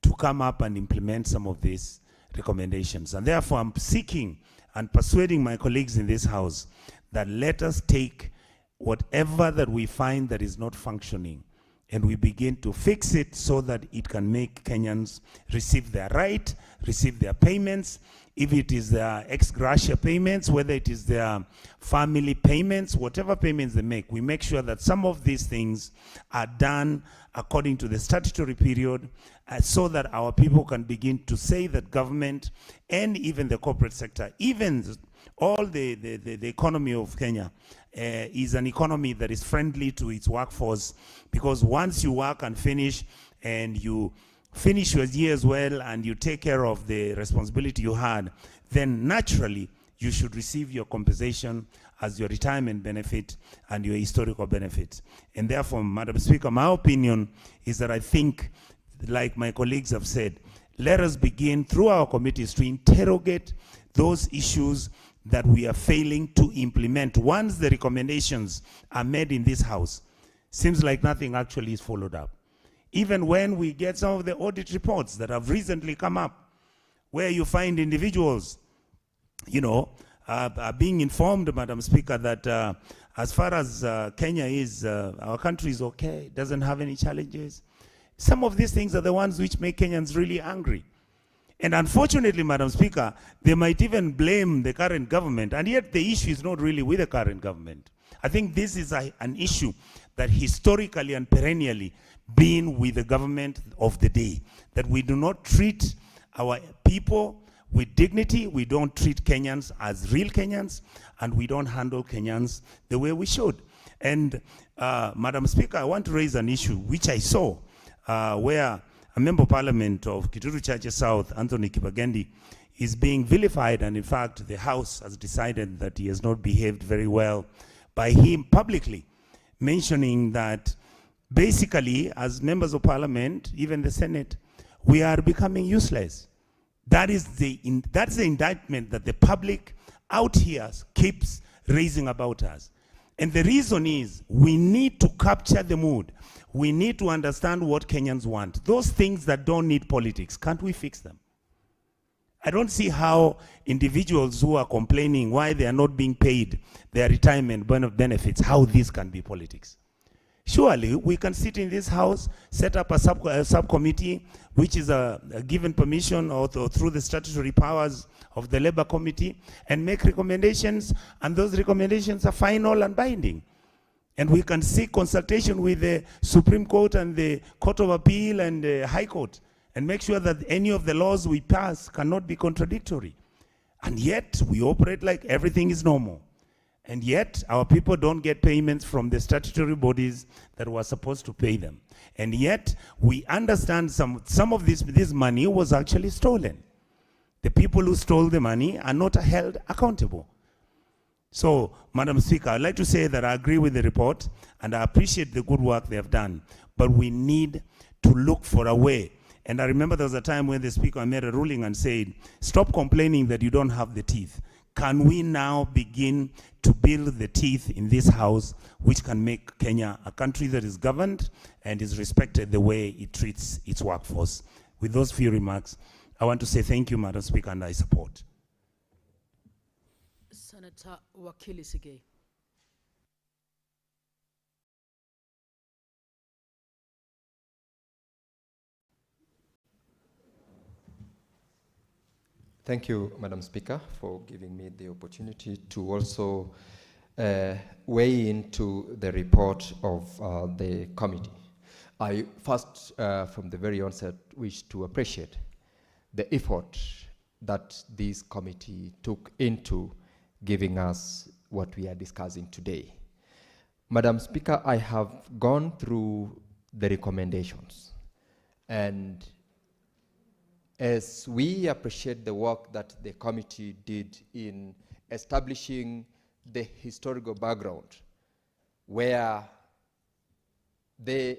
to come up and implement some of these recommendations. And therefore, I'm seeking and persuading my colleagues in this house that let us take whatever that we find that is not functioning and we begin to fix it so that it can make Kenyans receive their right, receive their payments. If it is their ex gratia payments, whether it is their family payments, whatever payments they make, we make sure that some of these things are done according to the statutory period so that our people can begin to say that government and even the corporate sector, even all the economy of Kenya is an economy that is friendly to its workforce, because once you work and finish and you finish your years well and you take care of the responsibility you had, then naturally you should receive your compensation as your retirement benefit and your historical benefit. And therefore, Madam Speaker, my opinion is that I think, like my colleagues have said, let us begin through our committees to interrogate those issues that we are failing to implement. Once the recommendations are made in this house, seems like nothing actually is followed up. Even when we get some of the audit reports that have recently come up, where you find individuals, you know, are being informed, Madam Speaker, that as far as Kenya is, our country is okay, doesn't have any challenges. Some of these things are the ones which make Kenyans really angry. And unfortunately, Madam Speaker, they might even blame the current government, and yet the issue is not really with the current government. I think this is an issue that historically and perennially been with the government of the day, that we do not treat our people with dignity, we don't treat Kenyans as real Kenyans, and we don't handle Kenyans the way we should. And Madam Speaker, I want to raise an issue which I saw where a member of parliament of Kituru Church South, Anthony Kibagendi, is being vilified, and in fact the House has decided that he has not behaved very well by him publicly mentioning that basically as members of parliament, even the Senate, we are becoming useless. That's the indictment that the public out here keeps raising about us. And the reason is we need to capture the mood. We need to understand what Kenyans want. Those things that don't need politics, can't we fix them? I don't see how individuals who are complaining why they are not being paid their retirement benefits, how this can be politics. Surely we can sit in this house, set up a subcommittee, which is a given permission or through the statutory powers of the Labor Committee, and make recommendations, and those recommendations are final and binding. And we can seek consultation with the Supreme Court and the Court of Appeal and the High Court, and make sure that any of the laws we pass cannot be contradictory. And yet, we operate like everything is normal. And yet, our people don't get payments from the statutory bodies that were supposed to pay them. And yet, we understand some of this money was actually stolen. The people who stole the money are not held accountable. So, Madam Speaker, I'd like to say that I agree with the report, and I appreciate the good work they have done. But we need to look for a way. And I remember there was a time when the Speaker made a ruling and said, stop complaining that you don't have the teeth. Can we now begin to build the teeth in this house which can make Kenya a country that is governed and is respected the way it treats its workforce? With those few remarks, I want to say thank you, Madam Speaker, and I support. Senator Wakili Sigei. Thank you, Madam Speaker, for giving me the opportunity to also weigh into the report of the committee. I first, from the very onset, wish to appreciate the effort that this committee took into giving us what we are discussing today. Madam Speaker, I have gone through the recommendations, and as we appreciate the work that the committee did in establishing the historical background where the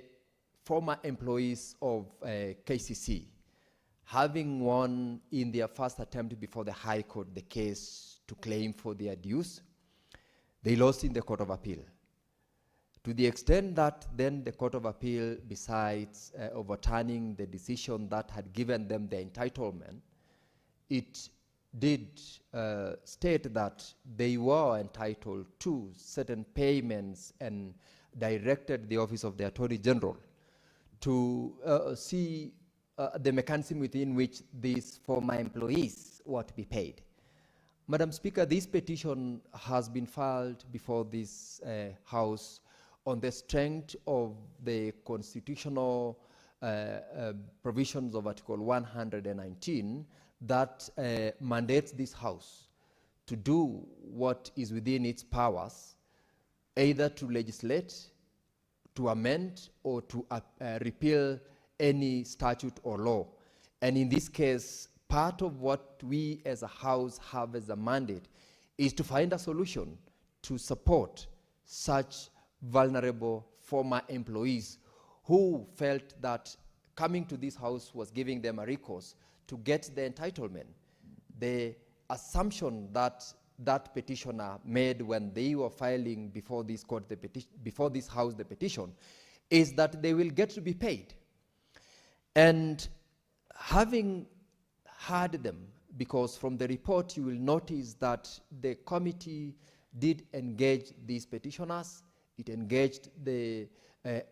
former employees of KCC, having won in their first attempt before the High Court the case to claim for their dues, they lost in the Court of Appeal. To the extent that then the Court of Appeal, besides overturning the decision that had given them the entitlement, it did state that they were entitled to certain payments and directed the Office of the Attorney General to see the mechanism within which these former employees were to be paid. Madam Speaker, this petition has been filed before this House on the strength of the constitutional provisions of Article 119 that mandates this House to do what is within its powers, either to legislate, to amend, or to repeal any statute or law. And in this case, part of what we as a House have as a mandate is to find a solution to support such vulnerable former employees who felt that coming to this House was giving them a recourse to get the entitlement. The assumption that that petitioner made when they were filing before this court, before this House, the petition, is that they will get to be paid. And having heard them, because from the report you will notice that the committee did engage these petitioners, it engaged the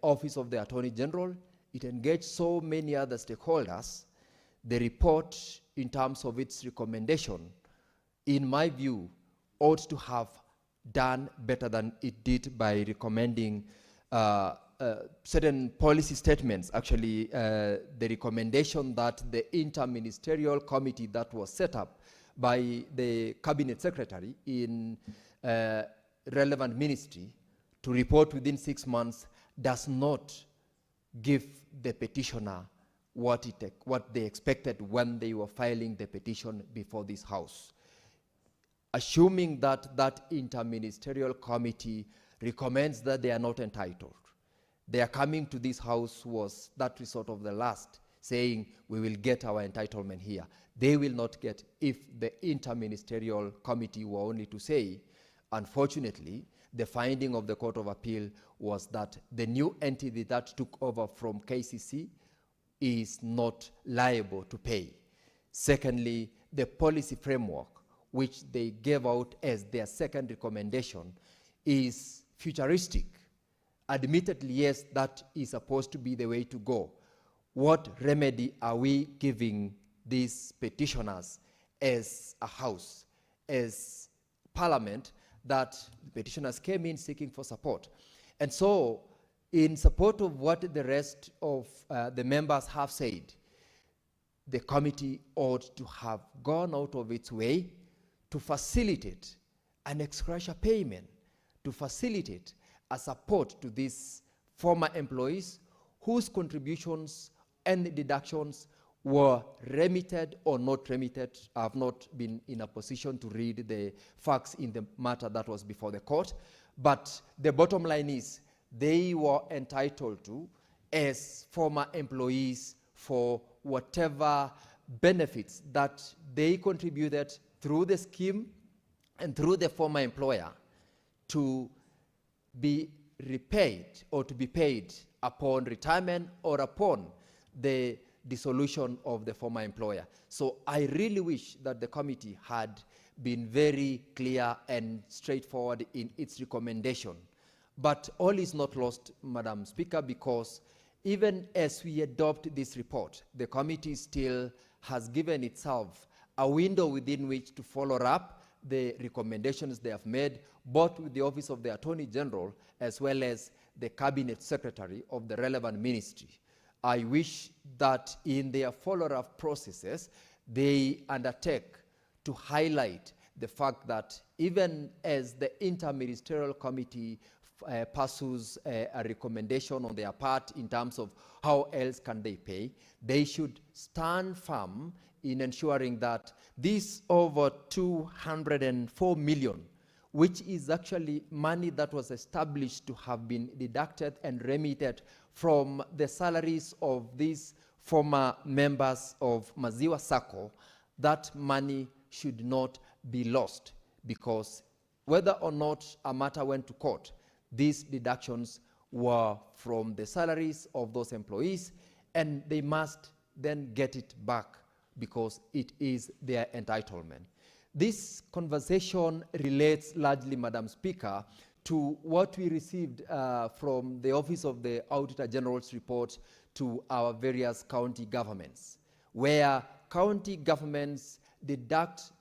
Office of the Attorney General, it engaged so many other stakeholders. The report, in terms of its recommendation, in my view, ought to have done better than it did by recommending certain policy statements. Actually, the recommendation that the interministerial committee that was set up by the cabinet secretary in relevant ministry to report within 6 months does not give the petitioner what they expected when they were filing the petition before this House. Assuming that that interministerial committee recommends that they are not entitled, their coming to this House was that resort of the last, saying we will get our entitlement here. They will not get if the interministerial committee were only to say, unfortunately, the finding of the Court of Appeal was that the new entity that took over from KCC is not liable to pay. Secondly, the policy framework, which they gave out as their second recommendation, is futuristic. Admittedly, yes, that is supposed to be the way to go. What remedy are we giving these petitioners as a House, as Parliament, that the petitioners came in seeking for support? And so, in support of what the rest of the members have said, the committee ought to have gone out of its way to facilitate an ex gratia payment, to facilitate a support to these former employees whose contributions and deductions were remitted or not remitted. I have not been in a position to read the facts in the matter that was before the court, but the bottom line is they were entitled to, as former employees, for whatever benefits that they contributed through the scheme and through the former employer, to be repaid or to be paid upon retirement or upon the dissolution of the former employer. So I really wish that the committee had been very clear and straightforward in its recommendation. But all is not lost, Madam Speaker, because even as we adopt this report, the committee still has given itself a window within which to follow up the recommendations they have made, both with the Office of the Attorney General as well as the Cabinet Secretary of the relevant ministry. I wish that in their follow-up processes, they undertake to highlight the fact that even as the interministerial committee pursues a recommendation on their part in terms of how else can they pay, they should stand firm in ensuring that this over 204 million, which is actually money that was established to have been deducted and remitted from the salaries of these former members of Maziwa Sacco, that money should not be lost, because whether or not a matter went to court, these deductions were from the salaries of those employees, and they must then get it back because it is their entitlement. This conversation relates largely, Madam Speaker, to what we received from the Office of the Auditor General's report to our various county governments, where county governments deduct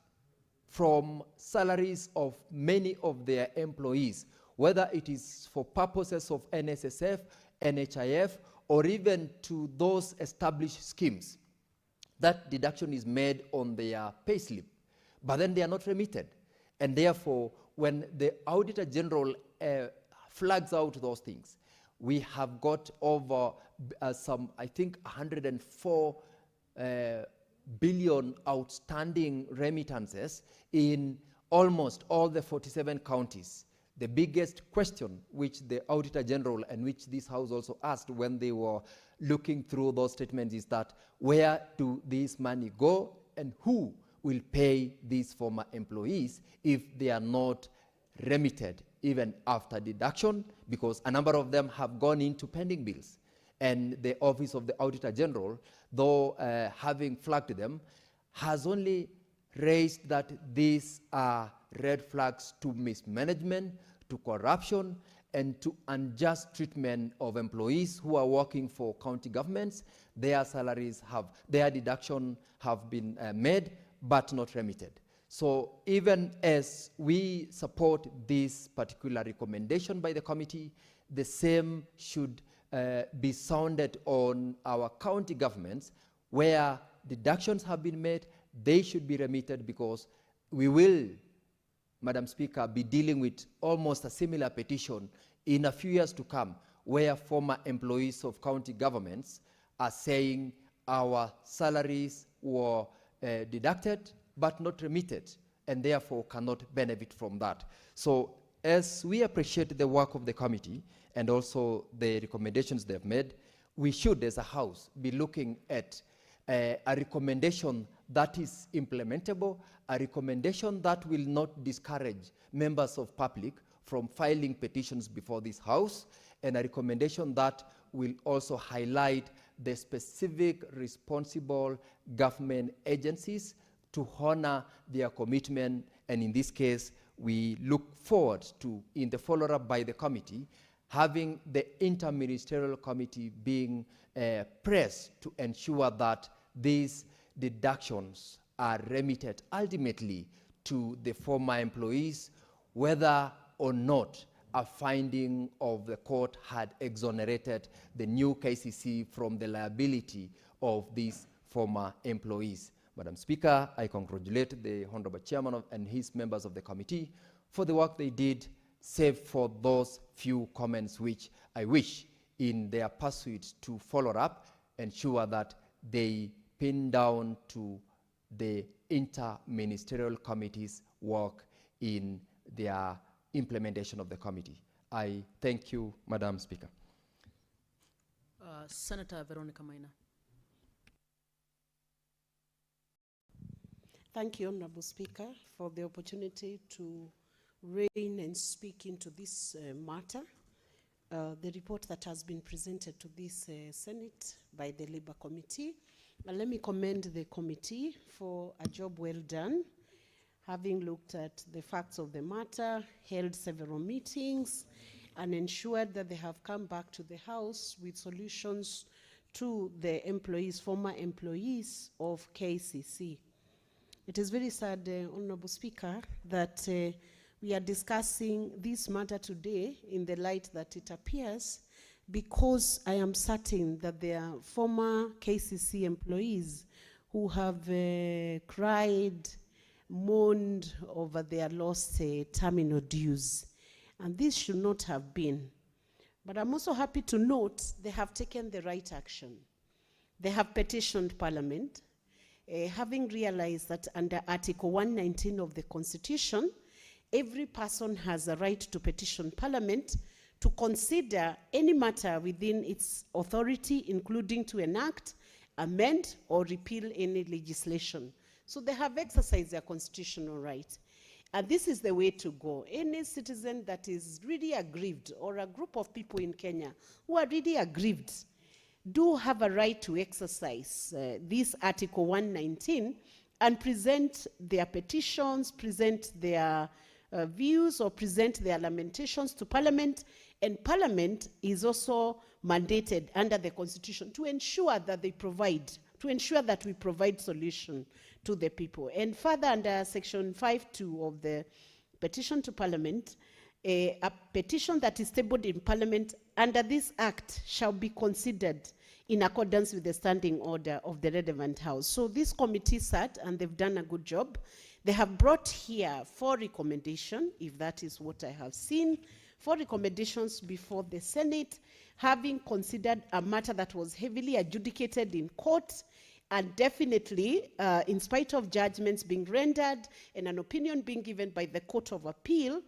from salaries of many of their employees, whether it is for purposes of NSSF, NHIF, or even to those established schemes. That deduction is made on their payslip, but then they are not remitted. And therefore, when the Auditor General flags out those things, we have got over some, I think, 104 billion outstanding remittances in almost all the 47 counties. The biggest question which the Auditor General and which this House also asked when they were looking through those statements is that where do this money go and who will pay these former employees if they are not remitted even after deduction, because a number of them have gone into pending bills. And the Office of the Auditor General, though having flagged them, has only raised that these are red flags to mismanagement, to corruption, and to unjust treatment of employees who are working for county governments. Their salaries have, their deduction have been made, but not remitted. So even as we support this particular recommendation by the committee, the same should be sounded on our county governments where deductions have been made. They should be remitted, because we will, Madam Speaker, be dealing with almost a similar petition in a few years to come, where former employees of county governments are saying our salaries were deducted but not remitted, and therefore cannot benefit from that. So as we appreciate the work of the committee and also the recommendations they've made, we should, as a House, be looking at a recommendation that is implementable, a recommendation that will not discourage members of public from filing petitions before this House, and a recommendation that will also highlight the specific responsible government agencies to honor their commitment. And in this case, we look forward to, in the follow-up by the committee, having the interministerial committee being pressed to ensure that these deductions are remitted ultimately to the former employees, whether or not a finding of the court had exonerated the new KCC from the liability of these former employees. Madam Speaker, I congratulate the Honorable Chairman and his members of the committee for the work they did, save for those few comments which I wish, in their pursuit to follow up, ensure that they pin down to the inter-ministerial committee's work in their implementation of the committee. I thank you, Madam Speaker. Senator Veronica Maina. Thank you, Honorable Speaker, for the opportunity to reign and speak into this matter. The report that has been presented to this Senate by the Labour Committee. Let me commend the committee for a job well done, having looked at the facts of the matter, held several meetings, and ensured that they have come back to the House with solutions to the employees, former employees of KCC. It is very sad, Honorable Speaker, that we are discussing this matter today in the light that it appears, because I am certain that there are former KCC employees who have cried, mourned over their lost terminal dues. And this should not have been. But I'm also happy to note they have taken the right action. They have petitioned Parliament, having realized that under Article 119 of the Constitution, every person has a right to petition Parliament to consider any matter within its authority, including to enact, amend, or repeal any legislation. So they have exercised their constitutional right. And this is the way to go. Any citizen that is really aggrieved, or a group of people in Kenya who are really aggrieved, do have a right to exercise this Article 119 and present their petitions, present their views, or present their lamentations to Parliament. And Parliament is also mandated under the Constitution to ensure that they provide, to ensure that we provide solution to the people. And further, under Section 5.2 of the petition to Parliament, a petition that is tabled in Parliament under this Act shall be considered in accordance with the standing order of the relevant House. So this committee sat, and they've done a good job. They have brought here 4 recommendations, if that is what I have seen, 4 recommendations before the Senate, having considered a matter that was heavily adjudicated in court, and definitely, in spite of judgments being rendered and an opinion being given by the Court of Appeal,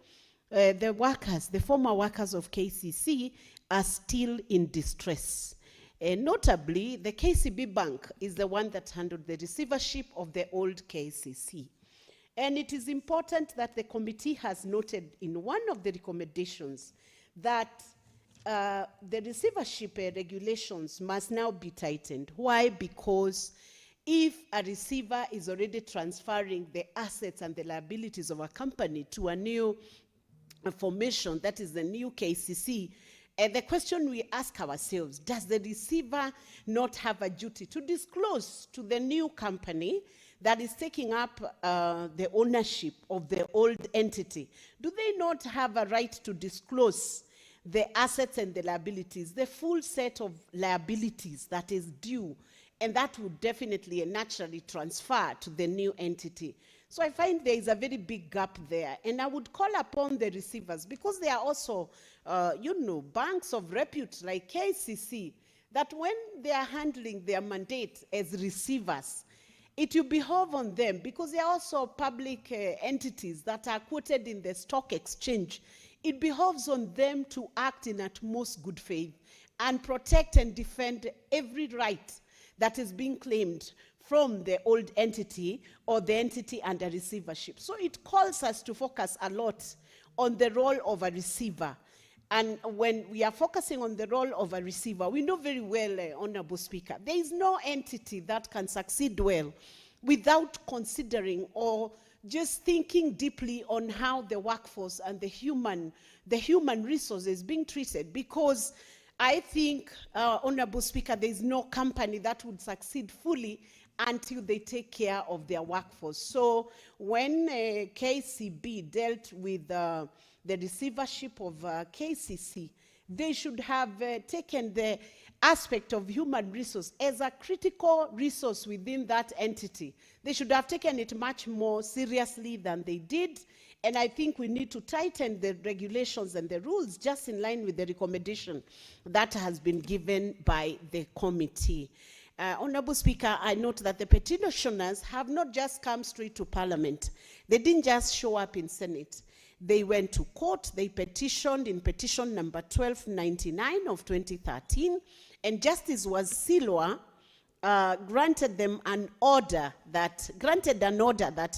the workers, the former workers of KCC, are still in distress. Notably, the KCB Bank is the one that handled the receivership of the old KCC. And it is important that the committee has noted in one of the recommendations that the receivership regulations must now be tightened. Why? Because if a receiver is already transferring the assets and the liabilities of a company to a new formation, that is the new KCC, the question we ask ourselves, does the receiver not have a duty to disclose to the new company that is taking up the ownership of the old entity, do they not have a right to disclose the assets and the liabilities, the full set of liabilities that is due, and that would definitely and naturally transfer to the new entity? So I find there is a very big gap there, and I would call upon the receivers, because they are also, banks of repute like KCC, that when they are handling their mandate as receivers, it will behove on them, because they are also public entities that are quoted in the stock exchange. It behoves on them to act in utmost good faith and protect and defend every right that is being claimed from the old entity or the entity under receivership. So it calls us to focus a lot on the role of a receiver. And when we are focusing on the role of a receiver, we know very well, Honorable Speaker, there is no entity that can succeed well without considering or just thinking deeply on how the workforce and the human resource is being treated. Because I think, Honorable Speaker, there is no company that would succeed fully until they take care of their workforce. So when KCB dealt with the receivership of KCC, they should have taken the aspect of human resource as a critical resource within that entity. They should have taken it much more seriously than they did. And I think we need to tighten the regulations and the rules just in line with the recommendation that has been given by the committee. Honorable Speaker, I note that the petitioners have not just come straight to Parliament. They didn't just show up in Senate. They went to court. They petitioned in petition number 1299 of 2013, and Justice Wasilwa granted an order that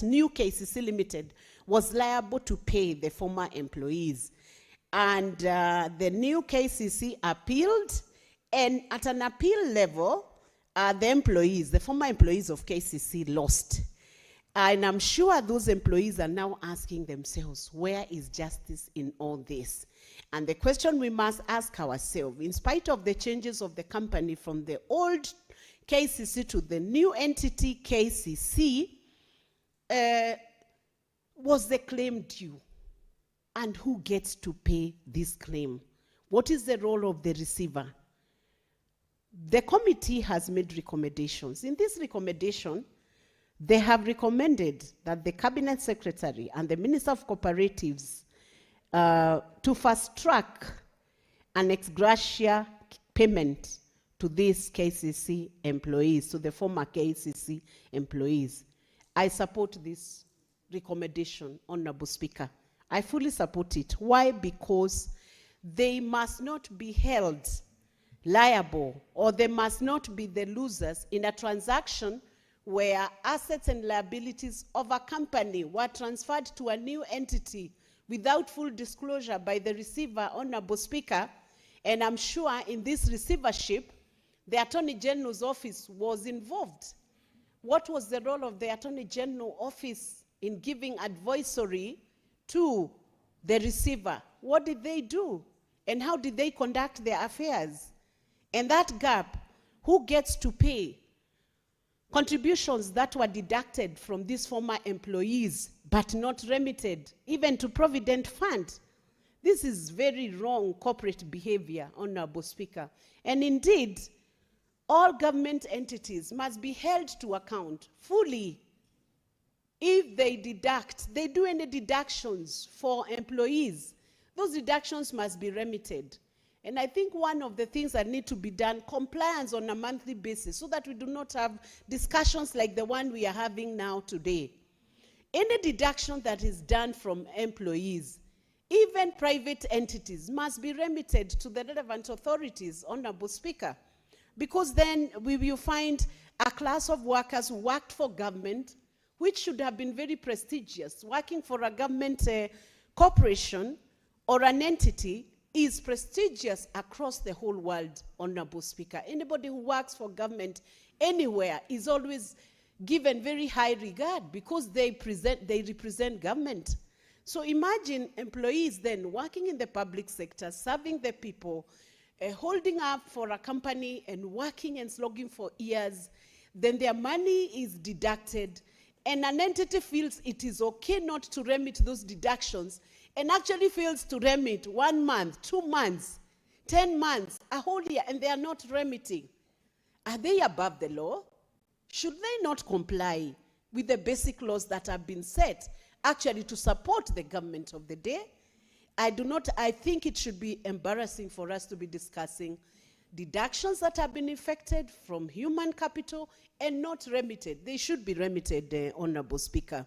New KCC Limited was liable to pay the former employees. And the New KCC appealed, and at an appeal level, the former employees of KCC lost. And I'm sure those employees are now asking themselves, where is justice in all this? And the question we must ask ourselves, in spite of the changes of the company from the old KCC to the new entity KCC, was the claim due? And who gets to pay this claim? What is the role of the receiver? The committee has made recommendations. In this recommendation, they have recommended that the Cabinet Secretary and the Minister of Cooperatives to fast-track an ex gratia payment to these KCC employees, to the former KCC employees. I support this recommendation, Honorable Speaker. I fully support it. Why? Because they must not be held liable, or they must not be the losers in a transaction where assets and liabilities of a company were transferred to a new entity without full disclosure by the receiver, Honorable Speaker. And I'm sure in this receivership, the Attorney General's office was involved. What was the role of the Attorney General office in giving advisory to the receiver? What did they do? And how did they conduct their affairs? And that gap, who gets to pay contributions that were deducted from these former employees but not remitted even to Provident Fund? This is very wrong corporate behavior, Honorable Speaker. And indeed, all government entities must be held to account fully. If they do any deductions for employees, those deductions must be remitted. And I think one of the things that need to be done, compliance on a monthly basis, so that we do not have discussions like the one we are having now today. Any deduction that is done from employees, even private entities, must be remitted to the relevant authorities, Honorable Speaker, because then we will find a class of workers who worked for government, which should have been very prestigious. Working for a government corporation or an entity is prestigious across the whole world, Honorable Speaker. Anybody who works for government anywhere is always given very high regard because they represent government. So imagine employees then working in the public sector, serving the people, holding up for a company and working and slogging for years, then their money is deducted, and an entity feels it is okay not to remit those deductions, and actually fails to remit 1 month, 2 months, 10 months, a whole year, and they are not remitting, are they above the law? Should they not comply with the basic laws that have been set actually to support the government of the day? I think it should be embarrassing for us to be discussing deductions that have been effected from human capital and not remitted. They should be remitted, Honorable Speaker.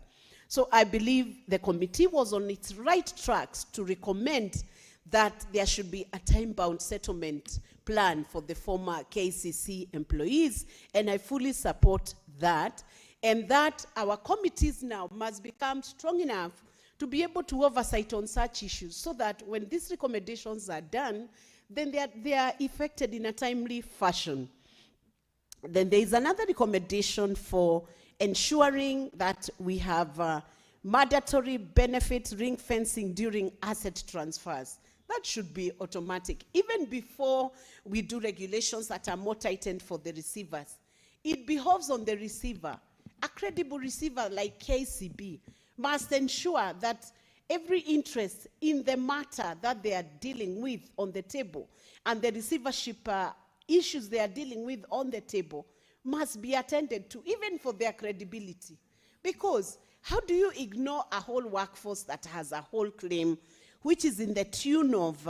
So I believe the committee was on its right tracks to recommend that there should be a time-bound settlement plan for the former KCC employees, and I fully support that, and that our committees now must become strong enough to be able to oversight on such issues, so that when these recommendations are done, then they are effected in a timely fashion. Then there is another recommendation for ensuring that we have mandatory benefit ring fencing during asset transfers. That should be automatic. Even before we do regulations that are more tightened for the receivers, it behoves on the receiver. A credible receiver like KCB must ensure that every interest in the matter that they are dealing with on the table and the receivership issues they are dealing with on the table must be attended to, even for their credibility. Because how do you ignore a whole workforce that has a whole claim, which is in the tune of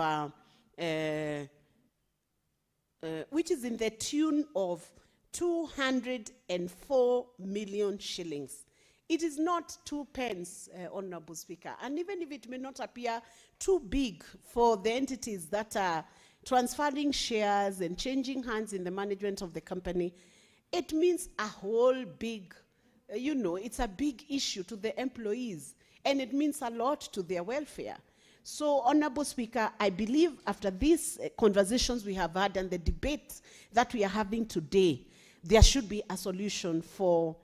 204 million shillings? It is not 2 pence, Honorable Speaker. And even if it may not appear too big for the entities that are transferring shares and changing hands in the management of the company, it means a whole big, it's a big issue to the employees, and it means a lot to their welfare. So, Honorable Speaker, I believe after these conversations we have had and the debate that we are having today, there should be a solution for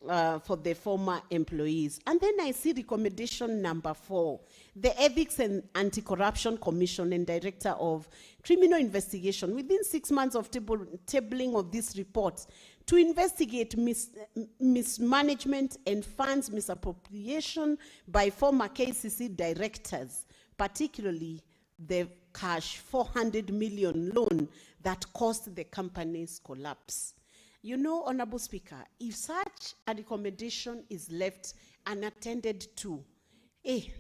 the former employees. And then I see recommendation number 4, the Ethics and Anti-Corruption Commission and Director of Criminal Investigation, within 6 months of tabling of this report, to investigate mismanagement and funds misappropriation by former KCC directors, particularly the cash 400 million loan that caused the company's collapse. You know, Honorable Speaker, if such a recommendation is left unattended to,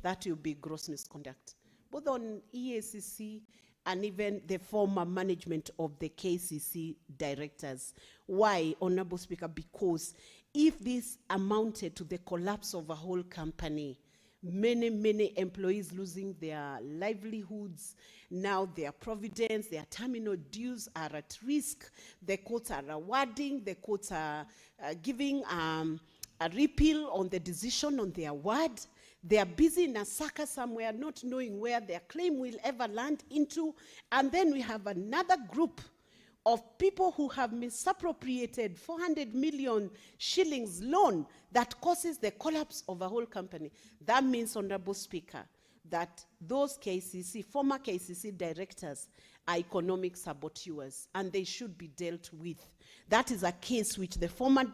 that will be gross misconduct, both on EACC and even the former management of the KCC directors. Why, Honorable Speaker? Because if this amounted to the collapse of a whole company, many employees losing their livelihoods, now their providence, their terminal dues are at risk, the courts are awarding, the courts are giving a repeal on the decision on their award. They are busy in a sucker somewhere, not knowing where their claim will ever land into. And then we have another group of people who have misappropriated 400 million shillings loan that causes the collapse of a whole company. That means, Honorable Speaker, that those KCC, former KCC directors, are economic saboteurs, and they should be dealt with. That is a case which the former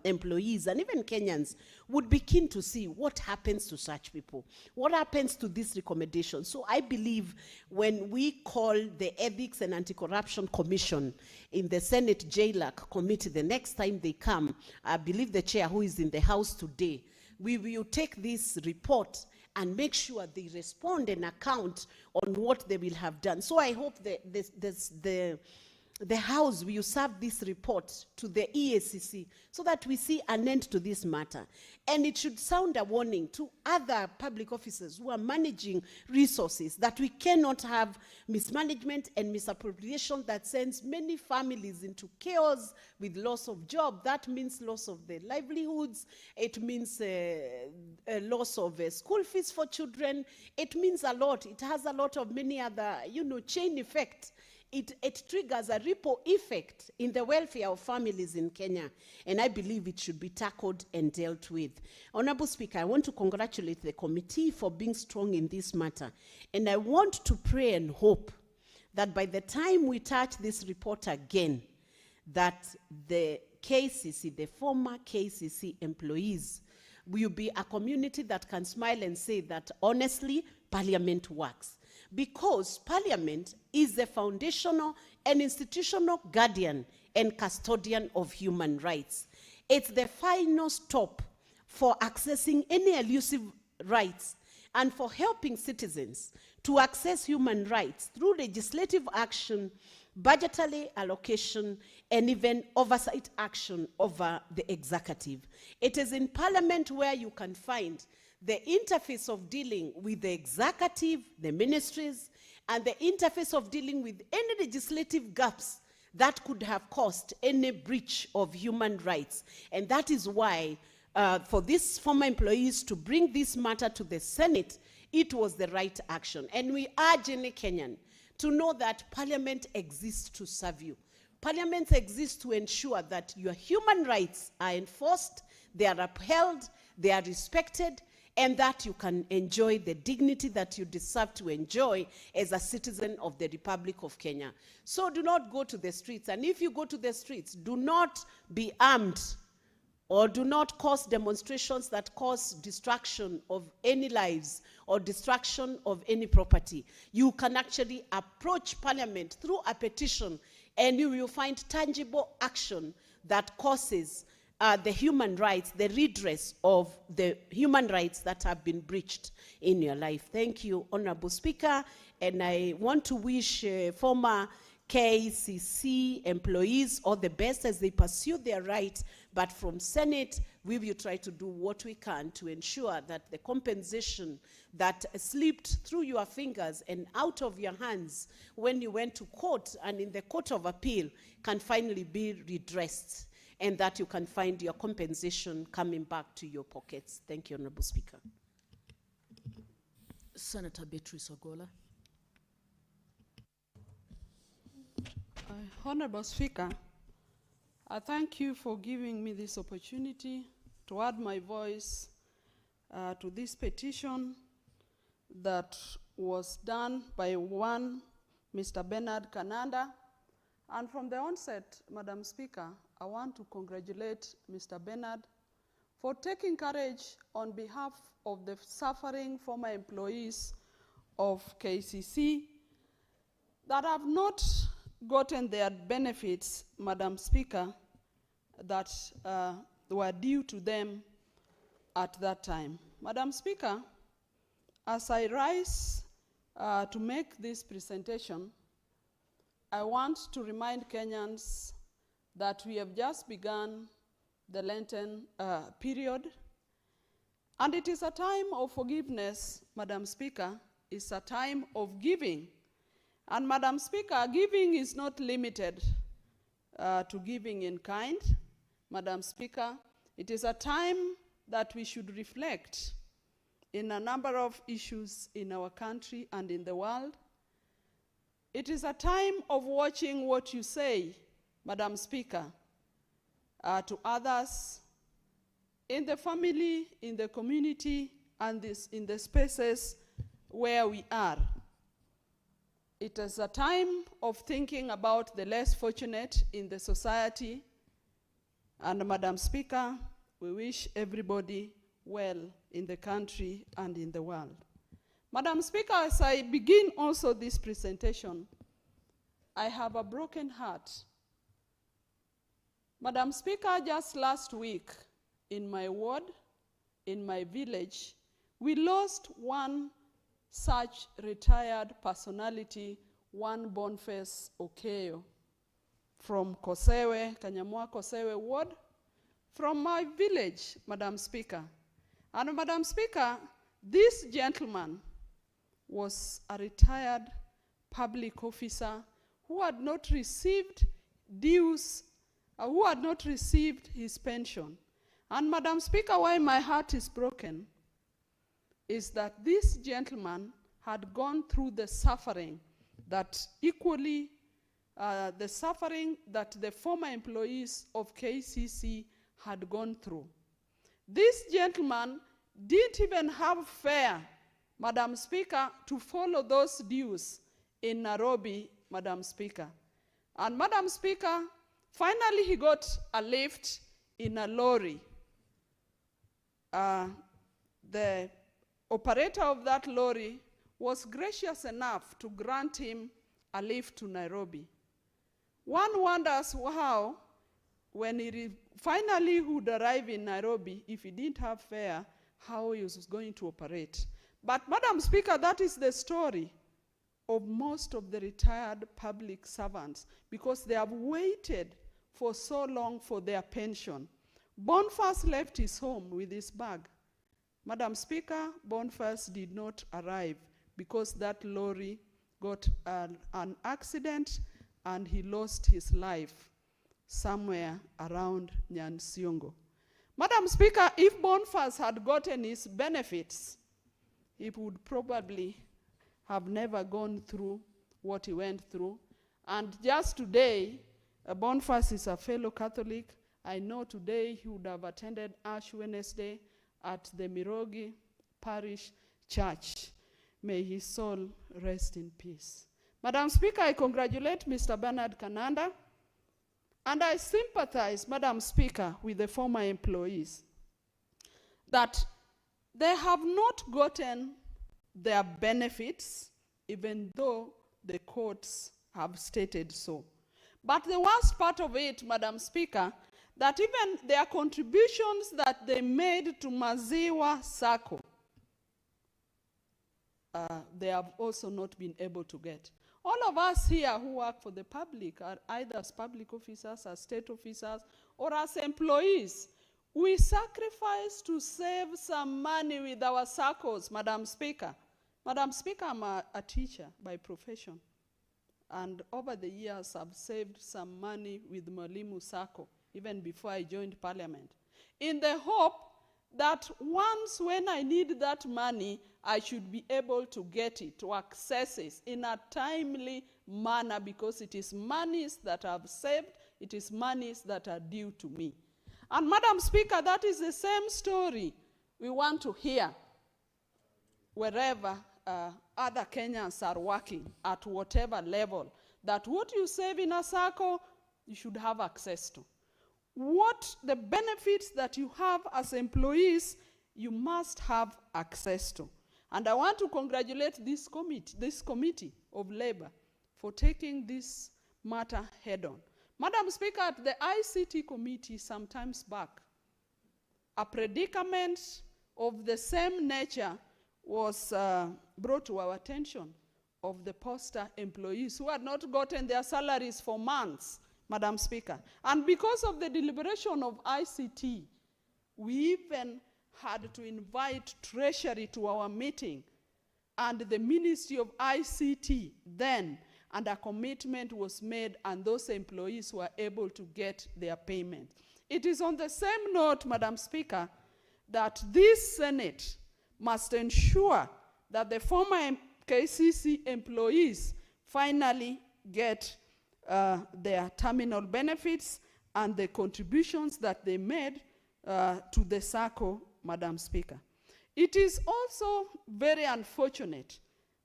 employees and even Kenyans would be keen to see what happens to such people. What happens to this recommendation? So I believe when we call the Ethics and Anti-Corruption Commission in the Senate JLAC committee, the next time they come, I believe the chair who is in the House today, we will take this report and make sure they respond and account on what they will have done. So I hope that the House will serve this report to the EACC so that we see an end to this matter. And it should sound a warning to other public officers who are managing resources that we cannot have mismanagement and misappropriation that sends many families into chaos with loss of job. That means loss of their livelihoods. It means a loss of school fees for children. It means a lot. It has a lot of many other, chain effect. It triggers a ripple effect in the welfare of families in Kenya, and I believe it should be tackled and dealt with. Honorable Speaker, I want to congratulate the committee for being strong in this matter, and I want to pray and hope that by the time we touch this report again, that the KCC, the former KCC employees, will be a community that can smile and say that honestly, Parliament works. Because Parliament is the foundational and institutional guardian and custodian of human rights. It's the final stop for accessing any elusive rights and for helping citizens to access human rights through legislative action, budgetary allocation, and even oversight action over the executive. It is in Parliament where you can find the interface of dealing with the executive, the ministries, and the interface of dealing with any legislative gaps that could have caused any breach of human rights. And that is why for these former employees to bring this matter to the Senate, it was the right action. And we urge any Kenyan to know that Parliament exists to serve you. Parliament exists to ensure that your human rights are enforced, they are upheld, they are respected, and that you can enjoy the dignity that you deserve to enjoy as a citizen of the Republic of Kenya. So do not go to the streets, and if you go to the streets, do not be armed or do not cause demonstrations that cause destruction of any lives or destruction of any property. You can actually approach Parliament through a petition, and you will find tangible action that causes the human rights, the redress of the human rights that have been breached in your life. Thank you, Honorable Speaker, and I want to wish former KCC employees all the best as they pursue their rights, but from Senate, we will try to do what we can to ensure that the compensation that slipped through your fingers and out of your hands when you went to court and in the Court of Appeal can finally be redressed, and that you can find your compensation coming back to your pockets. Thank you, Honorable Speaker. Senator Beatrice Ogola. Honorable Speaker, I thank you for giving me this opportunity to add my voice to this petition that was done by one Mr. Bernard Kananda. And from the onset, Madam Speaker, I want to congratulate Mr. Bernard for taking courage on behalf of the suffering former employees of KCC that have not gotten their benefits, Madam Speaker, that were due to them at that time. Madam Speaker, as I rise to make this presentation, I want to remind Kenyans that we have just begun the Lenten period, and it is a time of forgiveness, Madam Speaker. It's a time of giving. And Madam Speaker, giving is not limited to giving in kind. Madam Speaker, it is a time that we should reflect in a number of issues in our country and in the world. It is a time of watching what you say, Madam Speaker, to others in the family, in the community, and in the spaces where we are. It is a time of thinking about the less fortunate in the society. And Madam Speaker, we wish everybody well in the country and in the world. Madam Speaker, as I begin also this presentation, I have a broken heart. Madam Speaker, just last week in my ward, in my village, we lost one such retired personality, one Boniface Okeyo, from Kosewe, Kanyamwa Kosewe ward, from my village, Madam Speaker. And Madam Speaker, this gentleman was a retired public officer who had not received dues, who had not received his pension. And Madam Speaker, why my heart is broken is that this gentleman had gone through the suffering that equally, the suffering that the former employees of KCC had gone through. This gentleman didn't even have fare, Madam Speaker, to follow those dues in Nairobi, Madam Speaker. And Madam Speaker, Finally, he got a lift in a lorry. The operator of that lorry was gracious enough to grant him a lift to Nairobi. One wonders how, when he finally would arrive in Nairobi, if he didn't have fare, how he was going to operate. But, Madam Speaker, that is the story of most of the retired public servants, because they have waited for so long for their pension. Boniface left his home with his bag. Madam Speaker, Boniface did not arrive because that lorry got an accident and he lost his life somewhere around Nyansiongo. Madam Speaker, if Boniface had gotten his benefits, he would probably have never gone through what he went through. And just today, Boniface is a fellow Catholic. I know today he would have attended Ash Wednesday at the Mirogi Parish Church. May his soul rest in peace. Madam Speaker, I congratulate Mr. Bernard Kananda, and I sympathize, Madam Speaker, with the former employees that they have not gotten their benefits, even though the courts have stated so. But the worst part of it, Madam Speaker, that even their contributions that they made to Maziwa Sacco, they have also not been able to get. All of us here who work for the public are either as public officers, as state officers, or as employees. We sacrifice to save some money with our SACCOs, Madam Speaker. Madam Speaker, I'm a teacher by profession. And over the years, I've saved some money with Mwalimu Sacco, even before I joined Parliament, in the hope that once when I need that money, I should be able to get it, to access it in a timely manner, because it is monies that I've saved, it is monies that are due to me. And Madam Speaker, that is the same story we want to hear wherever other Kenyans are working, at whatever level, that what you save in a SACCO, you should have access to. What the benefits that you have as employees, you must have access to. And I want to congratulate this committee of labor for taking this matter head on. Madam Speaker, at the ICT committee sometimes back, a predicament of the same nature was brought to our attention of the poster employees who had not gotten their salaries for months, Madam Speaker. And because of the deliberation of ICT, we even had to invite Treasury to our meeting and the Ministry of ICT then, and a commitment was made, and those employees were able to get their payment. It is on the same note, Madam Speaker, that this Senate must ensure that the former KCC employees finally get their terminal benefits and the contributions that they made to the SACCO, Madam Speaker. It is also very unfortunate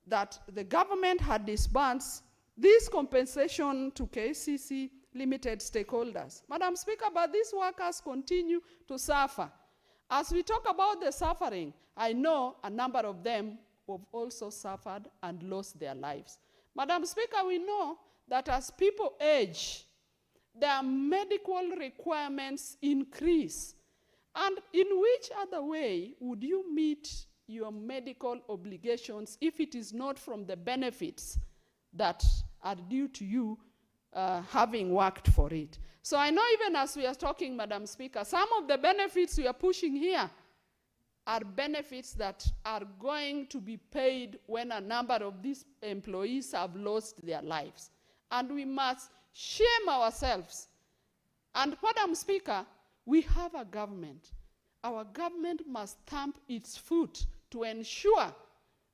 that the government had disbursed this compensation to KCC limited stakeholders. Madam Speaker, but these workers continue to suffer. As we talk about the suffering, I know a number of them have also suffered and lost their lives. Madam Speaker, we know that as people age, their medical requirements increase. And in which other way would you meet your medical obligations if it is not from the benefits that are due to you having worked for it? So I know even as we are talking, Madam Speaker, some of the benefits we are pushing here are benefits that are going to be paid when a number of these employees have lost their lives. And we must shame ourselves. And Madam Speaker, we have a government. Our government must stamp its foot to ensure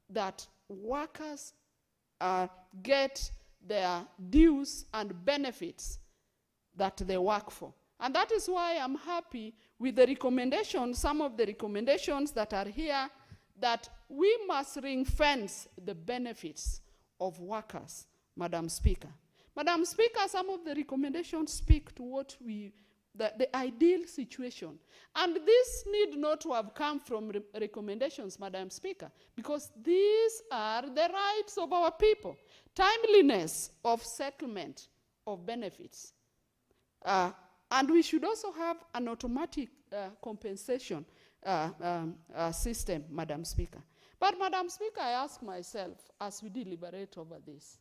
that workers get their dues and benefits that they work for. And that is why I'm happy with the recommendations, some of the recommendations that are here, that we must ring fence the benefits of workers, Madam Speaker. Madam Speaker, some of the recommendations speak to what the ideal situation. And this need not to have come from recommendations, Madam Speaker, because these are the rights of our people. Timeliness of settlement of benefits. And we should also have an automatic compensation system, Madam Speaker. But Madam Speaker, I ask myself, as we deliberate over this,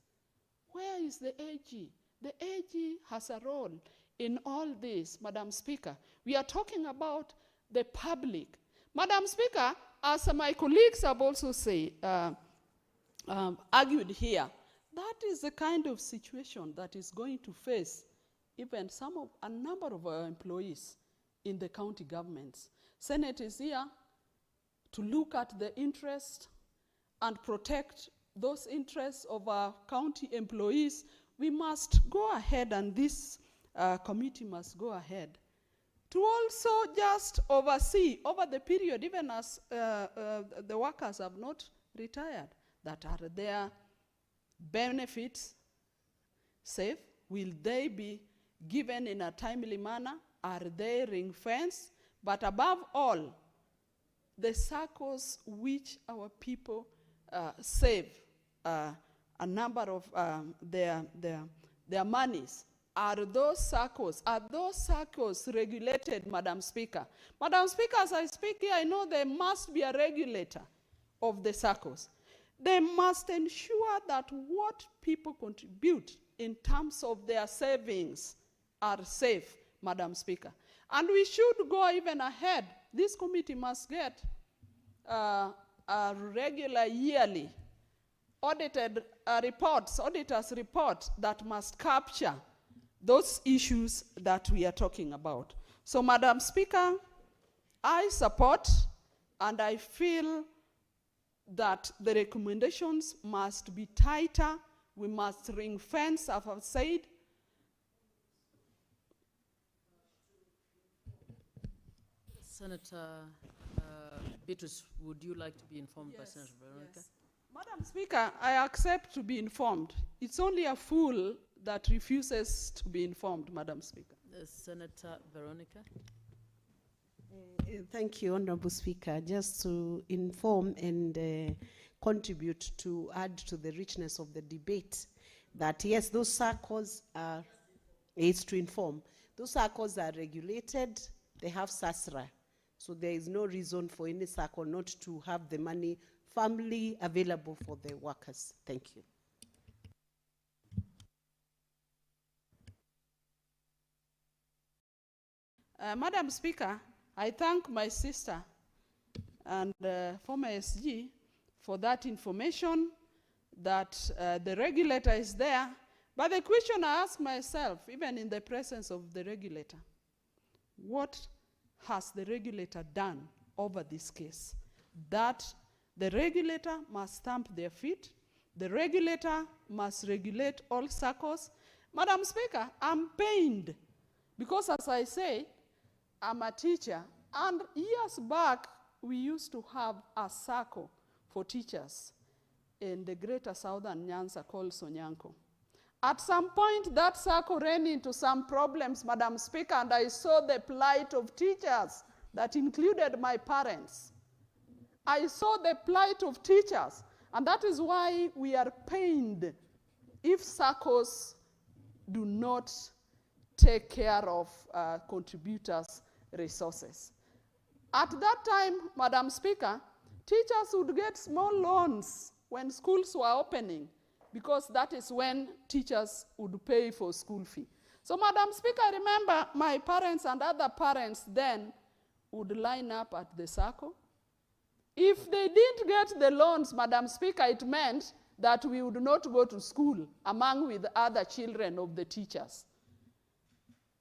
where is the AG? The AG has a role in all this, Madam Speaker. We are talking about the public. Madam Speaker, as my colleagues have also argued here, that is the kind of situation that is going to face even a number of our employees in the county governments. Senate is here to look at the interest and protect those interests of our county employees. We must go ahead, and this committee must go ahead to also just oversee over the period, even as the workers have not retired, that are their benefits safe? Will they be given in a timely manner? Are they ring-fenced? But above all, the circles which our people save a number of their monies, are those circles regulated, Madam Speaker? Madam Speaker, as I speak here, I know there must be a regulator of the circles. They must ensure that what people contribute in terms of their savings are safe, Madam Speaker. And we should go even ahead. This committee must get a regular yearly audited auditors report that must capture those issues that we are talking about. So, Madam Speaker, I support and I feel that the recommendations must be tighter. We must ring fence, as I've said. Senator Beatrice, would you like to be informed by Senator Veronica? Yes. Madam Speaker, I accept to be informed. It's only a fool that refuses to be informed, Madam Speaker. Senator Veronica. Thank you, Honorable Speaker. Just to inform and contribute to add to the richness of the debate, that yes, those circles are, it's to inform. Those circles are regulated, they have SASRA. So there is no reason for any circle not to have the money firmly available for the workers. Thank you. Madam Speaker, I thank my sister and former SG for that information, that the regulator is there. But the question I ask myself, even in the presence of the regulator, what has the regulator done over this case? That the regulator must stamp their feet. The regulator must regulate all circles. Madam Speaker, I'm pained because, as I say, I'm a teacher, and years back we used to have a circle for teachers in the greater southern Nyanza called Sonyanko. At some point that circle ran into some problems, Madam Speaker, and I saw the plight of teachers that included my parents. I saw the plight of teachers, and that is why we are pained if circles do not take care of contributors' resources. At that time, Madam Speaker, teachers would get small loans when schools were opening, because that is when teachers would pay for school fee. So, Madam Speaker, I remember my parents and other parents then would line up at the circle. If they didn't get the loans, Madam Speaker, it meant that we would not go to school among with other children of the teachers.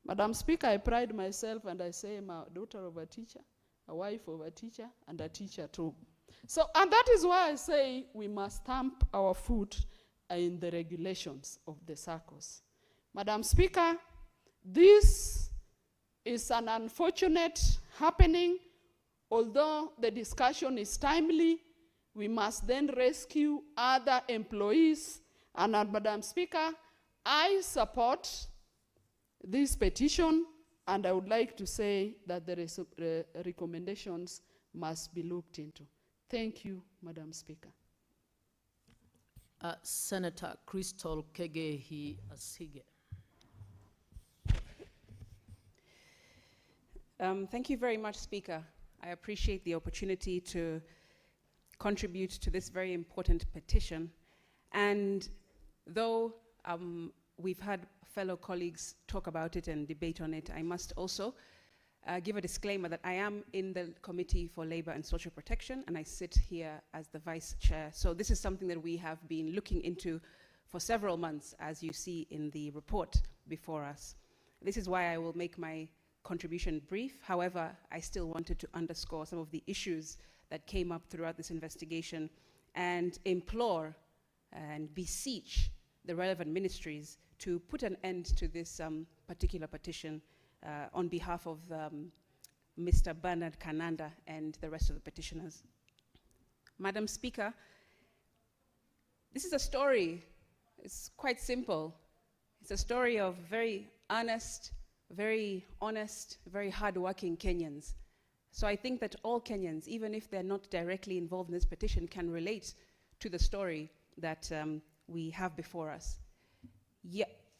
Madam Speaker, I pride myself and I say I'm a daughter of a teacher, a wife of a teacher, and a teacher too. So, and that is why I say we must stamp our foot in the regulations of the circles. Madam Speaker, this is an unfortunate happening. Although the discussion is timely, we must then rescue other employees. And Madam Speaker, I support this petition, and I would like to say that the recommendations must be looked into. Thank you, Madam Speaker. Senator Crystal Kegehi Asige. Thank you very much, Speaker. I appreciate the opportunity to contribute to this very important petition. And though we've had fellow colleagues talk about it and debate on it, I must also give a disclaimer that I am in the Committee for Labor and Social Protection, and I sit here as the Vice Chair. So this is something that we have been looking into for several months, as you see in the report before us. This is why I will make my contribution brief. However, I still wanted to underscore some of the issues that came up throughout this investigation and implore and beseech the relevant ministries to put an end to this particular petition on behalf of Mr. Bernard Kananda and the rest of the petitioners. Madam Speaker, this is a story. It's quite simple. It's a story of very earnest, very honest, very hardworking Kenyans. So I think that all Kenyans, even if they're not directly involved in this petition, can relate to the story that we have before us.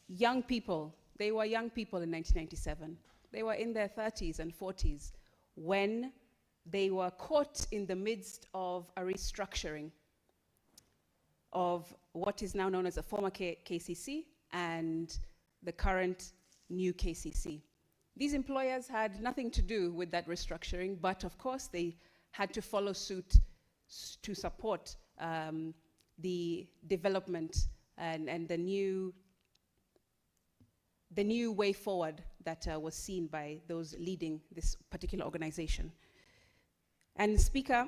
Young people, they were young people in 1997. They were in their 30s and 40s when they were caught in the midst of a restructuring of what is now known as the former KCC and the current new KCC. These employers had nothing to do with that restructuring, but of course they had to follow suit to support the development and the new way forward that was seen by those leading this particular organization. And Speaker,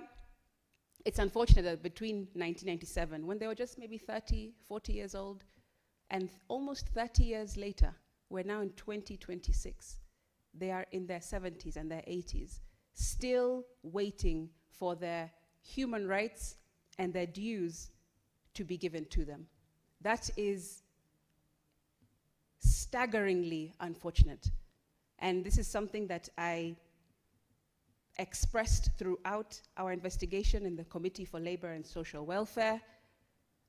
it's unfortunate that between 1997, when they were just maybe 30, 40 years old, and almost 30 years later, we're now in 2026, they are in their 70s and their 80s, still waiting for their human rights and their dues to be given to them. That is staggeringly unfortunate. And this is something that I expressed throughout our investigation in the Committee for Labor and Social Welfare,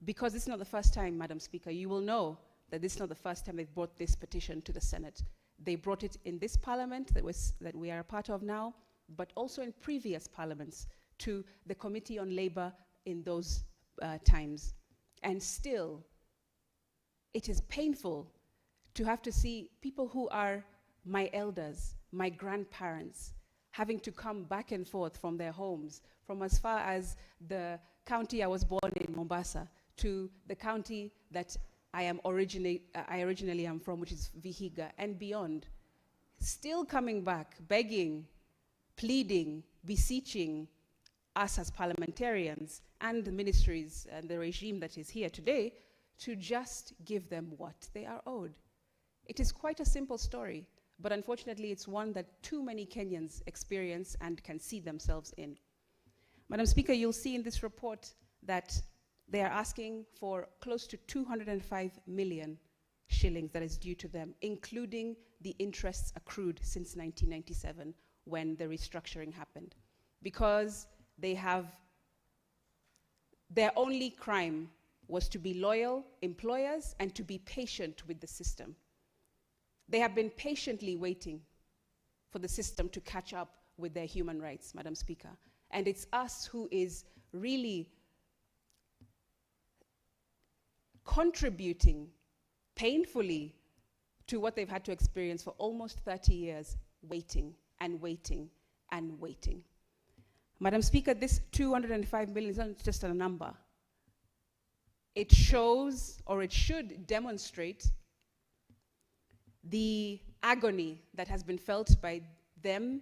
because this is not the first time, Madam Speaker. You will know that this is not the first time they've brought this petition to the Senate. They brought it in this parliament that we are a part of now, but also in previous parliaments to the Committee on Labor in those times. And still, it is painful to have to see people who are my elders, my grandparents, having to come back and forth from their homes, from as far as the county I was born in, Mombasa, to the county that I originally am from, which is Vihiga, and beyond, still coming back, begging, pleading, beseeching us as parliamentarians and the ministries and the regime that is here today to just give them what they are owed. It is quite a simple story, but unfortunately it's one that too many Kenyans experience and can see themselves in. Madam Speaker, you'll see in this report that they are asking for close to 205 million shillings that is due to them, including the interests accrued since 1997 when the restructuring happened. Because their only crime was to be loyal employers and to be patient with the system. They have been patiently waiting for the system to catch up with their human rights, Madam Speaker. And it's us who is really contributing painfully to what they've had to experience for almost 30 years, waiting and waiting and waiting. Madam Speaker, this 205 million is not just a number. It shows, or it should demonstrate, the agony that has been felt by them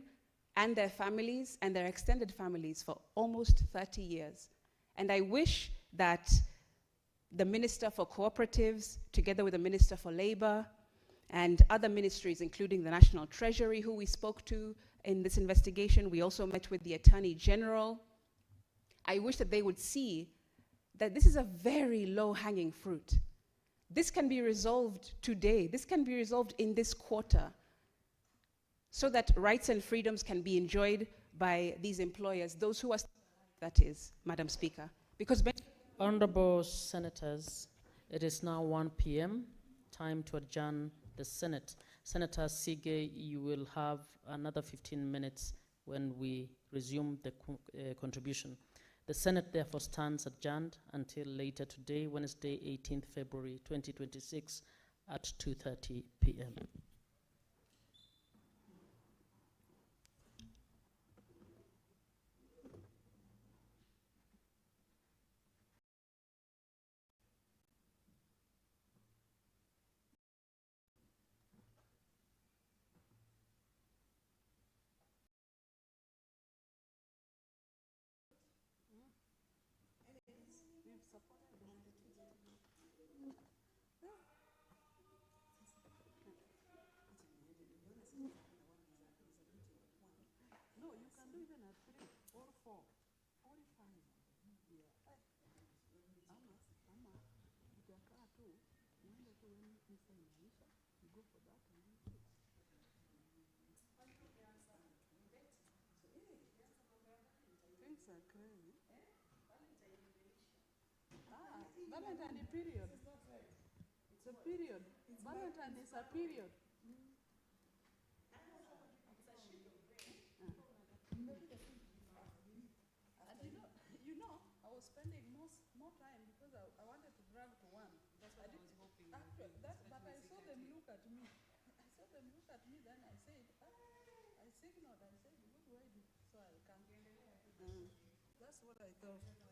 and their families and their extended families for almost 30 years. And I wish that the Minister for Cooperatives, together with the Minister for Labor and other ministries, including the National Treasury, who we spoke to in this investigation, we also met with the Attorney General. I wish that they would see that this is a very low-hanging fruit. This can be resolved today. This can be resolved in this quarter so that rights and freedoms can be enjoyed by these employers, those who are, that is, Madam Speaker. Because Honorable Senators, it is now 1 p.m., time to adjourn the Senate. Senator Sige, you will have another 15 minutes when we resume the contribution. The Senate therefore stands adjourned until later today, Wednesday, 18th February 2026 at 2:30 p.m. No, you can do even at 3 or 4, 45. Yeah. Ukikaa tu, uende tu when misa inaisha, you go for that and you do it. Things are crazy. Valentine period. It's a period. Valentine is a period. And you know, I was spending more time because I wanted to drag to one. That's what I was hoping. Actually, but I saw them look at me. I saw them look at me, then I said, I signaled, I said, what do I do? So I can't. That's what I thought.